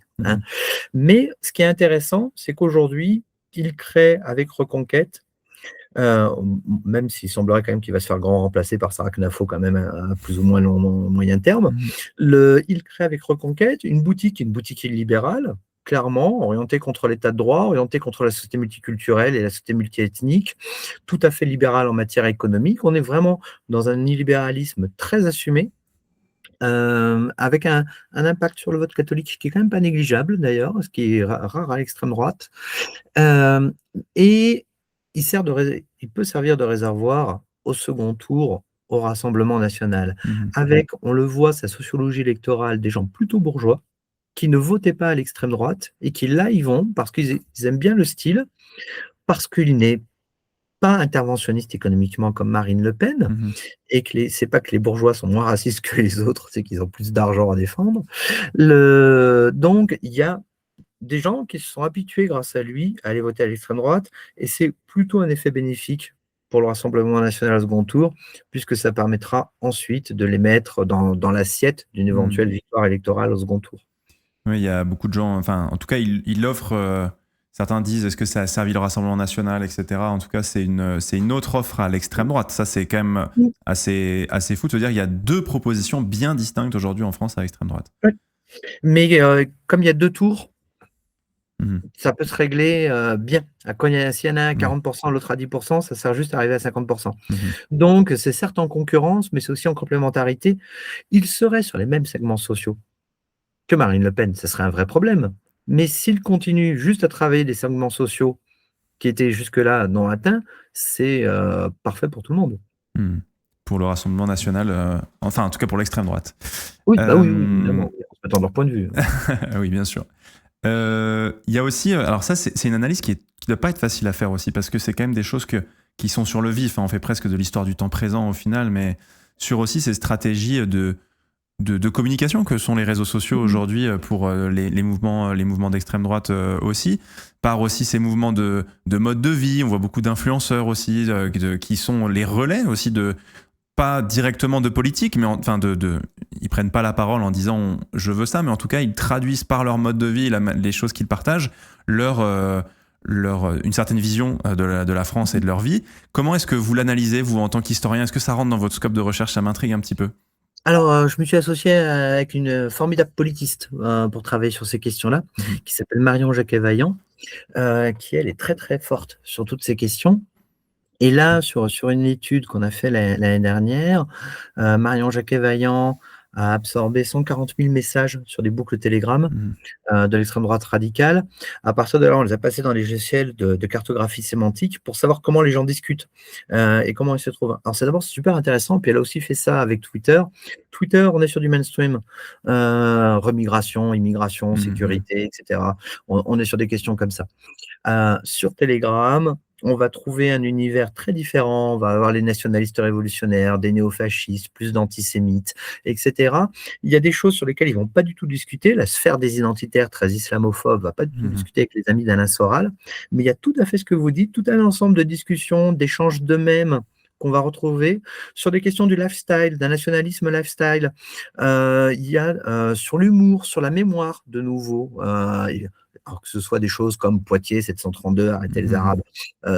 Mais ce qui est intéressant, c'est qu'aujourd'hui, il crée avec Reconquête, même s'il semblerait quand même qu'il va se faire grand remplacer par Sarah Knafo quand même à plus ou moins long moyen terme, il crée avec Reconquête une boutique illibérale, clairement orientée contre l'état de droit, orientée contre la société multiculturelle et la société multiethnique, tout à fait libérale en matière économique. On est vraiment dans un illibéralisme très assumé, avec un impact sur le vote catholique qui est quand même pas négligeable d'ailleurs, ce qui est rare à l'extrême droite. Et il peut servir de réservoir au second tour au Rassemblement national. Avec, on le voit, sa sociologie électorale des gens plutôt bourgeois qui ne votaient pas à l'extrême droite et qui là y vont parce qu'ils aiment bien le style, parce qu'il n'est pas interventionniste économiquement comme Marine Le Pen, et que c'est pas que les bourgeois sont moins racistes que les autres, c'est qu'ils ont plus d'argent à défendre. Donc, il y a des gens qui se sont habitués grâce à lui à aller voter à l'extrême droite, et c'est plutôt un effet bénéfique pour le Rassemblement national au second tour, puisque ça permettra ensuite de les mettre dans l'assiette d'une éventuelle victoire électorale au second tour. Oui, il y a beaucoup de gens, enfin, en tout cas, il offre, certains disent, est-ce que ça a servi le Rassemblement national, etc. En tout cas, c'est une autre offre à l'extrême droite. Ça, c'est quand même assez fou de se dire qu'il y a 2 propositions bien distinctes aujourd'hui en France à l'extrême droite. Oui. Mais comme il y a 2 tours, ça peut se régler bien. S'il y en a un à 40%, l'autre à 10%, ça sert juste à arriver à 50%. Donc, c'est certes en concurrence, mais c'est aussi en complémentarité. Il serait sur les mêmes segments sociaux que Marine Le Pen, ce serait un vrai problème. Mais s'il continue juste à travailler des segments sociaux qui étaient jusque-là non atteints, c'est parfait pour tout le monde. Hmm. Pour le Rassemblement national, enfin en tout cas pour l'extrême droite. Oui, bah oui, oui, Euh, évidemment, oui, en se mettant de leur point de vue. oui, bien sûr. Il y a aussi, alors ça c'est une analyse qui doit pas être facile à faire aussi, parce que c'est quand même des choses qui sont sur le vif, hein. On fait presque de l'histoire du temps présent au final, mais sur aussi ces stratégies de communication que sont les réseaux sociaux aujourd'hui pour les mouvements d'extrême droite aussi, par aussi ces mouvements de mode de vie. On voit beaucoup d'influenceurs aussi qui sont les relais aussi de pas directement de politique, mais enfin ils prennent pas la parole en disant je veux ça, mais en tout cas ils traduisent par leur mode de vie, les choses qu'ils partagent, une certaine vision de la France et de leur vie. Comment est-ce que vous l'analysez, vous, en tant qu'historien? Est-ce que ça rentre dans votre scope de recherche? Ça m'intrigue un petit peu. Alors, je me suis associé avec une formidable politiste pour travailler sur ces questions-là, Mhm. qui s'appelle Marion Jacquet-Vaillant, qui, elle, est très, très forte sur toutes ces questions. Et là, sur une étude qu'on a fait l'année dernière, Marion Jacquet-Vaillant a absorbé 140 000 messages sur des boucles Telegram Mhm. de l'extrême droite radicale. À partir de là, on les a passés dans les logiciels de cartographie sémantique pour savoir comment les gens discutent et comment ils se trouvent. Alors, c'est super intéressant. Puis elle a aussi fait ça avec Twitter. Twitter, on est sur du mainstream, remigration, immigration, Mhm. sécurité, etc. On est sur des questions comme ça. Sur Telegram, on va trouver un univers très différent. On va avoir les nationalistes révolutionnaires, des néofascistes, plus d'antisémites, etc. Il y a des choses sur lesquelles ils vont pas du tout discuter. La sphère des identitaires très islamophobe va pas du tout Mhm. discuter avec les amis d'Alain Soral. Mais il y a tout à fait ce que vous dites, tout un ensemble de discussions, d'échanges d'eux-mêmes qu'on va retrouver sur des questions du lifestyle, d'un nationalisme lifestyle. Il y a sur l'humour, sur la mémoire de nouveau. Alors que ce soit des choses comme Poitiers 732, arrêter les Mhm. Arabes,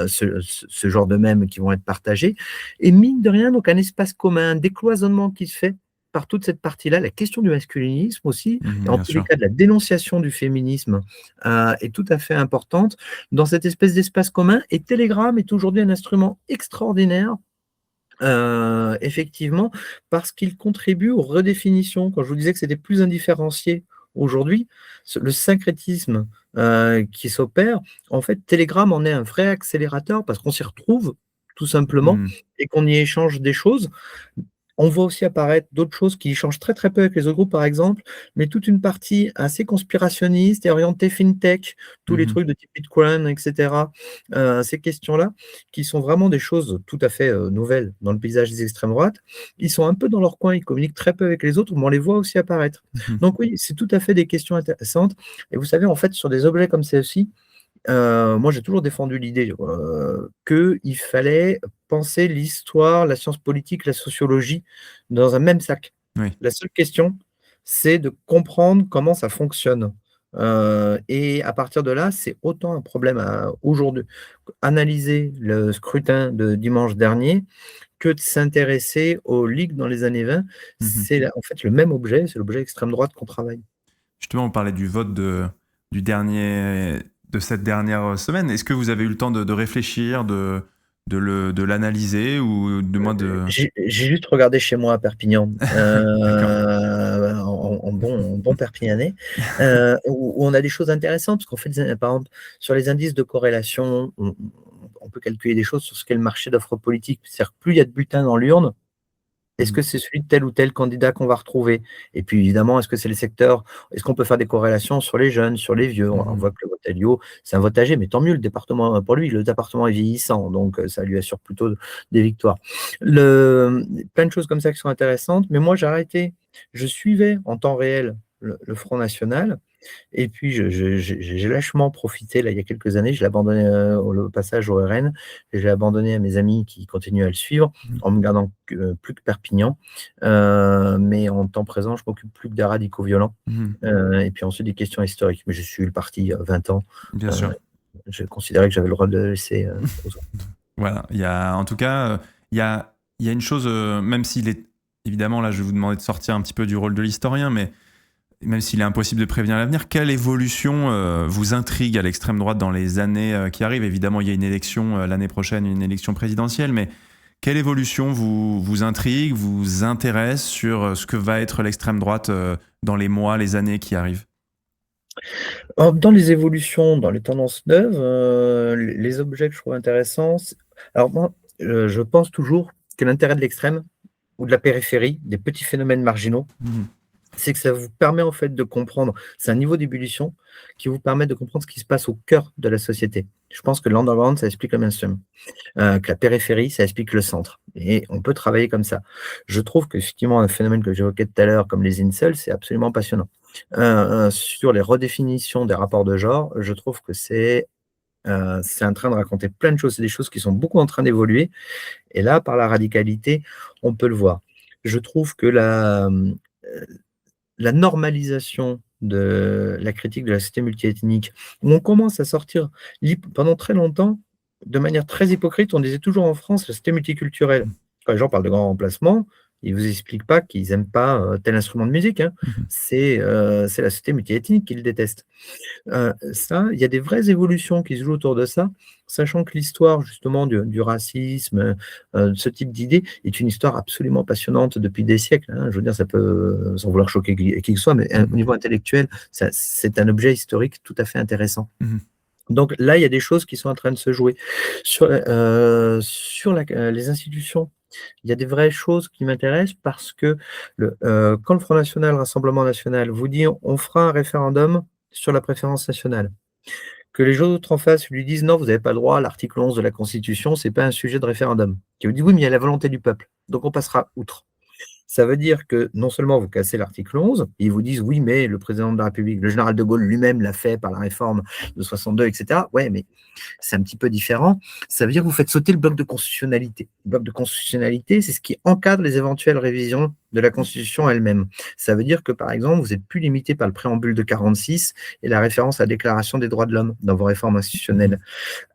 ce genre de mèmes qui vont être partagés. Et mine de rien, donc un espace commun, un décloisonnement qui se fait par toute cette partie-là, la question du masculinisme aussi, et Mhm. en Bien tous les sûr. cas de la dénonciation du féminisme est tout à fait importante dans cette espèce d'espace commun. Et Telegram est aujourd'hui un instrument extraordinaire effectivement, parce qu'il contribue aux redéfinitions. Quand je vous disais que c'était plus indifférencié aujourd'hui, le syncrétisme qui s'opère, en fait, Telegram en est un vrai accélérateur parce qu'on s'y retrouve tout simplement Mhm. et qu'on y échange des choses. On voit aussi apparaître d'autres choses qui changent très très peu avec les autres groupes, par exemple, mais toute une partie assez conspirationniste et orientée fintech, tous les Mhm. trucs de type Bitcoin, etc. Ces questions-là, qui sont vraiment des choses tout à fait nouvelles dans le paysage des extrêmes droites. Ils sont un peu dans leur coin, ils communiquent très peu avec les autres, mais on les voit aussi apparaître. Mhm. Donc oui, c'est tout à fait des questions intéressantes. Et vous savez, en fait, sur des objets comme ceux-ci, moi, j'ai toujours défendu l'idée, qu'il fallait penser l'histoire, la science politique, la sociologie dans un même sac. Oui. La seule question, c'est de comprendre comment ça fonctionne, et à partir de là, c'est autant un problème à aujourd'hui analyser le scrutin de dimanche dernier que de s'intéresser aux ligues dans les années 20. Mhm. C'est en fait le même objet, c'est l'objet extrême droite qu'on travaille. Justement, on parlait du vote de cette dernière semaine. Est-ce que vous avez eu le temps de réfléchir, de l'analyser ou de moins de... J'ai juste regardé chez moi à Perpignan, D'accord. en bon Perpignanais, où on a des choses intéressantes parce qu'on fait par exemple, sur les indices de corrélation, on peut calculer des choses sur ce qu'est le marché d'offres politiques. C'est-à-dire que plus il y a de bulletins dans l'urne, est-ce Mhm. que c'est celui de tel ou tel candidat qu'on va retrouver? Et puis évidemment, est-ce que c'est les secteurs? Est-ce qu'on peut faire des corrélations sur les jeunes, sur les vieux? On Mhm. voit que le vote Alliot, c'est un vote âgé, mais tant mieux, le département, pour lui, le département est vieillissant, donc ça lui assure plutôt des victoires. Plein de choses comme ça qui sont intéressantes, mais moi j'ai arrêté. Je suivais en temps réel le Front National, et puis j'ai lâchement profité, là, il y a quelques années, je l'ai abandonné au passage au RN, j'ai abandonné à mes amis qui continuent à le suivre, Mhm. en me gardant plus que Perpignan. Mais en temps présent, je m'occupe plus que des radicaux violents. Mhm. Et puis ensuite des questions historiques. Mais je suis le parti il y a 20 ans. Bien Euh, sûr. je considérais que j'avais le droit de le laisser aux autres. Voilà, en tout cas, il y a une chose, même s'il est, évidemment, là, je vais vous demander de sortir un petit peu du rôle de l'historien, mais même s'il est impossible de prévenir l'avenir, quelle évolution vous intrigue à l'extrême droite dans les années qui arrivent? Évidemment, il y a une élection l'année prochaine, une élection présidentielle, mais quelle évolution vous intrigue, vous intéresse sur ce que va être l'extrême droite dans les mois, les années qui arrivent? Dans les évolutions, dans les tendances neuves, les objets que je trouve intéressants, alors moi, je pense toujours que l'intérêt de l'extrême ou de la périphérie, des petits phénomènes marginaux, Mmh. c'est que ça vous permet en fait de comprendre, c'est un niveau d'ébullition qui vous permet de comprendre ce qui se passe au cœur de la société. Je pense que l'underground, ça explique le mainstream, que la périphérie, ça explique le centre et on peut travailler comme ça. Je trouve qu'effectivement un phénomène que j'évoquais tout à l'heure comme les incels, c'est absolument passionnant. Sur les redéfinitions des rapports de genre, je trouve que c'est en train de raconter plein de choses, c'est des choses qui sont beaucoup en train d'évoluer et là, par la radicalité, on peut le voir. Je trouve que la normalisation de la critique de la société multiethnique, où on commence à sortir pendant très longtemps, de manière très hypocrite, on disait toujours en France la société multiculturelle. Quand les gens parlent de grands remplacements, ils ne vous expliquent pas qu'ils n'aiment pas tel instrument de musique, hein. Mmh. C'est la société multiethnique qu'ils détestent. Ça, il y a des vraies évolutions qui se jouent autour de ça, sachant que l'histoire justement du racisme, de ce type d'idée est une histoire absolument passionnante depuis des siècles, hein. Je veux dire, ça peut, sans vouloir choquer qui que ce soit, mais au Mmh. niveau intellectuel, ça c'est un objet historique tout à fait intéressant. Mmh. Donc là, il y a des choses qui sont en train de se jouer. Sur les institutions, il y a des vraies choses qui m'intéressent parce que quand le Front national, le Rassemblement national vous dit: «On fera un référendum sur la préférence nationale», que les autres en face lui disent: «Non, vous n'avez pas le droit, l'article 11 de la Constitution, c'est pas un sujet de référendum». Qui vous dit: «Oui, mais il y a la volonté du peuple, donc on passera outre». Ça veut dire que non seulement vous cassez l'article 11, ils vous disent: «Oui, mais le président de la République, le général de Gaulle lui-même l'a fait par la réforme de 62 et cetera». Ouais, mais c'est un petit peu différent. Ça veut dire que vous faites sauter le bloc de constitutionnalité. Le bloc de constitutionnalité, c'est ce qui encadre les éventuelles révisions de la Constitution elle-même. Ça veut dire que, par exemple, vous êtes plus limité par le préambule de 46 et la référence à la Déclaration des droits de l'homme dans vos réformes institutionnelles.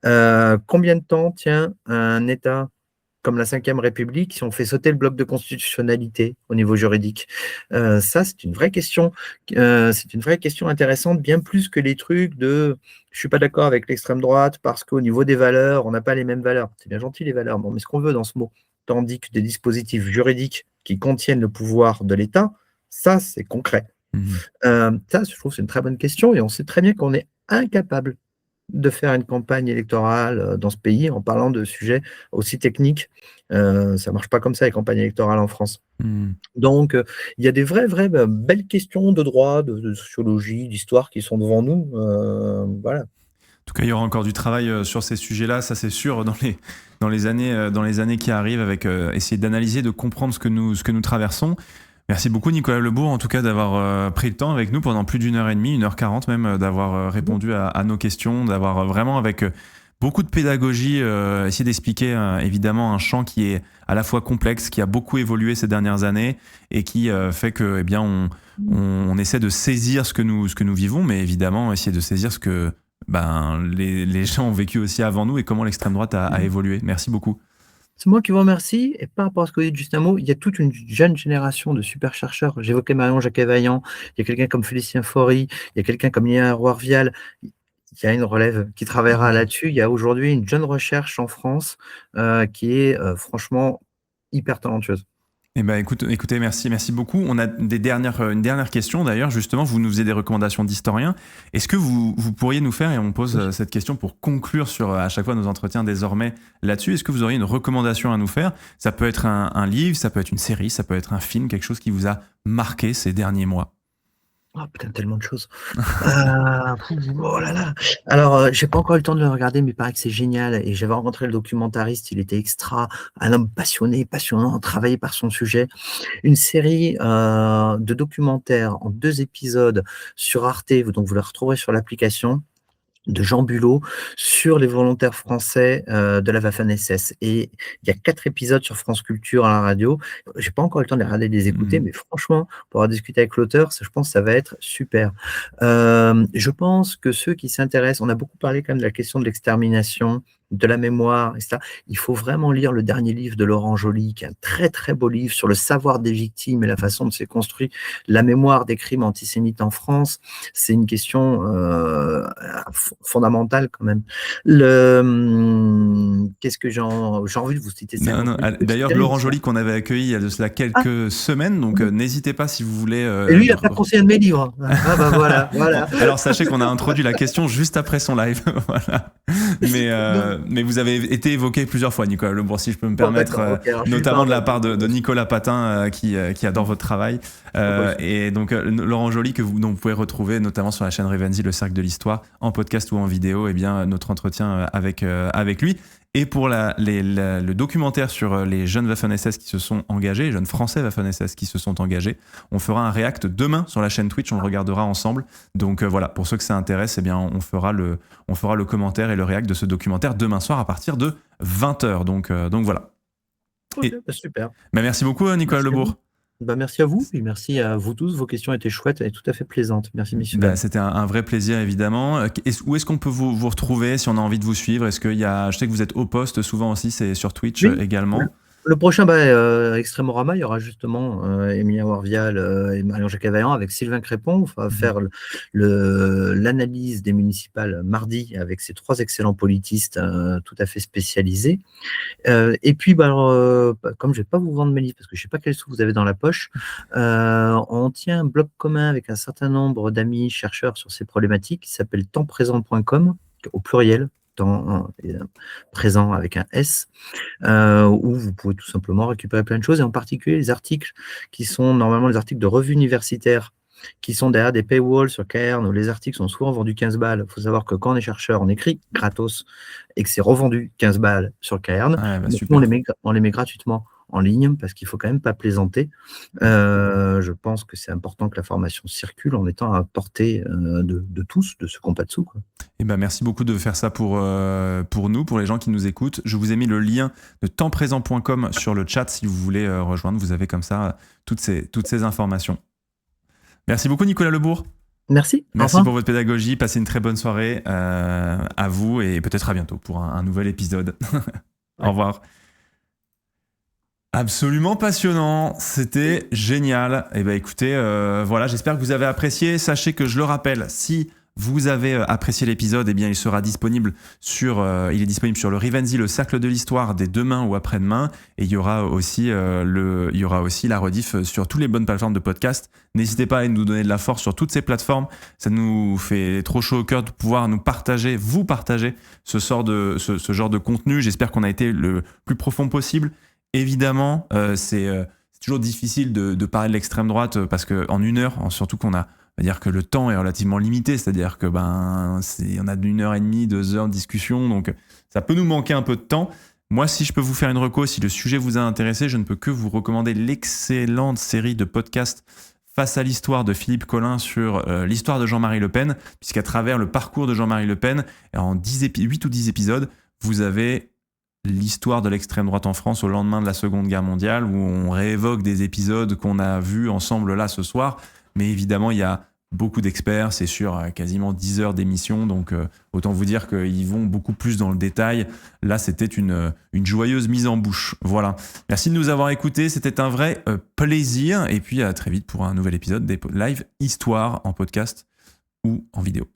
Combien de temps tient un État comme la Ve République si on fait sauter le bloc de constitutionnalité au niveau juridique? Ça, c'est une vraie question intéressante, bien plus que les trucs de je suis pas d'accord avec l'extrême droite parce qu'au niveau des valeurs, on n'a pas les mêmes valeurs. C'est bien gentil les valeurs, mais on met ce qu'on veut dans ce mot. Tandis que des dispositifs juridiques qui contiennent le pouvoir de l'État, ça, c'est concret. Mmh. Ça, je trouve, c'est une très bonne question et on sait très bien qu'on est incapable de faire une campagne électorale, dans ce pays en parlant de sujets aussi techniques. Ça marche pas comme ça les campagnes électorales en France. Mmh. Donc, il y a des vraies, belles questions de droit, de sociologie, d'histoire qui sont devant nous, voilà. En tout cas, il y aura encore du travail sur ces sujets-là, ça c'est sûr, dans les années qui arrivent, avec essayer d'analyser, de comprendre ce que nous traversons. Merci beaucoup Nicolas Lebourg, en tout cas d'avoir pris le temps avec nous pendant plus d'une heure et demie, 1h40 même, d'avoir répondu à nos questions, d'avoir vraiment avec beaucoup de pédagogie essayé d'expliquer évidemment un champ qui est à la fois complexe, qui a beaucoup évolué ces dernières années et qui fait que eh bien on essaie de saisir ce que nous vivons, mais évidemment essayer de saisir ce que les gens ont vécu aussi avant nous et comment l'extrême droite a évolué. Merci beaucoup. C'est moi qui vous remercie et par rapport à ce que vous dites juste un mot, il y a toute une jeune génération de super chercheurs. J'évoquais Marion Jacquet-Vaillant, il y a quelqu'un comme Félicien Faury, il y a quelqu'un comme Lilian Roire-Vial. Il y a une relève qui travaillera là-dessus. Il y a aujourd'hui une jeune recherche en France, qui est, franchement hyper talentueuse. Eh ben, écoutez, merci beaucoup. On a une dernière question d'ailleurs. Justement, vous nous faisiez des recommandations d'historiens. Est-ce que vous pourriez nous faire, et on pose cette question pour conclure sur à chaque fois nos entretiens désormais là-dessus, est-ce que vous auriez une recommandation à nous faire? Ça peut être un livre, ça peut être une série, ça peut être un film, quelque chose qui vous a marqué ces derniers mois. Oh putain, tellement de choses. Oh là là! Alors, j'ai pas encore eu le temps de le regarder, mais il paraît que c'est génial et j'avais rencontré le documentariste, il était extra, un homme passionné, passionnant, travaillé par son sujet. Une série, de documentaires en 2 épisodes sur Arte, donc vous la retrouverez sur l'application, de Jean Bulot sur les volontaires français, de la Waffen-SS et il y a 4 épisodes sur France Culture à la radio. J'ai pas encore eu le temps de les regarder, de les écouter, Mhm. mais franchement, pour avoir discuté avec l'auteur, ça je pense que ça va être super. Je pense que ceux qui s'intéressent on a beaucoup parlé quand même de la question de l'extermination, de la mémoire, etc. Il faut vraiment lire le dernier livre de Laurent Joly, qui est un très très beau livre sur le savoir des victimes et la façon dont s'est construit la mémoire des crimes antisémites en France. C'est une question fondamentale quand même. Qu'est-ce que j'ai envie de vous citer ça. Non, non. D'ailleurs, Laurent Joly qu'on avait accueilli il y a de cela quelques semaines, donc n'hésitez pas si vous voulez. Et lui, il n'a pas conseillé un de mes livres. Ah bah voilà. Alors sachez qu'on a introduit la question juste après son live, voilà. Mais vous avez été évoqué plusieurs fois, Nicolas Lebourg, si je peux me permettre, notamment de la part de Nicolas Patin qui adore votre travail. Et donc Laurent Joly dont vous pouvez retrouver notamment sur la chaîne Revenzi, le cercle de l'histoire, en podcast ou en vidéo, et bien notre entretien avec lui. Et pour le documentaire sur les jeunes Waffen-SS qui se sont engagés, les jeunes Français Waffen-SS qui se sont engagés, on fera un react demain sur la chaîne Twitch, on le regardera ensemble. Donc voilà, pour ceux que ça intéresse, eh bien on fera le commentaire et le react de ce documentaire demain soir à partir de 20h. Donc voilà. Okay, super. Merci beaucoup Nicolas Lebourg. Merci à vous et merci à vous tous. Vos questions étaient chouettes et tout à fait plaisantes. Merci, messieurs. C'était un vrai plaisir, évidemment. Où est-ce qu'on peut vous retrouver si on a envie de vous suivre? Est-ce qu'il y a, je sais que vous êtes au poste souvent aussi, c'est sur Twitch également. Le prochain, Extrêmorama, il y aura justement Emilien Warvial et Marion-Jacques Availlant avec Sylvain Crépon. On va faire l'analyse des municipales mardi avec ces 3 excellents politistes tout à fait spécialisés. Et puis, comme je ne vais pas vous vendre mes livres parce que je ne sais pas quels sous vous avez dans la poche, on tient un blog commun avec un certain nombre d'amis chercheurs sur ces problématiques qui s'appelle tempsprésent.com au pluriel. Présent avec un S, où vous pouvez tout simplement récupérer plein de choses, et en particulier les articles qui sont normalement les articles de revues universitaires qui sont derrière des paywalls sur Cairn, où les articles sont souvent vendus 15 balles. Il faut savoir que quand on est chercheur, on écrit gratos et que c'est revendu 15 balles sur Cairn. On les met gratuitement en ligne parce qu'il ne faut quand même pas plaisanter. Je pense que c'est important que la formation circule en étant à portée de tous, de ceux qui n'ont pas de sous, quoi. Et merci beaucoup de faire ça pour nous, pour les gens qui nous écoutent. Je vous ai mis le lien de tempsprésent.com sur le chat si vous voulez rejoindre. Vous avez comme ça toutes ces informations. Merci beaucoup Nicolas Lebourg. Merci. Merci pour votre pédagogie. Passez une très bonne soirée à vous et peut-être à bientôt pour un nouvel épisode. Au revoir. Absolument passionnant, c'était génial. Et écoutez, voilà, j'espère que vous avez apprécié. Sachez que je le rappelle, si vous avez apprécié l'épisode, eh bien il est disponible sur le Revenzi, le cercle de l'histoire, dès demain ou après-demain, et il y aura aussi la rediff sur toutes les bonnes plateformes de podcast. N'hésitez pas à nous donner de la force sur toutes ces plateformes, ça nous fait trop chaud au cœur de pouvoir vous partager ce genre de contenu. J'espère qu'on a été le plus profond possible. Évidemment, c'est toujours difficile de parler de l'extrême droite parce qu'en 1 heure, surtout qu'on a, on va dire que le temps est relativement limité, c'est-à-dire que on a 1h30, 2 heures de discussion, donc ça peut nous manquer un peu de temps. Moi, si je peux vous faire une reco, si le sujet vous a intéressé, je ne peux que vous recommander l'excellente série de podcasts Face à l'histoire de Philippe Collin sur l'histoire de Jean-Marie Le Pen, puisqu'à travers le parcours de Jean-Marie Le Pen, en 8 ou 10 épisodes, vous avez l'histoire de l'extrême droite en France au lendemain de la Seconde Guerre mondiale, où on réévoque des épisodes qu'on a vus ensemble là ce soir. Mais évidemment, il y a beaucoup d'experts, c'est sur quasiment 10 heures d'émission, donc autant vous dire qu'ils vont beaucoup plus dans le détail. Là, c'était une joyeuse mise en bouche. Voilà. Merci de nous avoir écoutés, c'était un vrai plaisir. Et puis à très vite pour un nouvel épisode des Live Histoire en podcast ou en vidéo.